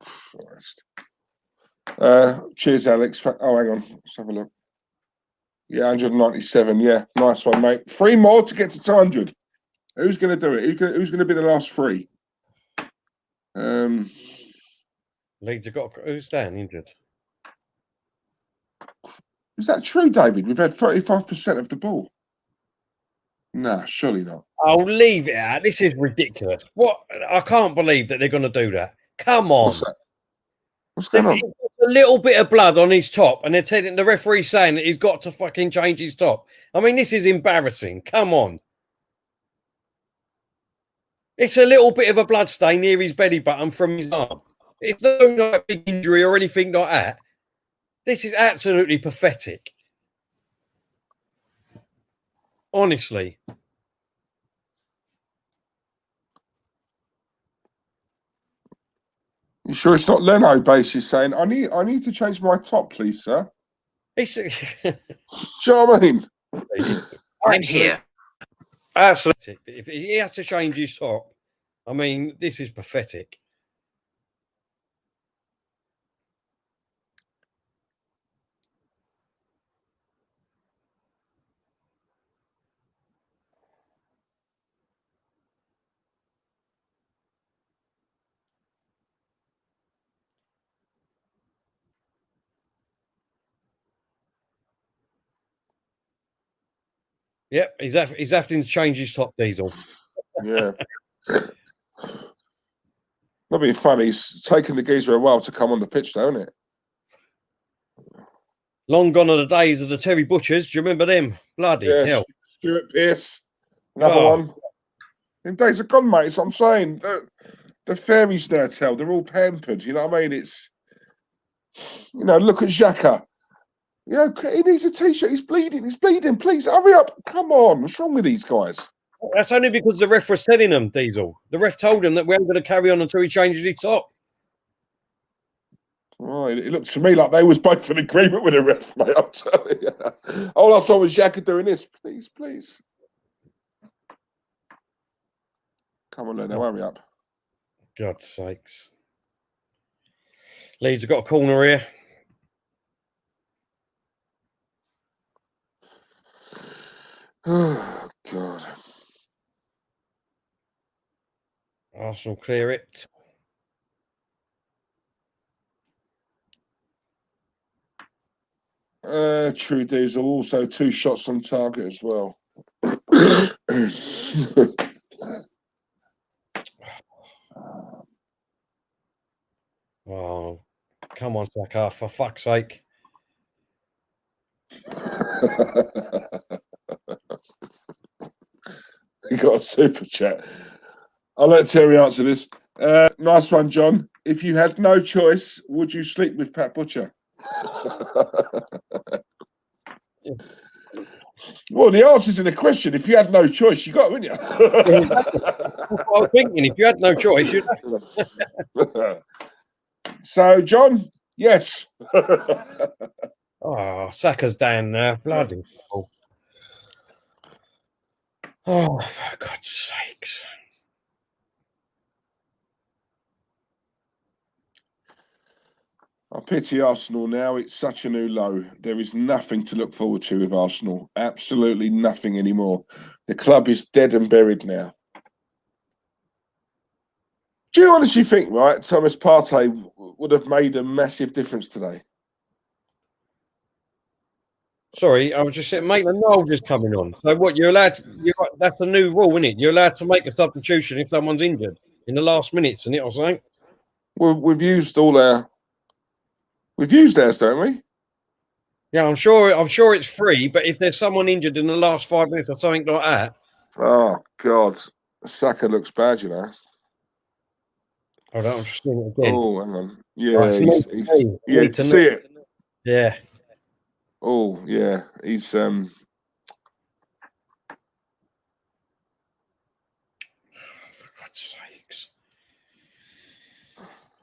Christ. Cheers, Alex. Oh, hang on. Let's have a look. Yeah, 197. Yeah, nice one, mate. 3 more to get to 200. Who's going to do it? Who's going to be the last 3? Leeds have got... Who's down injured? Is that true, David? We've had 35% of the ball. Nah, surely not. I'll leave it out. This is ridiculous. What? I can't believe that they're going to do that. Come on. What's that? What's going on? A little bit of blood on his top, and they're telling the referee saying that he's got to fucking change his top. I mean, this is embarrassing. Come on. It's a little bit of a blood stain near his belly button from his arm. It's no like big injury or anything like that. This is absolutely pathetic. Honestly. You sure it's not Leno basically saying, I need to change my top, please, sir? It's Do you know what I mean? I'm here. Absolutely. If he has to change his top, I mean, this is pathetic. Yep, he's having to change his top, Diesel. Yeah. Not being funny, it's taken the geezer a while to come on the pitch, though, isn't it? Long gone are the days of the Terry Butchers. Do you remember them? Bloody hell. Stuart Pearce, another one. Them days are gone, mate. That's what I'm saying. The fairies there, Tell. They're all pampered. You know what I mean? It's, look at Xhaka. He needs a t-shirt. He's bleeding. Please, hurry up. Come on. What's wrong with these guys? That's only because the ref was telling them, Diesel. The ref told him that we weren't going to carry on until he changes his top. Right. It looked to me like they was both in agreement with the ref, mate. I'm telling you. All I saw was Xhaka doing this. Please. Come on, Leno. Hurry up. God's sakes. Leeds have got a corner here. Oh, God. Arsenal clear it. True Diesel, also 2 shots on target as well. Oh, come on, Saka, for fuck's sake. You got a super chat. I'll let Terry answer this. Nice one, John. If you had no choice, would you sleep with Pat Butcher? Well, the answer's in the question. If you had no choice, you got it, wouldn't you? That's what I was thinking. If you had no choice, you'd have to. So, John, yes. Oh, Saka's down now. Bloody hell. Oh, for God's sakes. I pity Arsenal now. It's such a new low. There is nothing to look forward to with Arsenal. Absolutely nothing anymore. The club is dead and buried now. Do you honestly think, right, Thomas Partey would have made a massive difference today? Sorry, I was just saying, mate, the Noel just coming on. So what, you're allowed to, that's a new rule, isn't it? You're allowed to make a substitution if someone's injured in the last minutes, isn't it, or something? Well, we've used ours, don't we? Yeah, I'm sure it's free, but if there's someone injured in the last 5 minutes or something like that. Oh, God. Saka looks bad, you know. Hold on, I'm just seeing it again. Oh, hang on. Yeah, Right, to see it. Yeah. Oh, yeah. He's For God's sakes.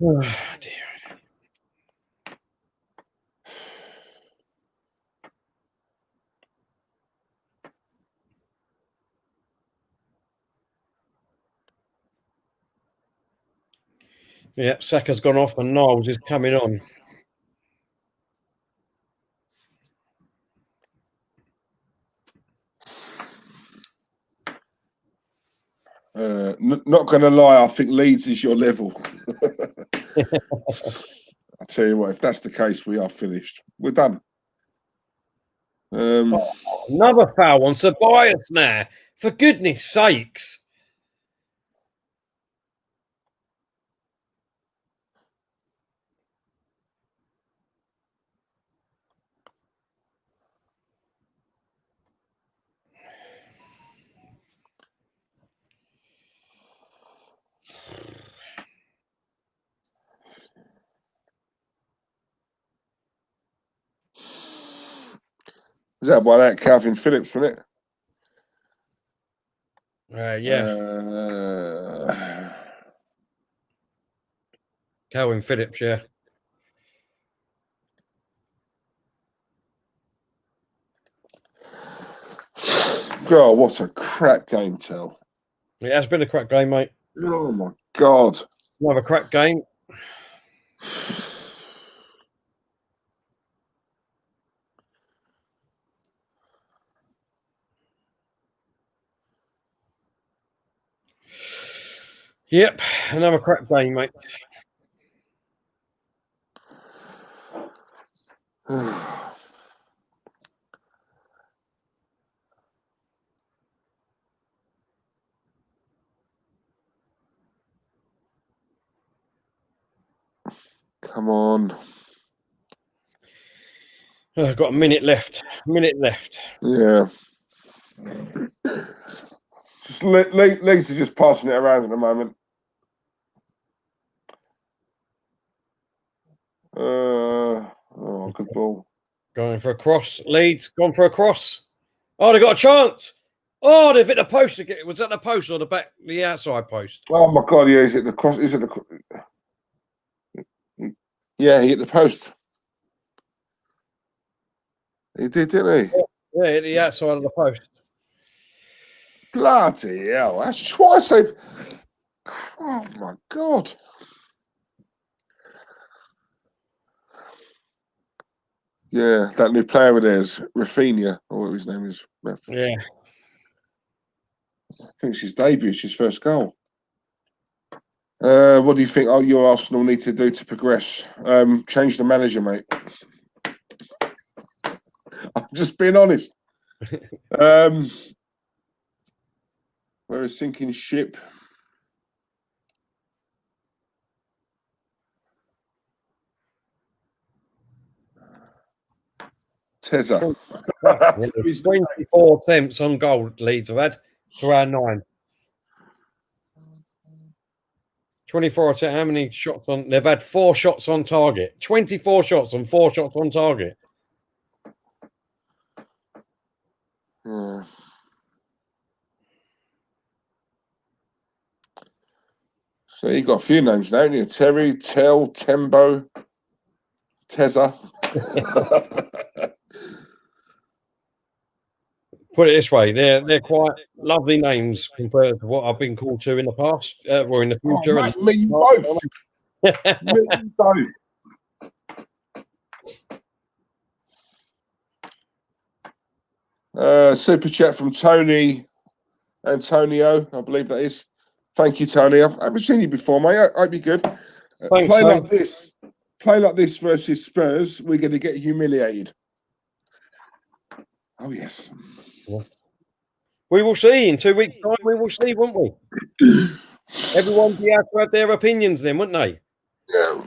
Oh, dear. Yeah, Saka's gone off and Niles is coming on. not going to lie, I think Leeds is your level. I tell you what, if that's the case, we are finished. We're done. Another foul on Ceballos now. For goodness sakes. Is that by that Calvin Phillips, wasn't it? Yeah. Calvin Phillips, yeah. God, what a crap game, Tel. It has been a crap game, mate. Oh, my God. Another crap game. Yep, another crap game, mate. Come on. I've got a minute left. Yeah. Just Leeds are just passing it around at the moment. Good ball. Going for a cross. Leeds gone for a cross. Oh, they got a chance. Oh, they've hit the post again. Was that the post or the outside post? Oh my God! Yeah, is it the cross? Is it the? Yeah, he hit the post. He did, didn't he? Yeah, hit the outside of the post. Bloody hell! That's twice they've. Oh my God! Yeah, that new player of theirs, Rafinha, or what his name is. Yeah. I think it's his debut. It's his first goal. What do you think your Arsenal need to do to progress? Change the manager, mate. I'm just being honest. We're a sinking ship. Tezza. 24 attempts on goal Leeds have had to our 9. 24 attempts. How many shots on? They've had 4 shots on target. 24 shots and 4 shots on target. Yeah. So you got a few names now, haven't you? Terry, Tell, Tembo, Tezza. Put it this way, they're quite lovely names compared to what I've been called to in the past or in the future. Oh, mate, me both. Me both. Super chat from Tony Antonio, I believe that is. Thank you, Tony. I haven't seen you before, mate. I hope you're good. Thanks, play like this versus Spurs, we're going to get humiliated. Oh, yes. Yeah. We will see in 2 weeks' time. We will see, won't we? Everyone be able to have their opinions then, wouldn't they? Yeah.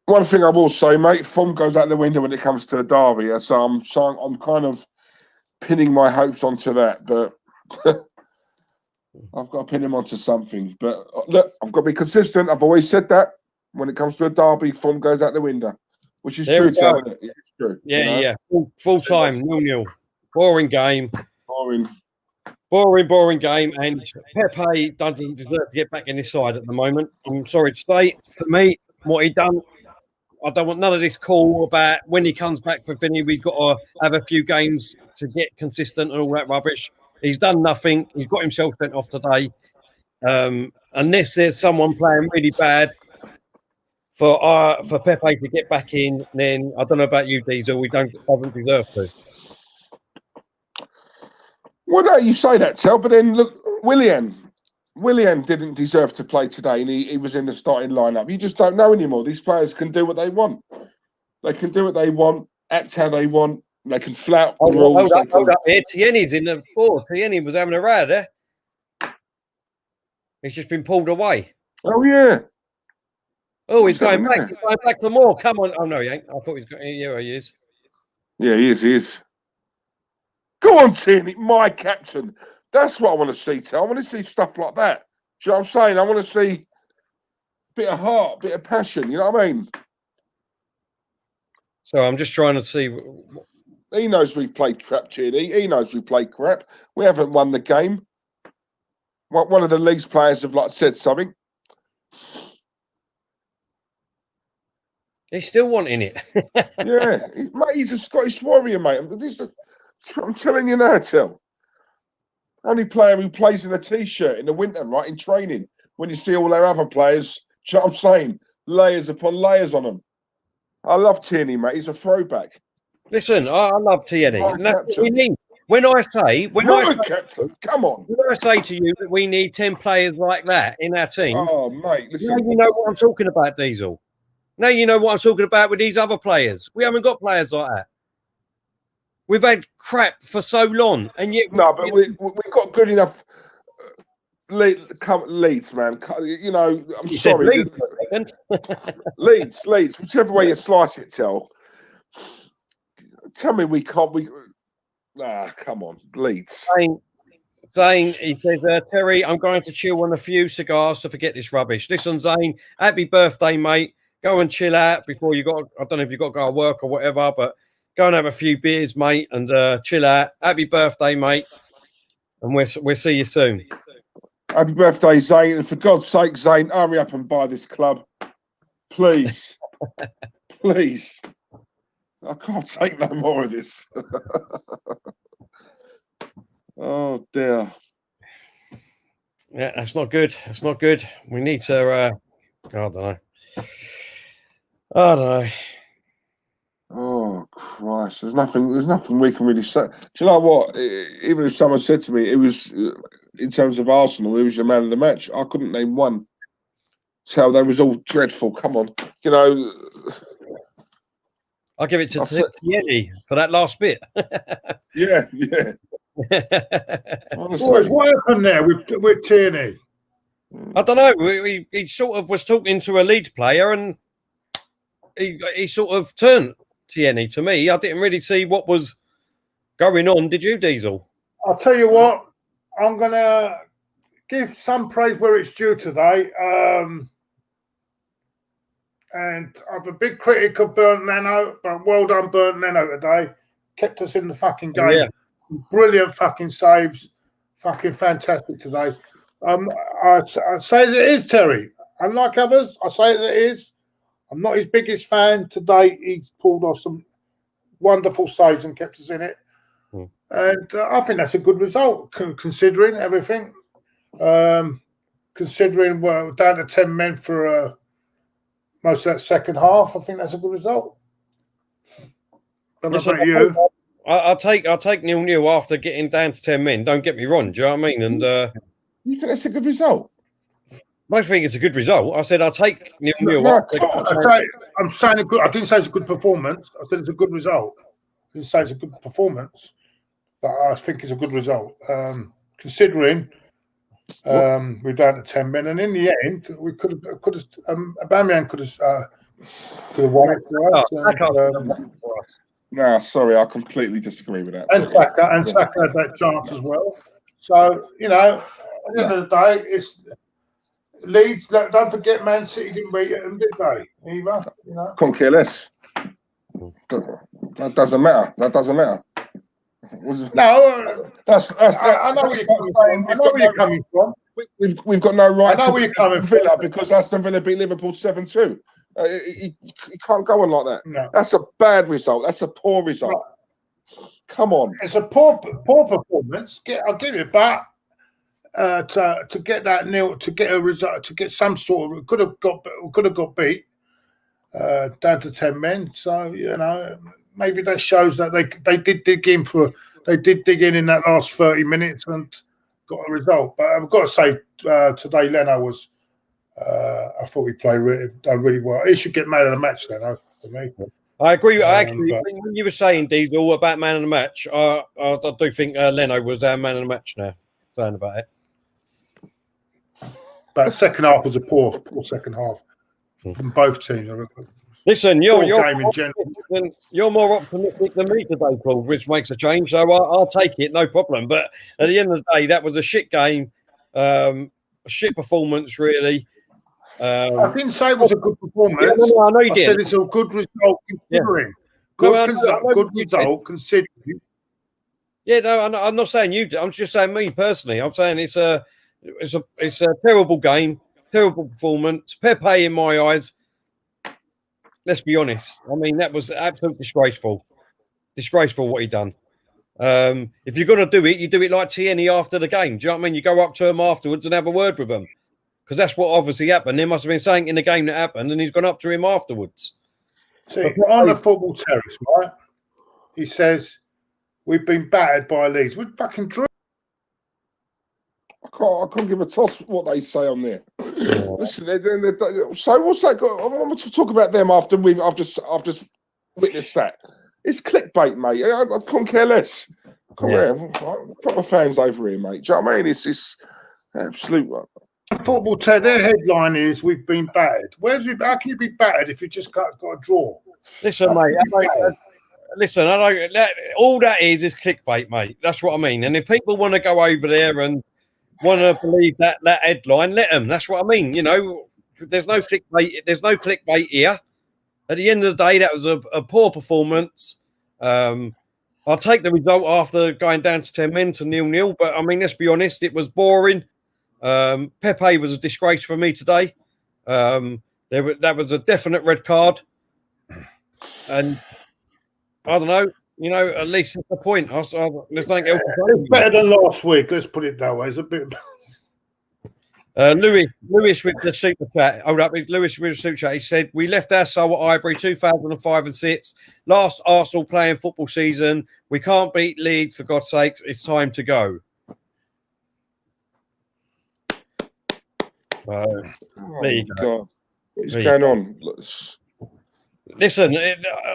One thing I will say, mate, form goes out the window when it comes to a derby. So I'm kind of pinning my hopes onto that, but I've got to pin him onto something. But look, I've got to be consistent. I've always said that when it comes to a derby, form goes out the window, which is true, Tom, isn't it? It's true. Yeah, yeah. Full time, 0-0. Boring game. Boring game. And Pepe doesn't deserve to get back in his side at the moment. I'm sorry to say, for me, what he done, I don't want none of this call about when he comes back for Vinny, we've got to have a few games to get consistent and all that rubbish. He's done nothing. He's got himself sent off today. Unless there's someone playing really bad for Pepe to get back in, then I don't know about you, Diesel. We doesn't deserve to. Well, no, you say that, Tel, but then look, Willian didn't deserve to play today, and he was in the starting lineup. You just don't know anymore. These players can do what they want. They can do what they want, act how they want. They can flout the rules. Hold up here. Tierney's in the board. Tierney was having a row there. He's just been pulled away. Oh, yeah. Oh, he's going back. He's going back for more. Come on. Oh, no, he ain't. I thought he's going. Yeah, he is. Yeah, he is. Go on, Tierney, my captain. That's what I want to see, Tel. I want to see stuff like that. Do you know what I'm saying? I want to see a bit of heart, a bit of passion. You know what I mean? So I'm just trying to see. He knows we've played crap, Tierney. He knows we played crap. We haven't won the game. One of the Leeds players have said something. He's still wanting it. Yeah, mate, he's a Scottish warrior, mate. I'm telling you now, Tel. Only player who plays in a t-shirt in the winter, right, in training. When you see all our other players, do you know what I'm saying? Layers upon layers on them. I love Tierney, mate. He's a throwback. Listen, I love Tierney. And that's what we need. Captain, come on. When I say to you that we need 10 players like that in our team, oh, mate, listen. Now you know what I'm talking about, Diesel. Now you know what I'm talking about with these other players. We haven't got players like that. We've had crap for so long, and yet we've got good enough Leeds, man. You know, I'm sorry. Leeds, whichever way you slice it, tell me we can't. Come on, Leeds. Zane, he says, Terry, I'm going to chill on a few cigars to forget this rubbish. Listen, Zane, happy birthday, mate. Go and chill out before you got. I don't know if you got to go to work or whatever, but. Go and have a few beers, mate, and chill out. Happy birthday, mate. And we'll see you soon. Happy birthday, Zane. And for God's sake, Zane, hurry up and buy this club. Please. Please. I can't take no more of this. Oh, dear. Yeah, that's not good. That's not good. We need to... I don't know. Oh Christ! There's nothing we can really say. Do you know what? Even if someone said to me it was in terms of Arsenal, it was your man of the match, I couldn't name one. So they was all dreadful. Come on, you know. I'll give it to Tierney for that last bit. Yeah, yeah. Boys, Honestly. what happened there with Tierney? I don't know. He sort of was talking to a Leeds player, and he sort of turned Tierney to me. I didn't really see what was going on. Did you, Diesel? I'll tell you what, I'm going to give some praise where it's due today. And I'm a big critic of Burnt Leno, but well done, Burnt Leno, today. Kept us in the fucking game. Yeah. Brilliant fucking saves. Fucking fantastic today. I say as it is, Terry. Unlike others, I say as it is. I'm not his biggest fan. Today, he pulled off some wonderful saves and kept us in it. And I think that's a good result, considering everything. Considering we're down to 10 men for most of that second half, I think that's a good result. Listen, about you? I'll take 0-0 after getting down to 10 men. Don't get me wrong. Do you know what I mean? And You think that's a good result? I think it's a good result. I said I'll take 0-0. I'm saying a good. I didn't say it's a good performance. I said it's a good result. I didn't say it's a good performance, but I think it's a good result. Considering we're down to 10 men, and in the end, we could have. Aubameyang could have won it for us. No, sorry, I completely disagree with that. And Saka had that chance as well. So you know, at the end of the day, it's Leeds. Don't forget, Man City didn't beat them, did they? Either, you know. Couldn't care less. That doesn't matter. That doesn't matter. No, I know where you're coming from. I know where you're coming from. We've got no right I know to where you're coming beat Villa from. because Aston Villa beat Liverpool 7-2. He can't go on like that. No. That's a bad result. That's a poor result. Right. Come on. It's a poor performance. I'll give it, but to get that nil, to get a result, to get some sort of, could have got beat down to 10 men. So you know, maybe that shows that they did dig in in that last 30 minutes and got a result. But I've got to say today, Leno was. I thought he done really well. He should get man of the match, Leno, for me. I agree. I actually think when you were saying, Diesel, about man of the match, I do think Leno was our man of the match now. Saying about it. But second half was a poor second half from both teams. Listen, you're more optimistic than me today, Claude, which makes a change. So I'll take it, no problem. But at the end of the day, that was a shit game, a shit performance, really. I didn't say it was a good performance. Yeah, no, I know you did. I said it's a good result considering. Yeah. Good result considering. Yeah, no, I'm not saying you did. I'm just saying me personally. I'm saying it's a terrible game, terrible performance. Pepe, in my eyes, let's be honest. I mean, that was absolutely disgraceful. Disgraceful what he done. If you're going to do it, you do it like Tierney after the game. Do you know what I mean? You go up to him afterwards and have a word with him. Because that's what obviously happened. There must have been something in the game that happened, and he's gone up to him afterwards. See, on the football terrace, right? He says, we've been battered by Leeds. We fucking drew. I can't give a toss what they say on there. Listen, so what's that got? I want to talk about them after I've just witnessed that. It's clickbait, mate. I couldn't care less. Proper fans over here, mate. Do you know what I mean? It's absolute. Football, their headline is "We've been battered." How can you be battered if you just got a draw? Listen, mate. Listen, all that is clickbait, mate. That's what I mean. And if people want to go over there and want to believe that headline, let them. That's what I mean. You know, there's no clickbait. There's no clickbait here. At the end of the day, that was a poor performance. I'll take the result after going down to 10 men to 0-0. But I mean, let's be honest, it was boring. Pepe was a disgrace for me today. That was a definite red card, and I don't know. You know, at least it's the point. There's nothing else. It's better than last week. Let's put it that way. It's a bit. Lewis with the super chat. Hold up, Lewis with the super chat. He said, "We left our soul at Highbury 2005 and 6. Last Arsenal playing football season. We can't beat Leeds for God's sakes. It's time to go." Oh, there you go. God. What is going on? Listen,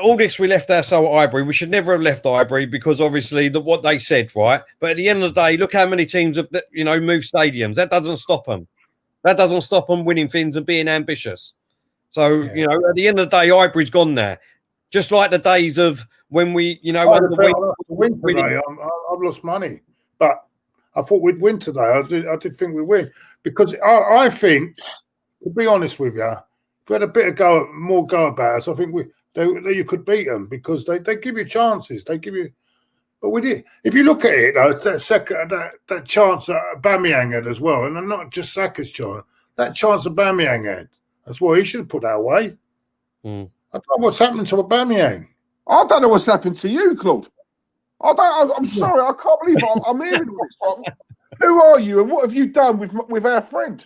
all this we left our soul at Highbury. We should never have left Highbury because obviously what they said, right? But at the end of the day, look how many teams have moved stadiums. That doesn't stop them. That doesn't stop them winning things and being ambitious. So at the end of the day, Highbury's gone there. Just like the days of when we, I've lost money, but I thought we'd win today. I did think we'd win because I think, to be honest with you, if we had a bit of more go about us, I think you could beat them because they give you chances. They give you, but we did. If you look at it, though, that chance that Aubameyang had as well, and not just Saka's chance, that chance Aubameyang had as well. He should have put that away. I don't know what's happening to Aubameyang. I don't know what's happened to you, Claude. I'm sorry. I can't believe I'm hearing all this. Who are you, and what have you done with our friend?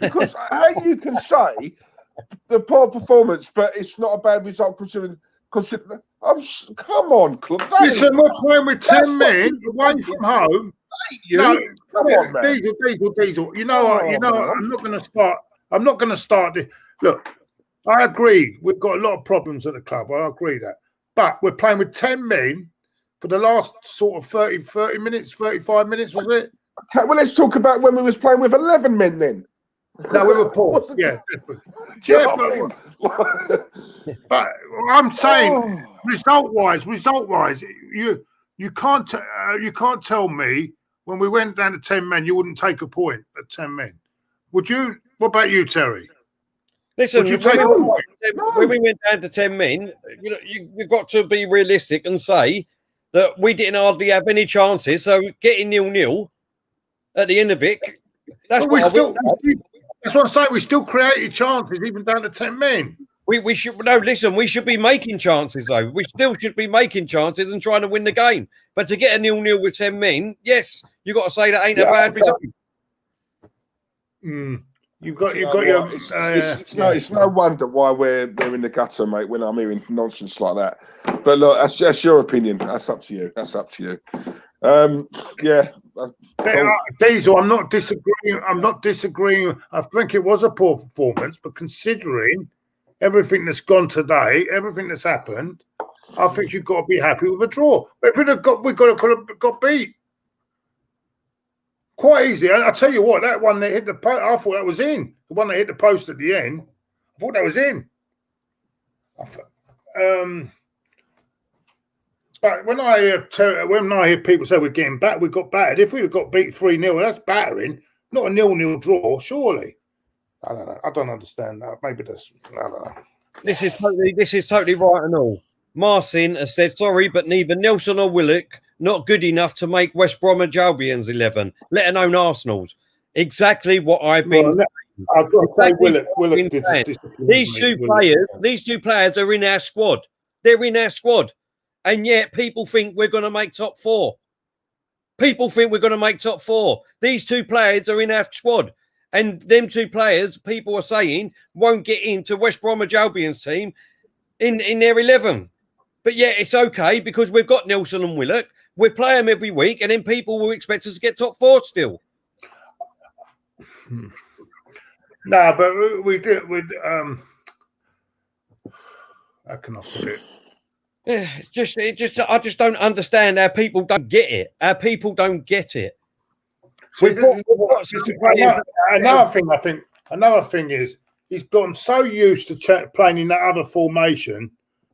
Because how you can say the poor performance, but it's not a bad result considering. Come on, Claude. Listen, we're playing with 10 men away from home. Come on, man. Diesel. You know what? I'm not going to start. I'm not going to start this. Look, I agree. We've got a lot of problems at the club. I agree that. But we're playing with 10 men for the last sort of 30 minutes, 35 minutes, was it? Okay, well, let's talk about when we was playing with 11 men then. No, we were poor. Yeah. But I'm saying, result-wise, you can't tell me when we went down to 10 men, you wouldn't take a point at 10 men. Would you? What about you, Terry? Listen, when we went down to 10 men, you've got to be realistic and say that we didn't hardly have any chances. So getting 0-0 at the end of it, that's what I'm saying. We still created chances even down to 10 men. We should we should be making chances though. We still should be making chances and trying to win the game. But to get a 0-0 with 10 men, yes, you got to say that ain't a bad result. It's no wonder why we're in the gutter, mate, when I'm hearing nonsense like that. But look, that's your opinion. That's up to you. Diesel, I'm not disagreeing. I think it was a poor performance, but considering everything that's gone today, everything that's happened, I think you've got to be happy with a draw. If we could have got beat. Quite easy. I tell you what, that one that hit the post, I thought that was in. The one that hit the post at the end, I thought that was in. But when I hear people say we're getting back, we got battered. If we'd have got beat 3-0, that's battering, not a 0-0 draw, surely. I don't know. I don't understand that. Maybe that's. I don't know. This is totally right and all. Marcin has said sorry, but neither Nelson or Willock not good enough to make West Bromwich Albion's 11, let alone Arsenal's. Exactly what I've been. I've got to say, Willock did. These two players are in our squad. They're in our squad, and yet people think we're going to make top 4. These two players are in our squad, and them two players, people are saying, won't get into West Bromwich Albion's team in their 11. But yeah, it's okay because we've got Nelson and Willock. We play them every week, and then people will expect us to get top 4 still. No, but we did. How can I put it? Yeah, I just don't understand how people don't get it. Another thing is he's gotten so used to playing in that other formation,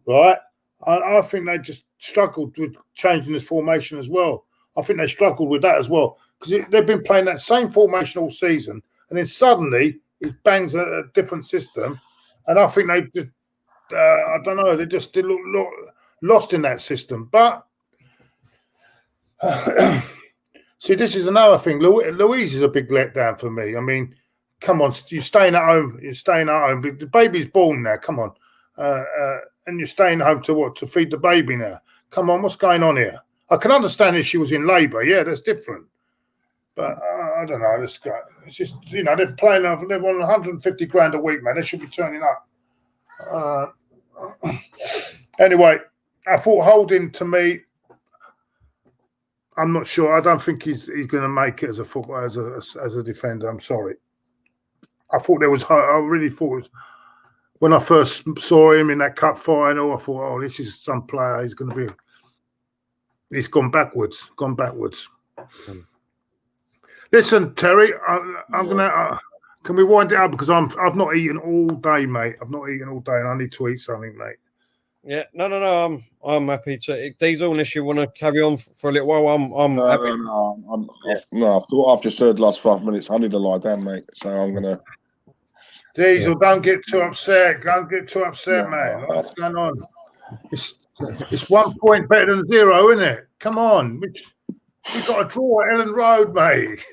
right? I think they just struggled with changing his formation as well. I think they struggled with that as well because they've been playing that same formation all season, and then suddenly he bangs a different system, and I think they just, I don't know, they just look lost in that system. But see, this is another thing. Luiz is a big letdown for me. I mean, come on, you're staying at home. The baby's born now. Come on. And you're staying home to feed the baby now. Come on, what's going on here? I can understand if she was in labour. Yeah, that's different. But I don't know. It's just, they're playing, they're on 150 grand a week, man. They should be turning up. Anyway, I thought Holding, to me, I'm not sure. I don't think he's going to make it as a footballer, as a defender. I'm sorry. I really thought it was. when I first saw him in that cup final, I thought, oh, this is some player. He's going to be. He's gone backwards. Listen, Terry, I'm gonna. Can we wind it up because I've not eaten all day, mate. I've not eaten all day, and I need to eat something, mate. Yeah, no. I'm happy to. Diesel, unless you want to carry on for a little while, I'm happy. No. After what I've just heard the last 5 minutes, I need to lie down, mate. So I'm gonna. Diesel, don't get too upset. Don't get too upset, man. What's going on? It's 1 point better than 0, isn't it? Come on. We've got a draw at Ellen Road, mate.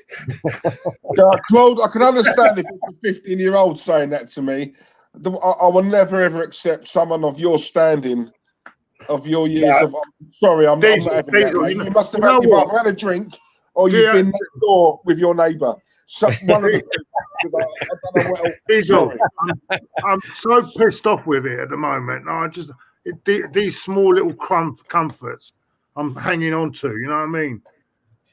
Claude, I can understand if it's a 15-year-old saying that to me. I will never, ever accept someone of your standing, of your years of... Sorry, I'm not having that, mate. You must have either had a drink or you've been next door with your neighbour. So, one of the two, because I don't know what else. Diesel, I'm so pissed off with it at the moment. These small little comforts I'm hanging on to, you know what I mean?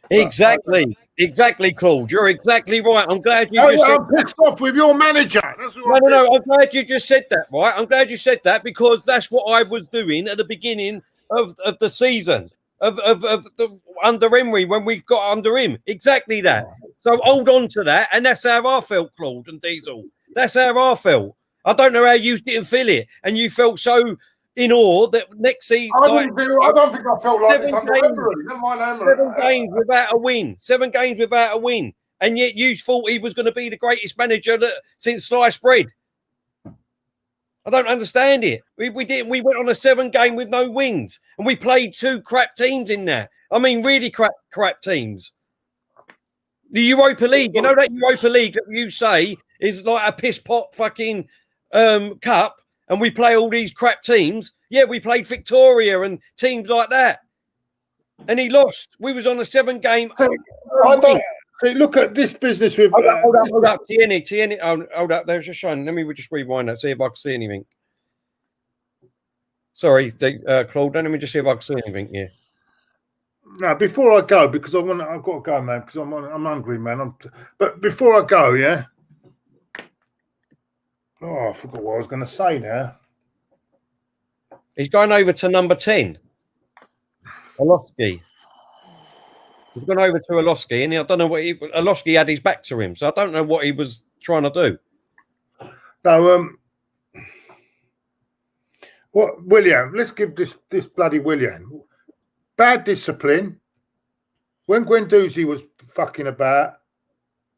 Exactly, Claude. You're exactly right. I'm glad you just said... I'm pissed off with your manager. That's what No. I'm glad you just said that, right? I'm glad you said that because that's what I was doing at the beginning of the season, of the under Emery, when we got under him. Exactly that. So hold on to that, and that's how I felt, Claude and Diesel. That's how I felt. I don't know how you didn't feel it, and you felt so in awe that next season... I don't think I felt like this under Emery. Never mind Emery. 7 games without a win. 7 games without a win. And yet you thought he was going to be the greatest manager since sliced bread. I don't understand it. We didn't. We went on a 7-game with no wins, and we played 2 crap teams in there. I mean, really crap teams. The Europa League, you know that Europa League that you say is like a piss pot fucking cup, and we play all these crap teams. Yeah, we played Victoria and teams like that, and he lost. We was on a 7-game. Look at this business with... Hold up. TNE. Oh, hold up. There's just showing. Let me just rewind that, see if I can see anything. Sorry, Claude. Let me just see if I can see anything here. Now, before I go, because I've got to go, man, because I'm hungry, man. But before I go, yeah. Oh, I forgot what I was going to say now. He's going over to number 10. Oloski. He's gone over to Oloski, and I don't know what Oloski had his back to him, so I don't know what he was trying to do. No, what William? Let's give this bloody William bad discipline. When Guendouzi was fucking about,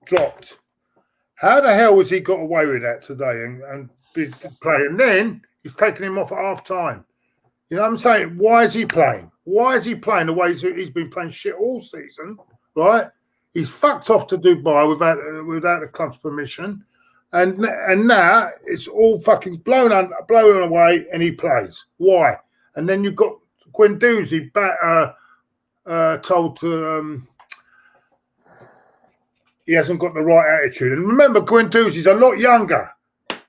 dropped. How the hell has he got away with that today and been playing? Then he's taking him off at half time. You know what I'm saying? Why is he playing? Why is he playing the way he's been playing shit all season? Right? He's fucked off to Dubai without the club's permission, and now it's all fucking blown away, and he plays. Why? And then you've got Guendouzi told to he hasn't got the right attitude. And remember, Guendouzi's a lot younger,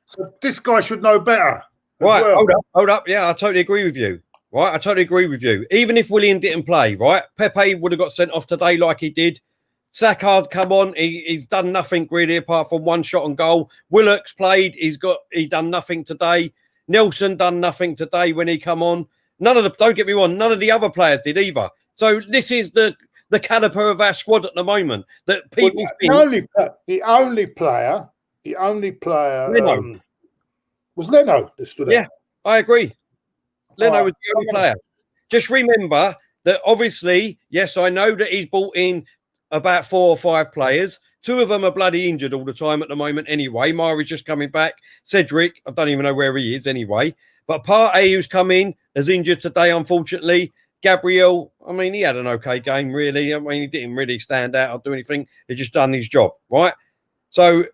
so this guy should know better. Right, well. Hold up. Yeah, I totally agree with you. Right, I totally agree with you. Even if Willian didn't play, right, Pepe would have got sent off today like he did. Saka come on. He's done nothing really apart from 1 shot on goal. Willock's played. He done nothing today. Nelson done nothing today when he come on. Don't get me wrong, none of the other players did either. So this is the caliber of our squad at the moment that people think. The only player Leno. Was Leno that stood out. Yeah, I agree. Leno was the only player. Just remember that obviously, yes, I know that he's brought in about 4 or 5 players. 2 of them are bloody injured all the time at the moment anyway. Mari's just coming back. Cedric, I don't even know where he is anyway. But Partey, who's come in, is injured today, unfortunately. Gabriel, I mean, he had an okay game, really. I mean, he didn't really stand out or do anything. He just done his job, right? So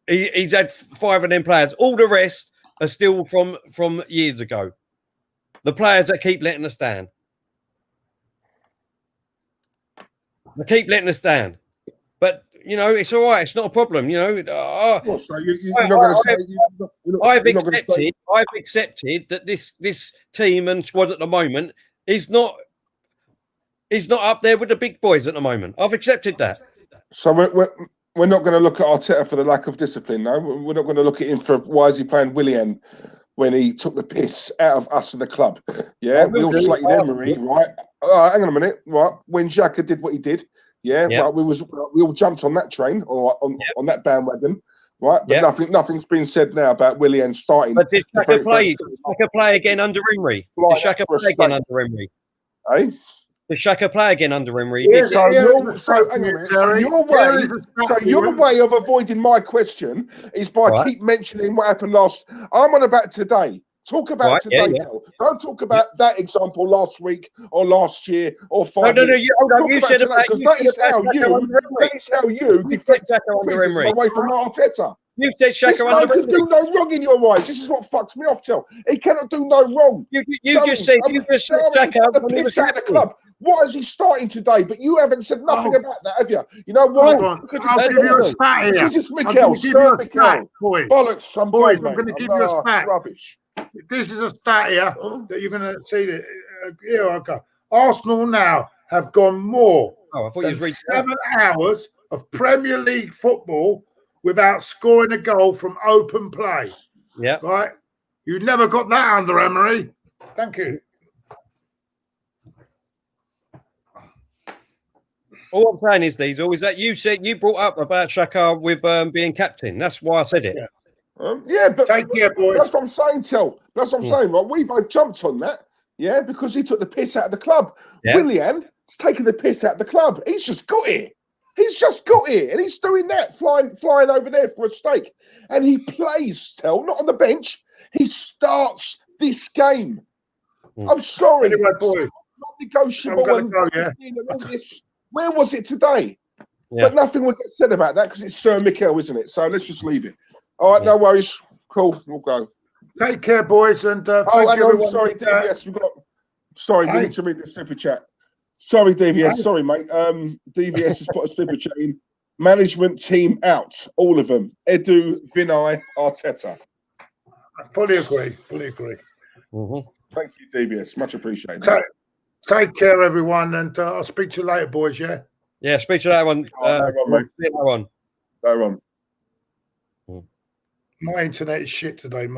he's had 5 of them players. All the rest are still from years ago. The players that keep letting us down. They keep letting us down. But, you know, it's all right. It's not a problem, you know. I've accepted that this team and squad at the moment is not up there with the big boys at the moment. I've accepted that. So we're not going to look at Arteta for the lack of discipline. No, we're not going to look at him for why is he playing Willian when he took the piss out of us and the club. Yeah, we all slated Emery, right? Hang on a minute, right? When Xhaka did what he did, yeah, right, we all jumped on that train or on that bandwagon, right? But nothing's been said now about Willian starting. But did Xhaka play again under Emery? Did Xhaka play again under Emery? Eh? Did Xhaka play again under Emery? So your way of avoiding my question is by keep mentioning what happened last. I'm on about today. Talk about today. Don't talk about that example last week or last year or 5 years. You said about that is how you deflect criticism away from Arteta. You said Xhaka under Emery. He can do no wrong in your eyes. This is what fucks me off, Tel. He cannot do no wrong. You just said Xhaka when he was at the club. Why is he starting today? But you haven't said nothing about that, have you? You know what? I'll give you a stat here. This is Mikel, Sir Mikel. Bollocks, I'm going to give you a stat. Rubbish. This is a stat here that you're going to see. Here I go. Arsenal now have gone more than 7 hours of Premier League football without scoring a goal from open play. Yeah. Right? You never got that under Emery. Thank you. All I'm saying is, Diesel, is that you said you brought up about Xhaka with being captain. That's why I said it. But take care, boys. That's what I'm saying, Tel. That's what I'm saying, right? We both jumped on that, because he took the piss out of the club. Willian's taking the piss out of the club. He's just got it. He's just got it, and he's doing that, flying over there for a steak. And he plays, Tel, not on the bench. He starts this game. I'm sorry. Anyway, boys. Not negotiable. Where was it today? But nothing will get said about that because it's Sir Mikel, isn't it? So let's just leave it. All right, no worries. Cool, we'll go. Take care, boys. And sorry, DVS. We need to read the super chat. Sorry, DVS. Sorry, mate. DVS has put a super chat in. Management team out, all of them. Edu, Vinay, Arteta. I fully agree. Thank you, DVS. Much appreciated. Take care, everyone, and I'll speak to you later, boys, yeah? Yeah, speak to that one. No one. My internet is shit today, mate.